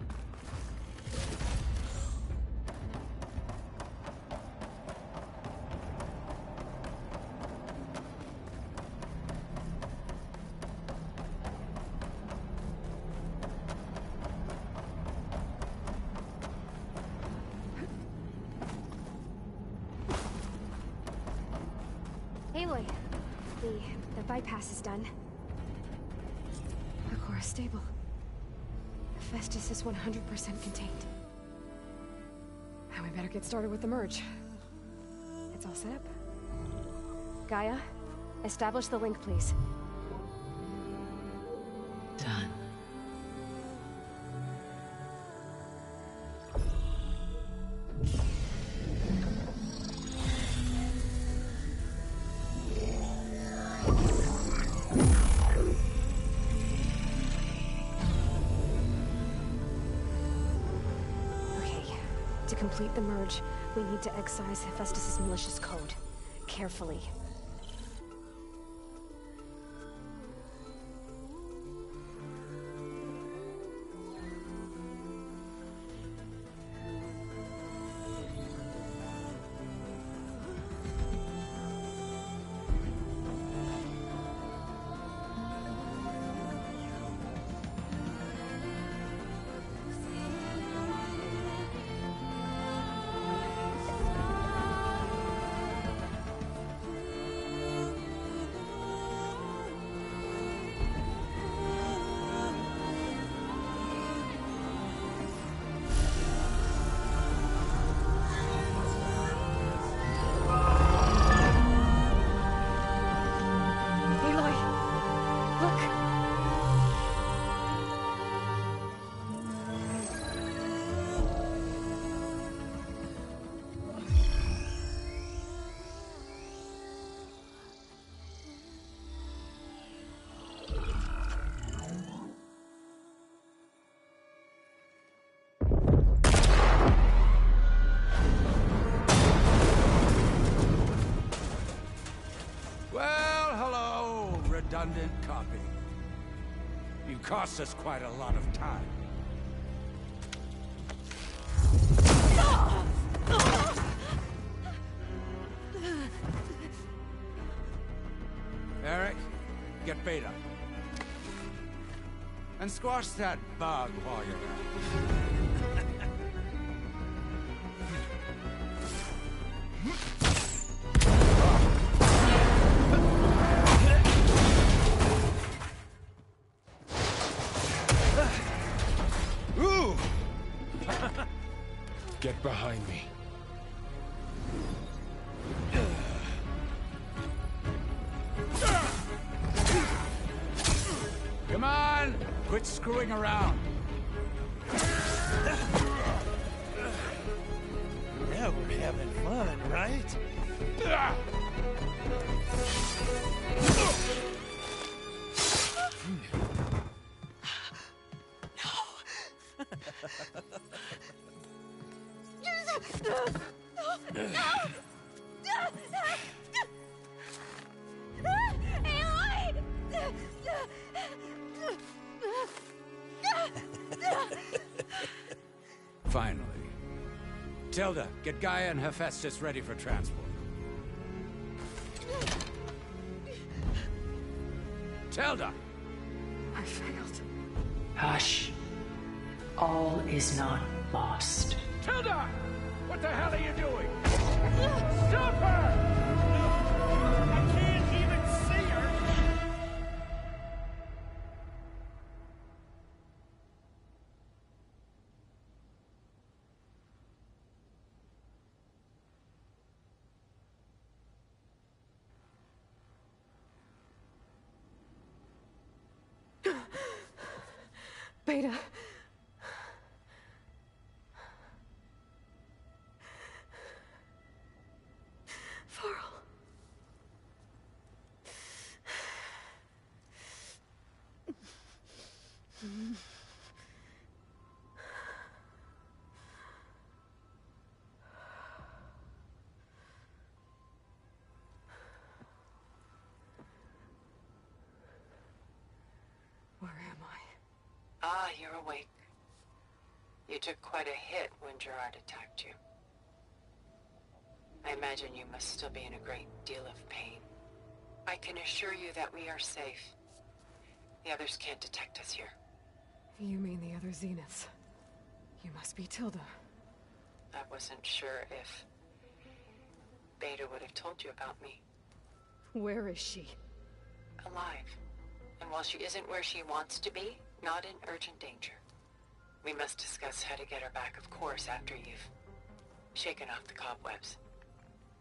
Aloy, the bypass is done. The core is stable. Hephaestus is 100% contained. Now we better get started with the merge. It's all set up. Gaia, establish the link, please. Done. To complete the merge, we need to excise Hephaestus' malicious code. Carefully. redundant copy. You cost us quite a lot of time. Eric, get Beta. And squash that bug while you're at it. Ooh! Get behind me. Come on! Quit screwing around. Now we're having fun, right? Finally. Tilda, get Gaia and Hephaestus ready for transport. Tilda! I failed. Hush. All is not lost. Tilda! What the hell are you doing? Stop her! I can't even see her! Beta. Farrell. Where am I? Ah, you're awake. You took quite a hit when Gerard attacked you. I imagine you must still be in a great deal of pain. I can assure you that we are safe. The others can't detect us here. You mean the other Zeniths? You must be Tilda. I wasn't sure if Beta would have told you about me. Where is she? Alive. And while she isn't where she wants to be, not in urgent danger. We must discuss how to get her back, of course, after you've shaken off the cobwebs.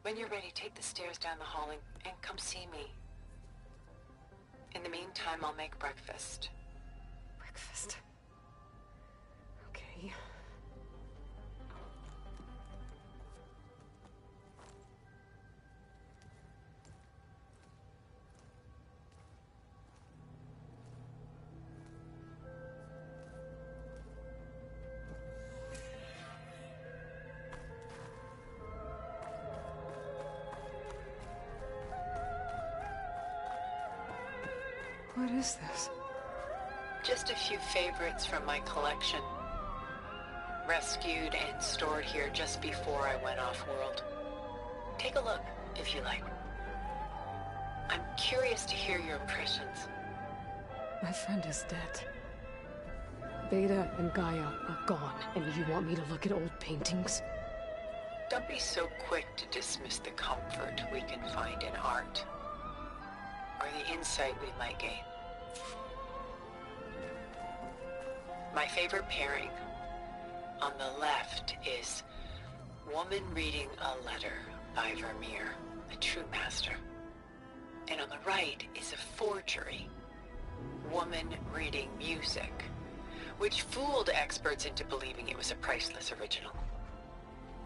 When you're ready, take the stairs down the hall and come see me. In the meantime, I'll make breakfast. Breakfast. Okay. What is this? Just a few favorites from my collection. Rescued and stored here just before I went off-world. Take a look, if you like. I'm curious to hear your impressions. My friend is dead. Beta and Gaia are gone, and you want me to look at old paintings? Don't be so quick to dismiss the comfort we can find in art, or the insight we might gain. My favorite pairing on the left is Woman Reading a Letter by Vermeer, a true master. And on the right is a forgery, Woman Reading Music, which fooled experts into believing it was a priceless original.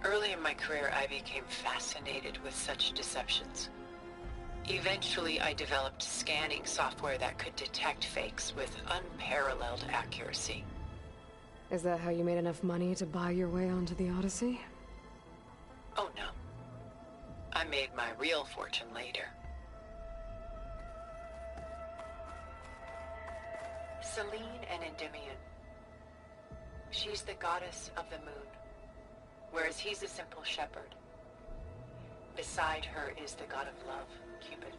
Early in my career, I became fascinated with such deceptions. Eventually, I developed scanning software that could detect fakes with unparalleled accuracy. Is that how you made enough money to buy your way onto the Odyssey? Oh no. I made my real fortune later. Selene and Endymion. She's the goddess of the moon, whereas he's a simple shepherd. Beside her is the god of love, Cupid.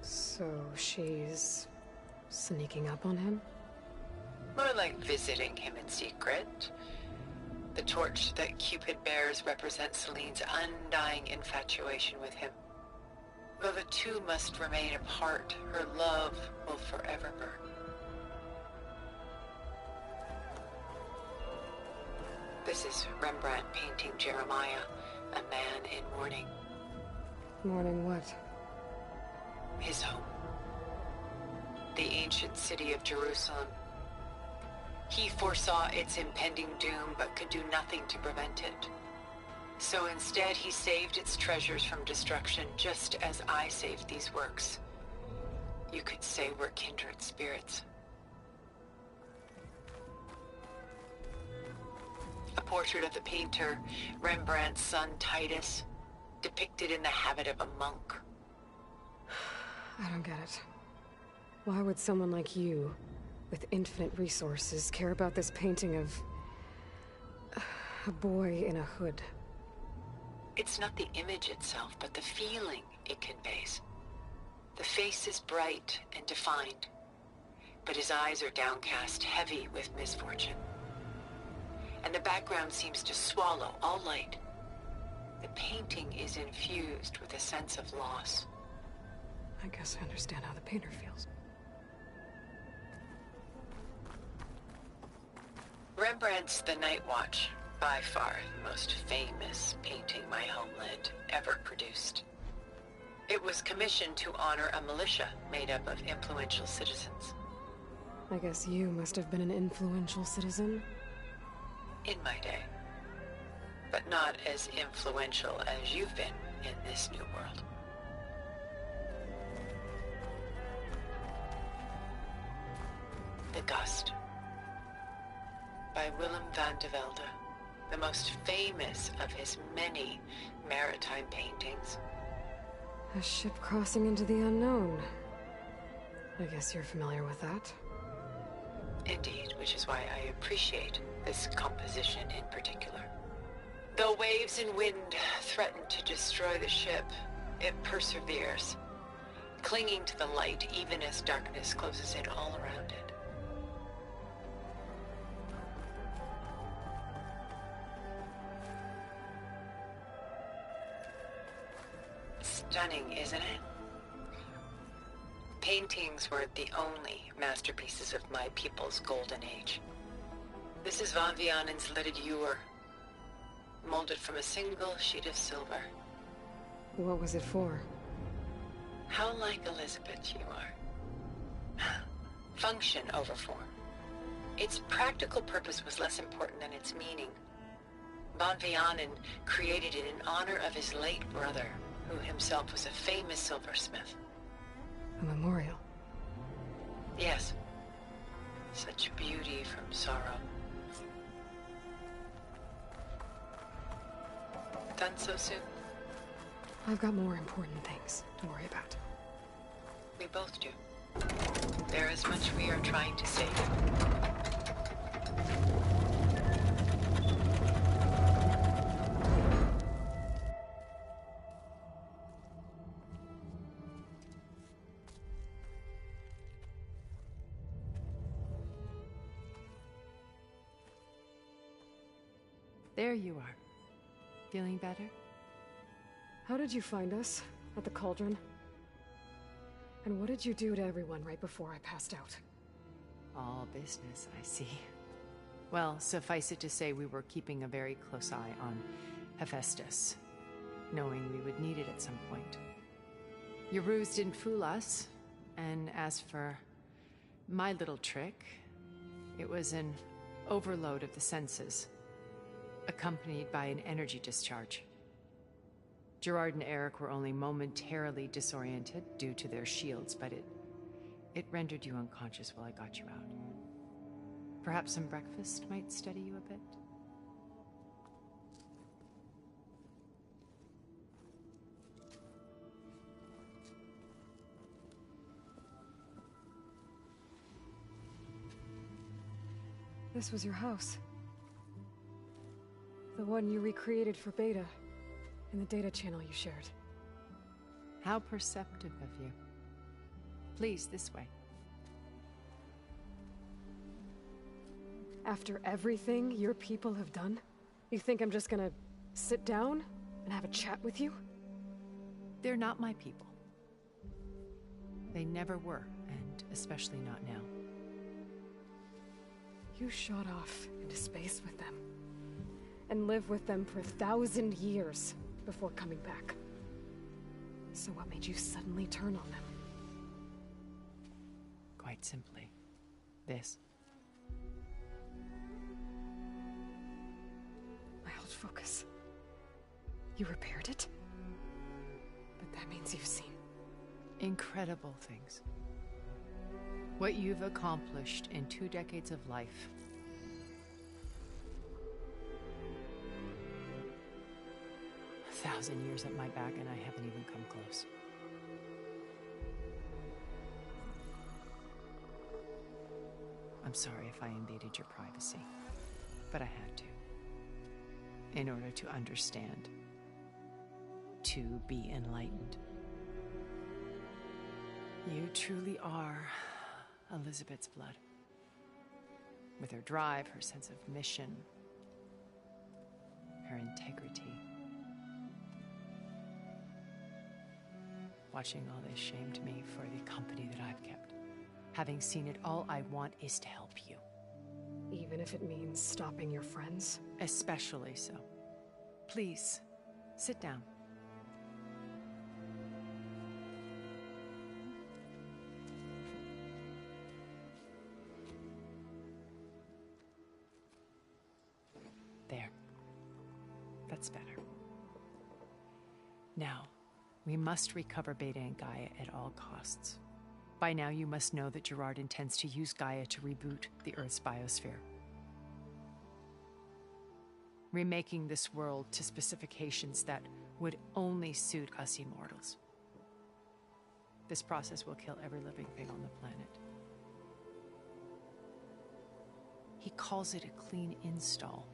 So she's sneaking up on him? More like visiting him in secret. The torch that Cupid bears represents Selene's undying infatuation with him. Though the two must remain apart, her love will forever burn. This is Rembrandt painting Jeremiah, a man in mourning. Mourning what? His home. The ancient city of Jerusalem. He foresaw its impending doom, but could do nothing to prevent it. So instead, he saved its treasures from destruction, just as I saved these works. You could say we're kindred spirits. A portrait of the painter, Rembrandt's son Titus, depicted in the habit of a monk. I don't get it. Why would someone like you, with infinite resources, care about this painting of a boy in a hood? It's not the image itself, but the feeling it conveys. The face is bright and defined, but his eyes are downcast, heavy with misfortune. And the background seems to swallow all light. The painting is infused with a sense of loss. I guess I understand how the painter feels. Rembrandt's The Night Watch, by far the most famous painting my homeland ever produced. It was commissioned to honor a militia made up of influential citizens. I guess you must have been an influential citizen? In my day. But not as influential as you've been in this new world. The Gust, by Willem van de Velde, the most famous of his many maritime paintings. A ship crossing into the unknown. I guess you're familiar with that. Indeed, which is why I appreciate this composition in particular. Though waves and wind threaten to destroy the ship, it perseveres, clinging to the light even as darkness closes in all around it. Stunning, isn't it? Paintings were the only masterpieces of my people's golden age. This is Van Vianen's leaded ewer, molded from a single sheet of silver. What was it for? How like Elizabeth you are. Function over form. Its practical purpose was less important than its meaning. Van Vianen created it in honor of his late brother, who himself was a famous silversmith. A memorial? Yes. Such beauty from sorrow. Done so soon? I've got more important things to worry about. We both do. There is much we are trying to save. There you are. Feeling better? How did you find us? At the cauldron? And what did you do to everyone right before I passed out? All business, I see. Well, suffice it to say we were keeping a very close eye on Hephaestus, knowing we would need it at some point. Your ruse didn't fool us, and as for my little trick, it was an overload of the senses, accompanied by an energy discharge. Gerard and Eric were only momentarily disoriented due to their shields, but it rendered you unconscious while I got you out. Perhaps some breakfast might steady you a bit? This was your house. The one you recreated for Beta, in the data channel you shared. How perceptive of you. Please, this way. After everything your people have done, you think I'm just gonna sit down and have a chat with you? They're not my people. They never were, and especially not now. You shot off into space with them, and lived with them for 1,000 years before coming back. So what made you suddenly turn on them? Quite simply, this. My old focus. You repaired it? But that means you've seen incredible things. What you've accomplished in 2 decades of life. A 1,000 years at my back and I haven't even come close. I'm sorry if I invaded your privacy, but I had to. In order to understand. To be enlightened. You truly are Elizabeth's blood. With her drive, her sense of mission, her integrity. Watching all this shamed me for the company that I've kept. Having seen it, all I want is to help you. Even if it means stopping your friends? Especially so. Please, sit down. There. That's better. Now, we must recover Beta and Gaia at all costs. By now, you must know that Gerard intends to use Gaia to reboot the Earth's biosphere. Remaking this world to specifications that would only suit us immortals. This process will kill every living thing on the planet. He calls it a clean install.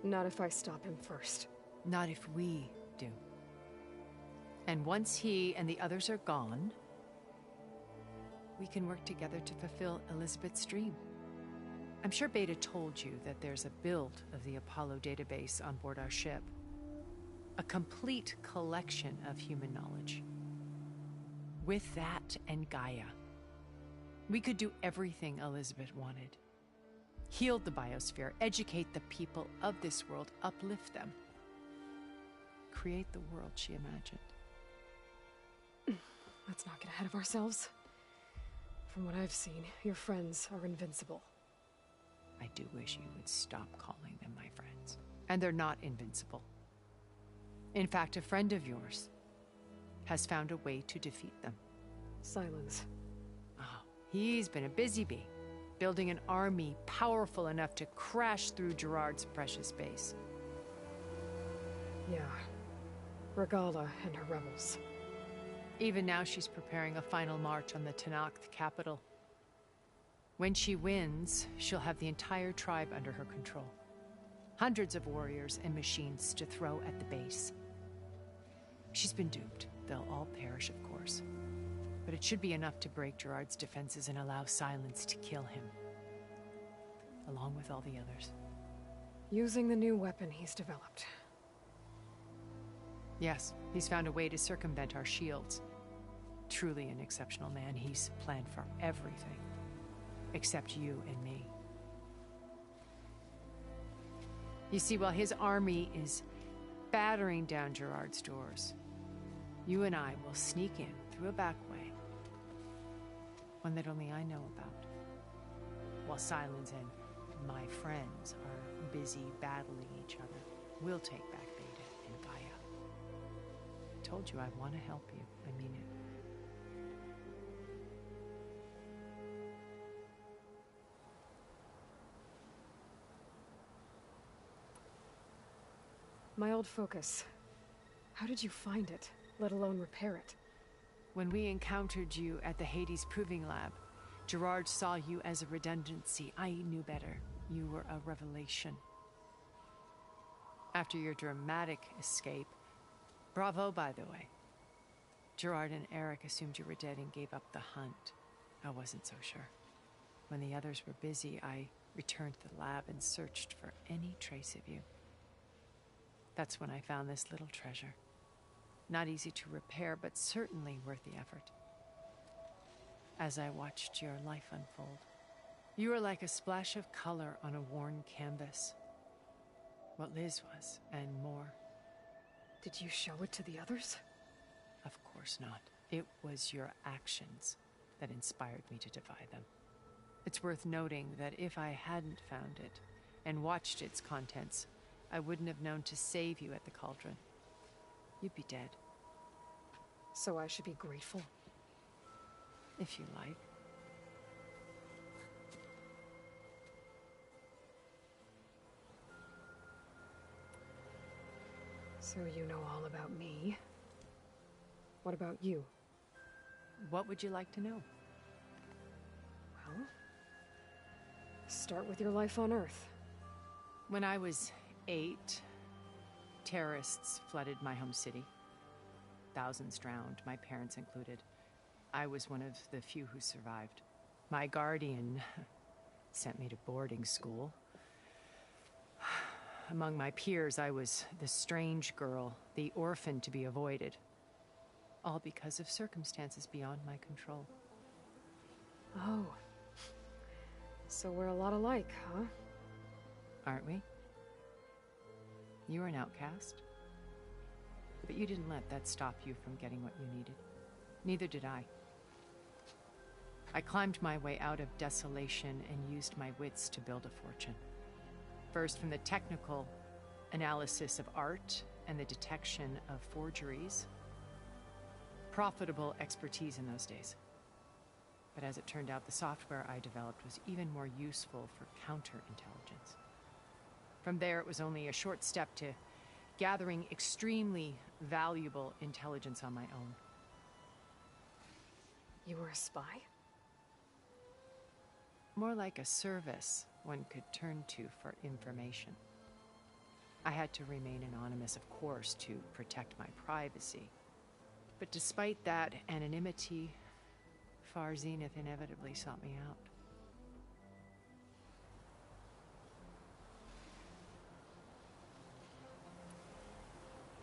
Not if I stop him first. Not if we do. And once he and the others are gone, we can work together to fulfill Elizabeth's dream. I'm sure Beta told you that there's a build of the Apollo database on board our ship. A complete collection of human knowledge. With that and Gaia, we could do everything Elizabeth wanted. Heal the biosphere, educate the people of this world, uplift them. Create the world she imagined. Let's not get ahead of ourselves. From what I've seen, your friends are invincible. I do wish you would stop calling them my friends. And they're not invincible. In fact, a friend of yours has found a way to defeat them. Silence. Oh, he's been a busy bee, building an army powerful enough to crash through Gerard's precious base. Yeah. Regala and her rebels. Even now she's preparing a final march on the Tenakth capital. When she wins, she'll have the entire tribe under her control. Hundreds of warriors and machines to throw at the base. She's been duped. They'll all perish, of course. But it should be enough to break Gerard's defenses and allow Silence to kill him. Along with all the others. Using the new weapon he's developed. Yes, he's found a way to circumvent our shields. Truly an exceptional man. He's planned for everything. Except you and me. You see, while his army is battering down Gerard's doors, you and I will sneak in through a back way. One that only I know about. While Silence and my friends are busy battling each other, we'll take back Beta and Gaia. Told you I want to help you. I mean it. My old focus. How did you find it, let alone repair it? When we encountered you at the Hades Proving Lab, Gerard saw you as a redundancy. I knew better. You were a revelation. After your dramatic escape, bravo, by the way. Gerard and Eric assumed you were dead and gave up the hunt. I wasn't so sure. When the others were busy, I returned to the lab and searched for any trace of you. That's when I found this little treasure. Not easy to repair, but certainly worth the effort. As I watched your life unfold, you were like a splash of color on a worn canvas. What Liz was, and more. Did you show it to the others? Of course not. It was your actions that inspired me to defy them. It's worth noting that if I hadn't found it and watched its contents, I wouldn't have known to save you at the cauldron. You'd be dead. So I should be grateful? If you like. So you know all about me. What about you? What would you like to know? Well, start with your life on Earth. When I was 8, terrorists flooded my home city. Thousands drowned, my parents included. I was one of the few who survived. My guardian sent me to boarding school. Among my peers, I was the strange girl, the orphan to be avoided. All because of circumstances beyond my control. Oh. So we're a lot alike, huh? Aren't we? You were an outcast. But you didn't let that stop you from getting what you needed. Neither did I. I climbed my way out of desolation and used my wits to build a fortune. First, from the technical analysis of art and the detection of forgeries. Profitable expertise in those days. But as it turned out, the software I developed was even more useful for counterintelligence. From there, it was only a short step to gathering extremely valuable intelligence on my own. You were a spy? More like a service one could turn to for information. I had to remain anonymous, of course, to protect my privacy. But despite that anonymity, Far Zenith inevitably sought me out.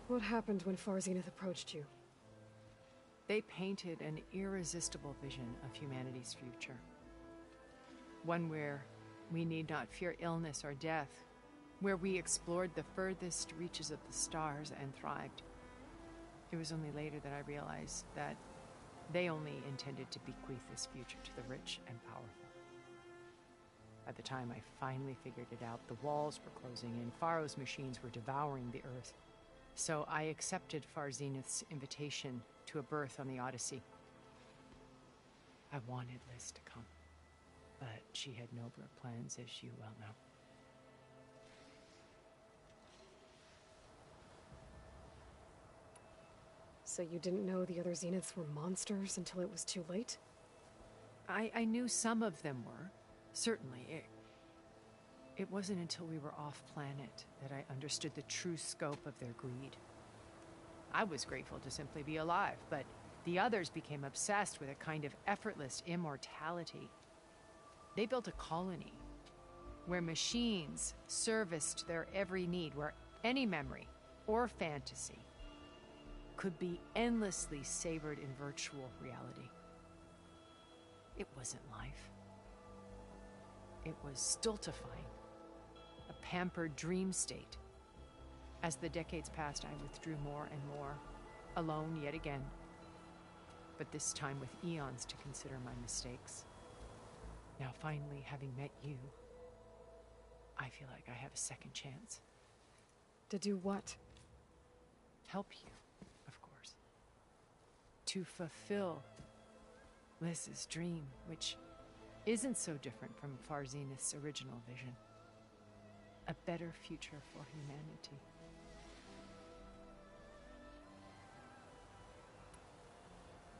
What happened when Far Zenith approached you? They painted an irresistible vision of humanity's future. One where we need not fear illness or death, where we explored the furthest reaches of the stars and thrived. It was only later that I realized that they only intended to bequeath this future to the rich and powerful. By the time I finally figured it out, the walls were closing in, Pharaoh's machines were devouring the Earth. So I accepted Far Zenith's invitation to a berth on the Odyssey. I wanted Liz to come, but she had nobler plans, as you well know. So you didn't know the other Zeniths were monsters until it was too late? I knew some of them were, certainly. It wasn't until we were off-planet that I understood the true scope of their greed. I was grateful to simply be alive, but the others became obsessed with a kind of effortless immortality. They built a colony where machines serviced their every need, where any memory or fantasy could be endlessly savored in virtual reality. It wasn't life. It was stultifying, a pampered dream state. As the decades passed, I withdrew more and more, alone yet again, but this time with eons to consider my mistakes. Now finally, having met you, I feel like I have a second chance. To do what? Help you, of course. To fulfill Liz's dream, which isn't so different from Far Zenith's original vision. A better future for humanity.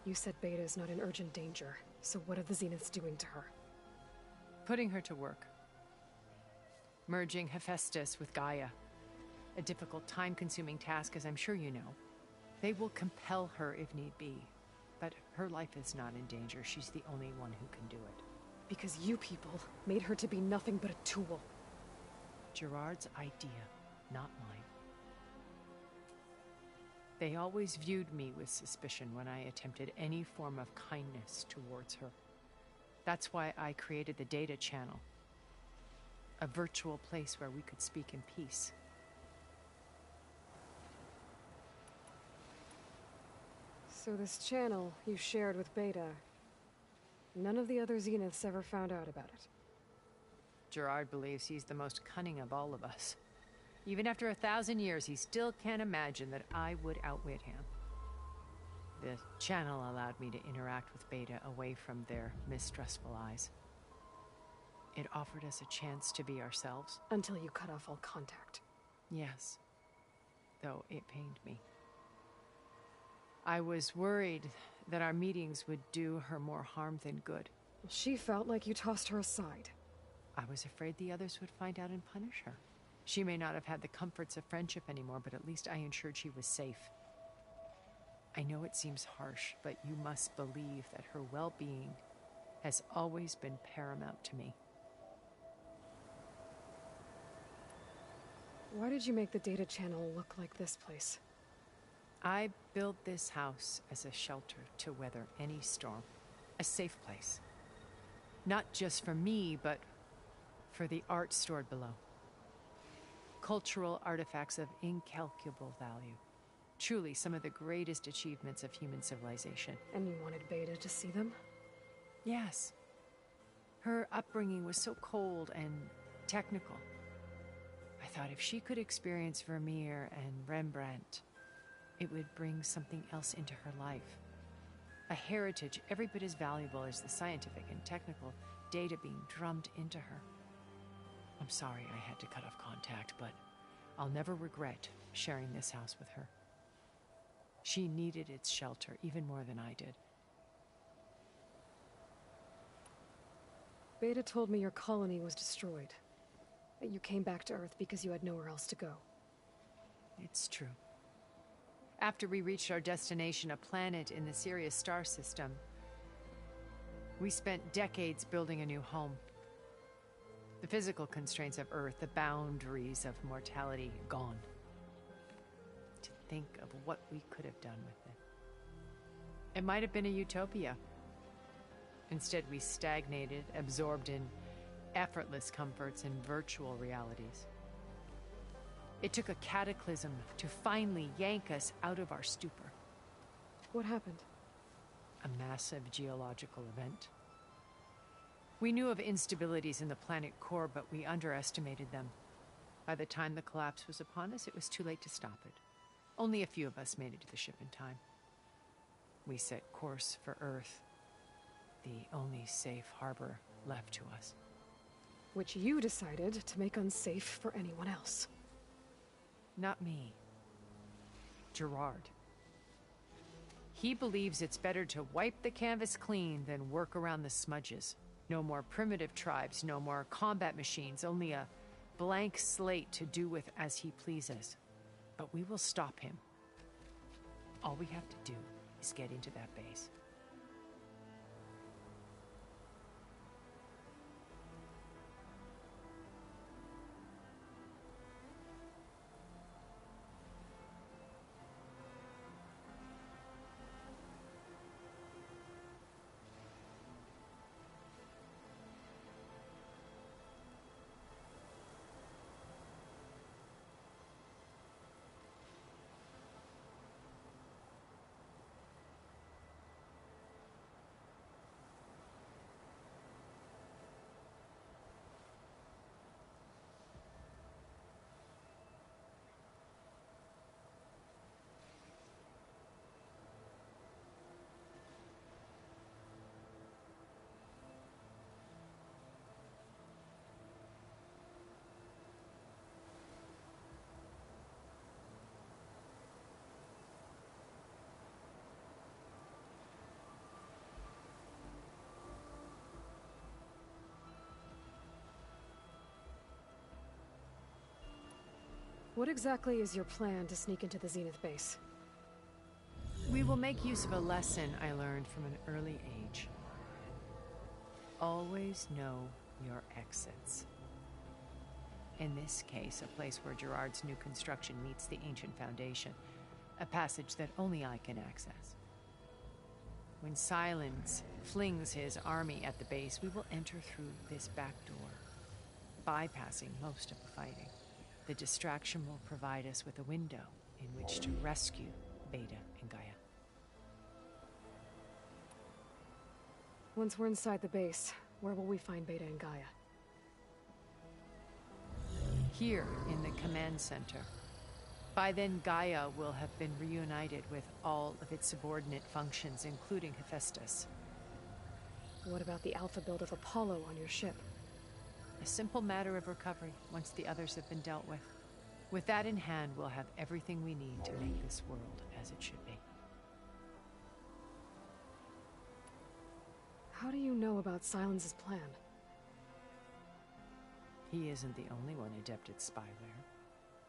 You said Beta is not in urgent danger, so what are the Zeniths doing to her? Putting her to work. Merging Hephaestus with Gaia. A difficult, time-consuming task, as I'm sure you know. They will compel her if need be. But her life is not in danger. She's the only one who can do it. Because you people made her to be nothing but a tool. Gerard's idea, not mine. They always viewed me with suspicion when I attempted any form of kindness towards her. That's why I created the data channel. A virtual place where we could speak in peace. So this channel you shared with Beta, none of the other Zeniths ever found out about it? Gerard believes he's the most cunning of all of us. Even after 1,000 years, he still can't imagine that I would outwit him. The channel allowed me to interact with Beta away from their mistrustful eyes. It offered us a chance to be ourselves. Until you cut off all contact. Yes. Though it pained me. I was worried that our meetings would do her more harm than good. She felt like you tossed her aside. I was afraid the others would find out and punish her. She may not have had the comforts of friendship anymore, but at least I ensured she was safe. I know it seems harsh, but you must believe that her well-being has always been paramount to me. Why did you make the data channel look like this place? I built this house as a shelter to weather any storm. A safe place. Not just for me, but for the art stored below. Cultural artifacts of incalculable value. Truly some of the greatest achievements of human civilization. And you wanted Beta to see them? Yes. Her upbringing was so cold and technical. I thought if she could experience Vermeer and Rembrandt, it would bring something else into her life. A heritage every bit as valuable as the scientific and technical data being drummed into her. I'm sorry I had to cut off contact, but I'll never regret sharing this house with her. She needed its shelter even more than I did. Beta told me your colony was destroyed. That you came back to Earth because you had nowhere else to go. It's true. After we reached our destination, a planet in the Sirius star system, we spent decades building a new home. The physical constraints of Earth, the boundaries of mortality, gone. To think of what we could have done with it. It might have been a utopia. Instead, we stagnated, absorbed in effortless comforts and virtual realities. It took a cataclysm to finally yank us out of our stupor. What happened? A massive geological event. We knew of instabilities in the planet core, but we underestimated them. By the time the collapse was upon us, it was too late to stop it. Only a few of us made it to the ship in time. We set course for Earth, the only safe harbor left to us. Which you decided to make unsafe for anyone else. Not me. Gerard. He believes it's better to wipe the canvas clean than work around the smudges. No more primitive tribes, no more combat machines, only a blank slate to do with as he pleases. But we will stop him. All we have to do is get into that base. What exactly is your plan to sneak into the Zenith base? We will make use of a lesson I learned from an early age. Always know your exits. In this case, a place where Gerard's new construction meets the ancient foundation, a passage that only I can access. When Silence flings his army at the base, we will enter through this back door, bypassing most of the fighting. The distraction will provide us with a window in which to rescue Beta and Gaia. Once we're inside the base, where will we find Beta and Gaia? Here in the command center. By then, Gaia will have been reunited with all of its subordinate functions, including Hephaestus. What about the alpha build of Apollo on your ship? A simple matter of recovery once the others have been dealt with. With that in hand, we'll have everything we need to make this world as it should be. How do you know about Silence's plan? He isn't the only one adept at spyware.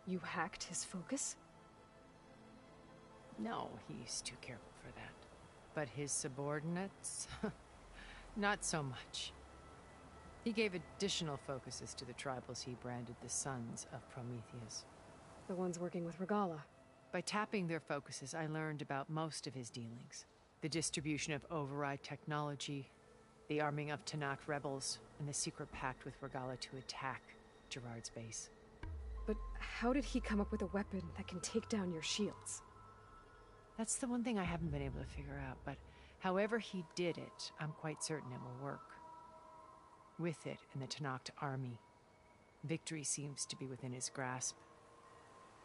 You hacked his focus? No, he's too careful for that. But his subordinates? Not so much. He gave additional focuses to the tribals he branded the Sons of Prometheus. The ones working with Regala. By tapping their focuses, I learned about most of his dealings. The distribution of override technology, the arming of Tanakh rebels, and the secret pact with Regala to attack Gerard's base. But how did he come up with a weapon that can take down your shields? That's the one thing I haven't been able to figure out, but however he did it, I'm quite certain it will work. With it and the Tanakh army, victory seems to be within his grasp.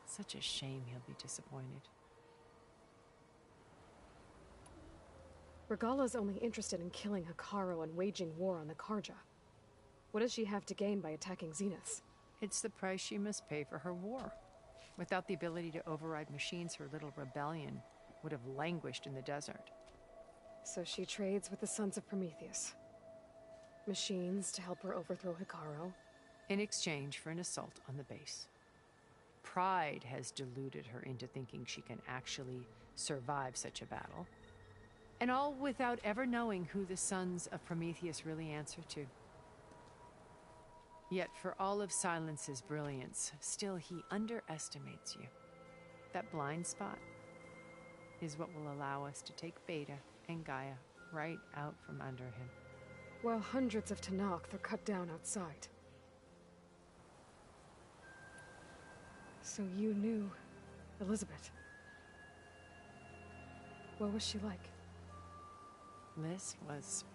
Such a shame he'll be disappointed. Regala's only interested in killing Hekarro and waging war on the Karja. What does she have to gain by attacking Zeniths? It's the price she must pay for her war. Without the ability to override machines, her little rebellion would have languished in the desert. So she trades with the Sons of Prometheus. Machines to help her overthrow Hekarro. In exchange for an assault on the base. Pride has deluded her into thinking she can actually survive such a battle. And all without ever knowing who the Sons of Prometheus really answer to. Yet for all of Silence's brilliance, still he underestimates you. That blind spot is what will allow us to take Beta and Gaia right out from under him. While hundreds of Tanakh are cut down outside. So you knew Elizabeth. What was she like? Liz was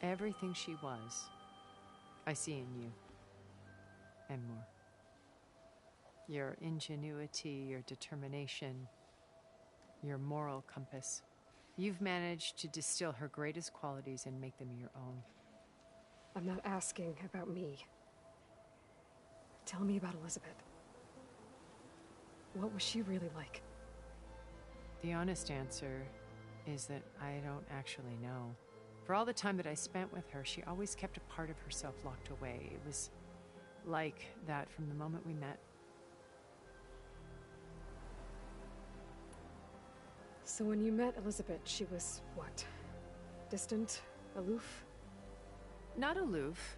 everything she was. I see in you. And more. Your ingenuity, your determination, your moral compass. You've managed to distill her greatest qualities and make them your own. I'm not asking about me. Tell me about Elizabeth. What was she really like? The honest answer is that I don't actually know. For all the time that I spent with her, she always kept a part of herself locked away. It was like that from the moment we met. So when you met Elizabeth, she was what? Distant? Aloof? Not aloof.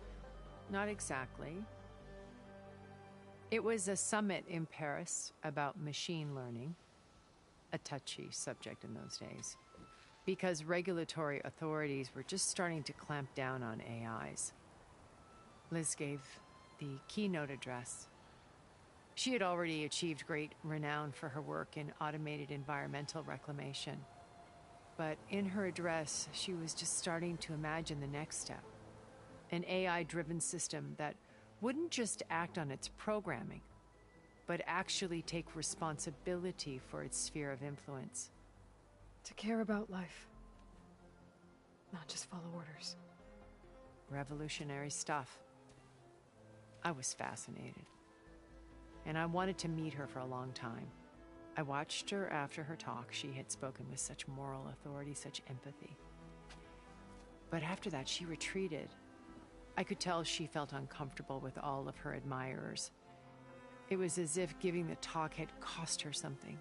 Not exactly. It was a summit in Paris about machine learning. A touchy subject in those days. Because regulatory authorities were just starting to clamp down on AIs. Liz gave the keynote address. She had already achieved great renown for her work in automated environmental reclamation. But in her address, she was just starting to imagine the next step. An AI-driven system that wouldn't just act on its programming, but actually take responsibility for its sphere of influence. To care about life. Not just follow orders. Revolutionary stuff. I was fascinated. And I wanted to meet her for a long time. I watched her after her talk. She had spoken with such moral authority, such empathy. But after that, she retreated. I could tell she felt uncomfortable with all of her admirers. It was as if giving the talk had cost her something.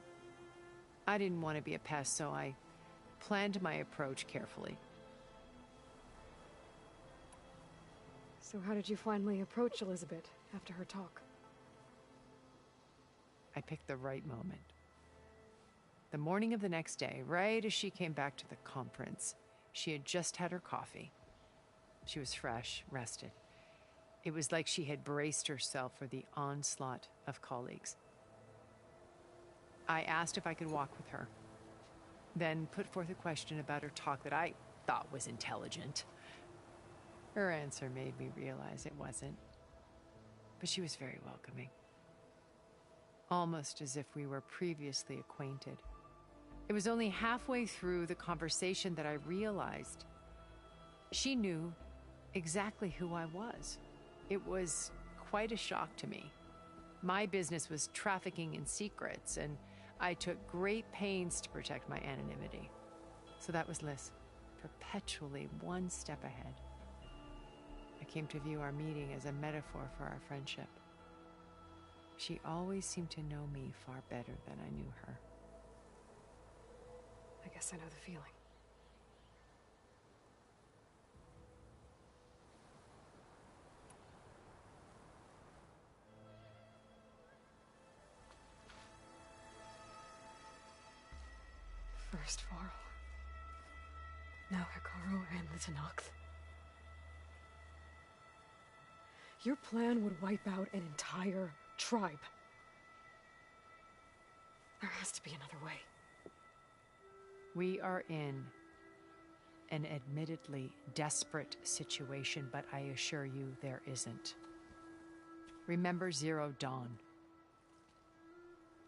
I didn't want to be a pest, so I planned my approach carefully. So how did you finally approach Elizabeth after her talk? I picked the right moment. The morning of the next day, right as she came back to the conference, she had just had her coffee. She was fresh, rested. It was like she had braced herself for the onslaught of colleagues. I asked if I could walk with her, then put forth a question about her talk that I thought was intelligent. Her answer made me realize it wasn't, but she was very welcoming. Almost as if we were previously acquainted. It was only halfway through the conversation that I realized she knew exactly who I was. It was quite a shock to me. My business was trafficking in secrets, and I took great pains to protect my anonymity. So that was Liz, perpetually one step ahead. I came to view our meeting as a metaphor for our friendship. She always seemed to know me far better than I knew her. I guess I know the feeling. First Varl. Now Hikaru and the Tenakth. Your plan would wipe out an entire tribe. There has to be another way. We are in an admittedly desperate situation, but I assure you there isn't. Remember Zero Dawn.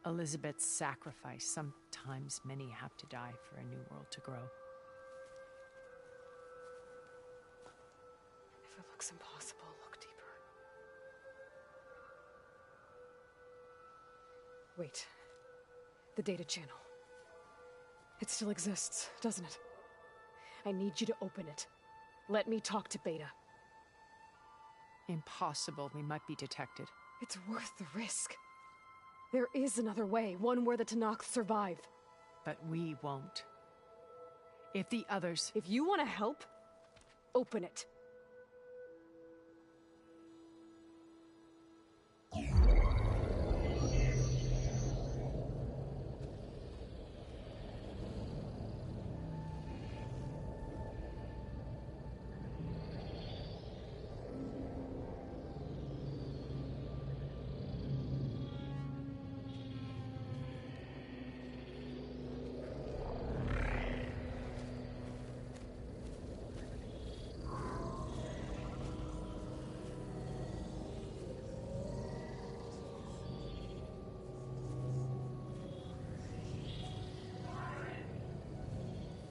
Elizabeth's sacrifice. Sometimes many have to die for a new world to grow. If it looks impossible, look deeper. Wait. The data channel. It still exists, doesn't it? I need you to open it. Let me talk to Beta. Impossible. We might be detected. It's worth the risk. There is another way, one where the Tenakth survive. But we won't. If the others... If you want to help, open it.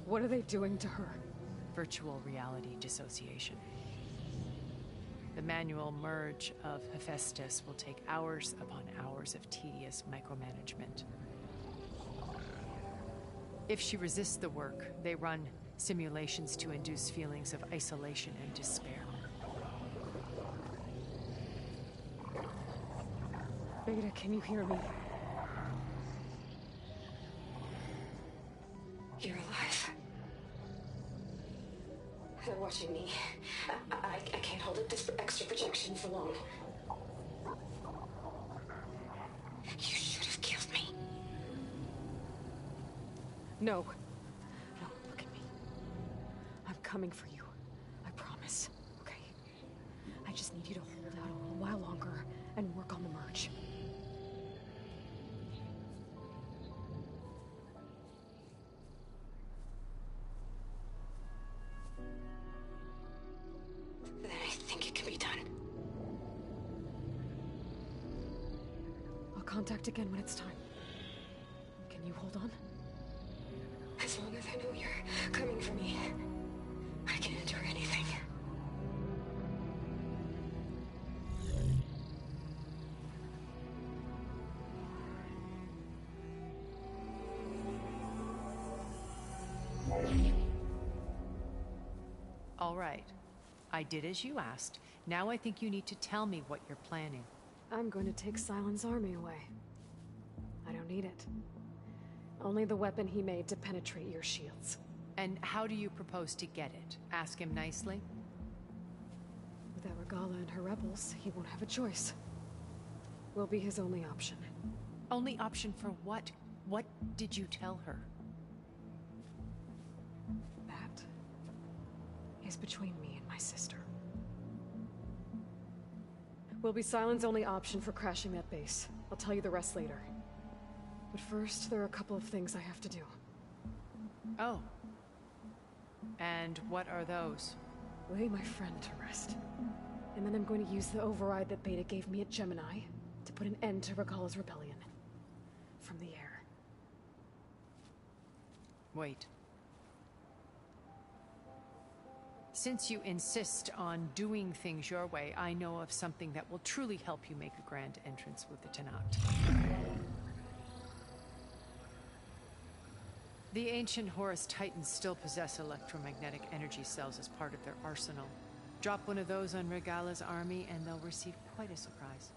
What are they doing to her? Virtual reality dissociation. The manual merge of Hephaestus will take hours upon hours of tedious micromanagement. If she resists the work, they run simulations to induce feelings of isolation and despair. Beta, can you hear me? You're alive. They're watching me. I can't hold up this extra projection for long. You should have killed me. No. No, look at me. I'm coming for you. I promise. Okay? I just need you to hold out a little while longer and work on the merge. Then I think it can be done. I'll contact again when it's time. Can you hold on? As long as I know you're coming for me, I can endure anything. All right. I did as you asked. Now I think you need to tell me what you're planning. I'm going to take Silent's army away. I don't need it. Only the weapon he made to penetrate your shields. And how do you propose to get it? Ask him nicely? Without Regala and her rebels, he won't have a choice. We'll be his only option. Only option for what? What did you tell her? That is between me and my sister. Will be Silent's only option for crashing that base. I'll tell you the rest later. But first, there are a couple of things I have to do. Oh. And what are those? Lay my friend to rest. And then I'm going to use the override that Beta gave me at Gemini to put an end to Regala's rebellion. From the air. Wait. Since you insist on doing things your way, I know of something that will truly help you make a grand entrance with the Tenat. The ancient Horus Titans still possess electromagnetic energy cells as part of their arsenal. Drop one of those on Regala's army and they'll receive quite a surprise.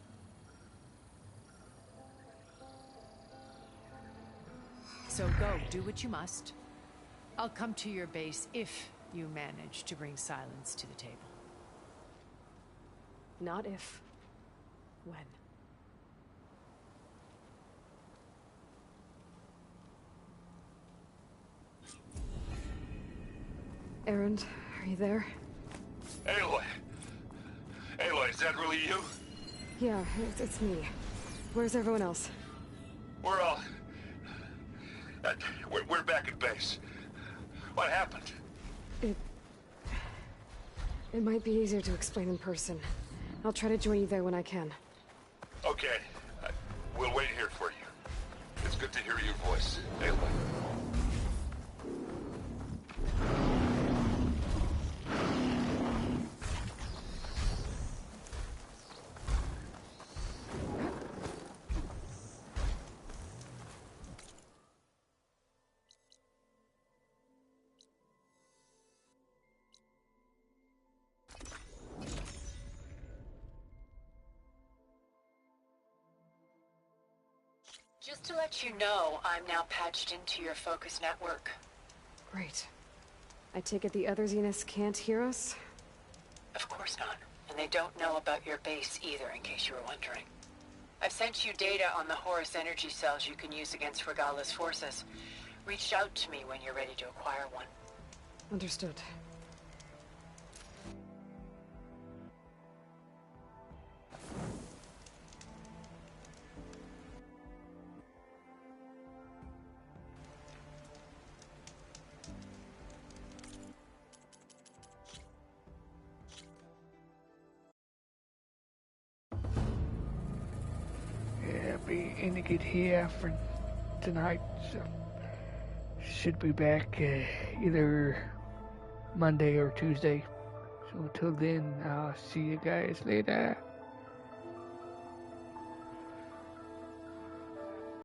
So go, do what you must. I'll come to your base if you manage to bring Silence to the table. Not if. When. Erend, are you there? Aloy! Aloy, is that really you? Yeah, it's me. Where's everyone else? We're all... we're back at base. What happened? It might be easier to explain in person. I'll try to join you there when I can. Okay. We'll wait here for you. It's good to hear your voice, Aloy. Just to let you know, I'm now patched into your focus network. Great. I take it the other Zeniths can't hear us? Of course not. And they don't know about your base either, in case you were wondering. I've sent you data on the Horus energy cells you can use against Regala's forces. Reach out to me when you're ready to acquire one. Understood. Be indicate here for tonight, so should be back either Monday or Tuesday. So until then, I'll see you guys later.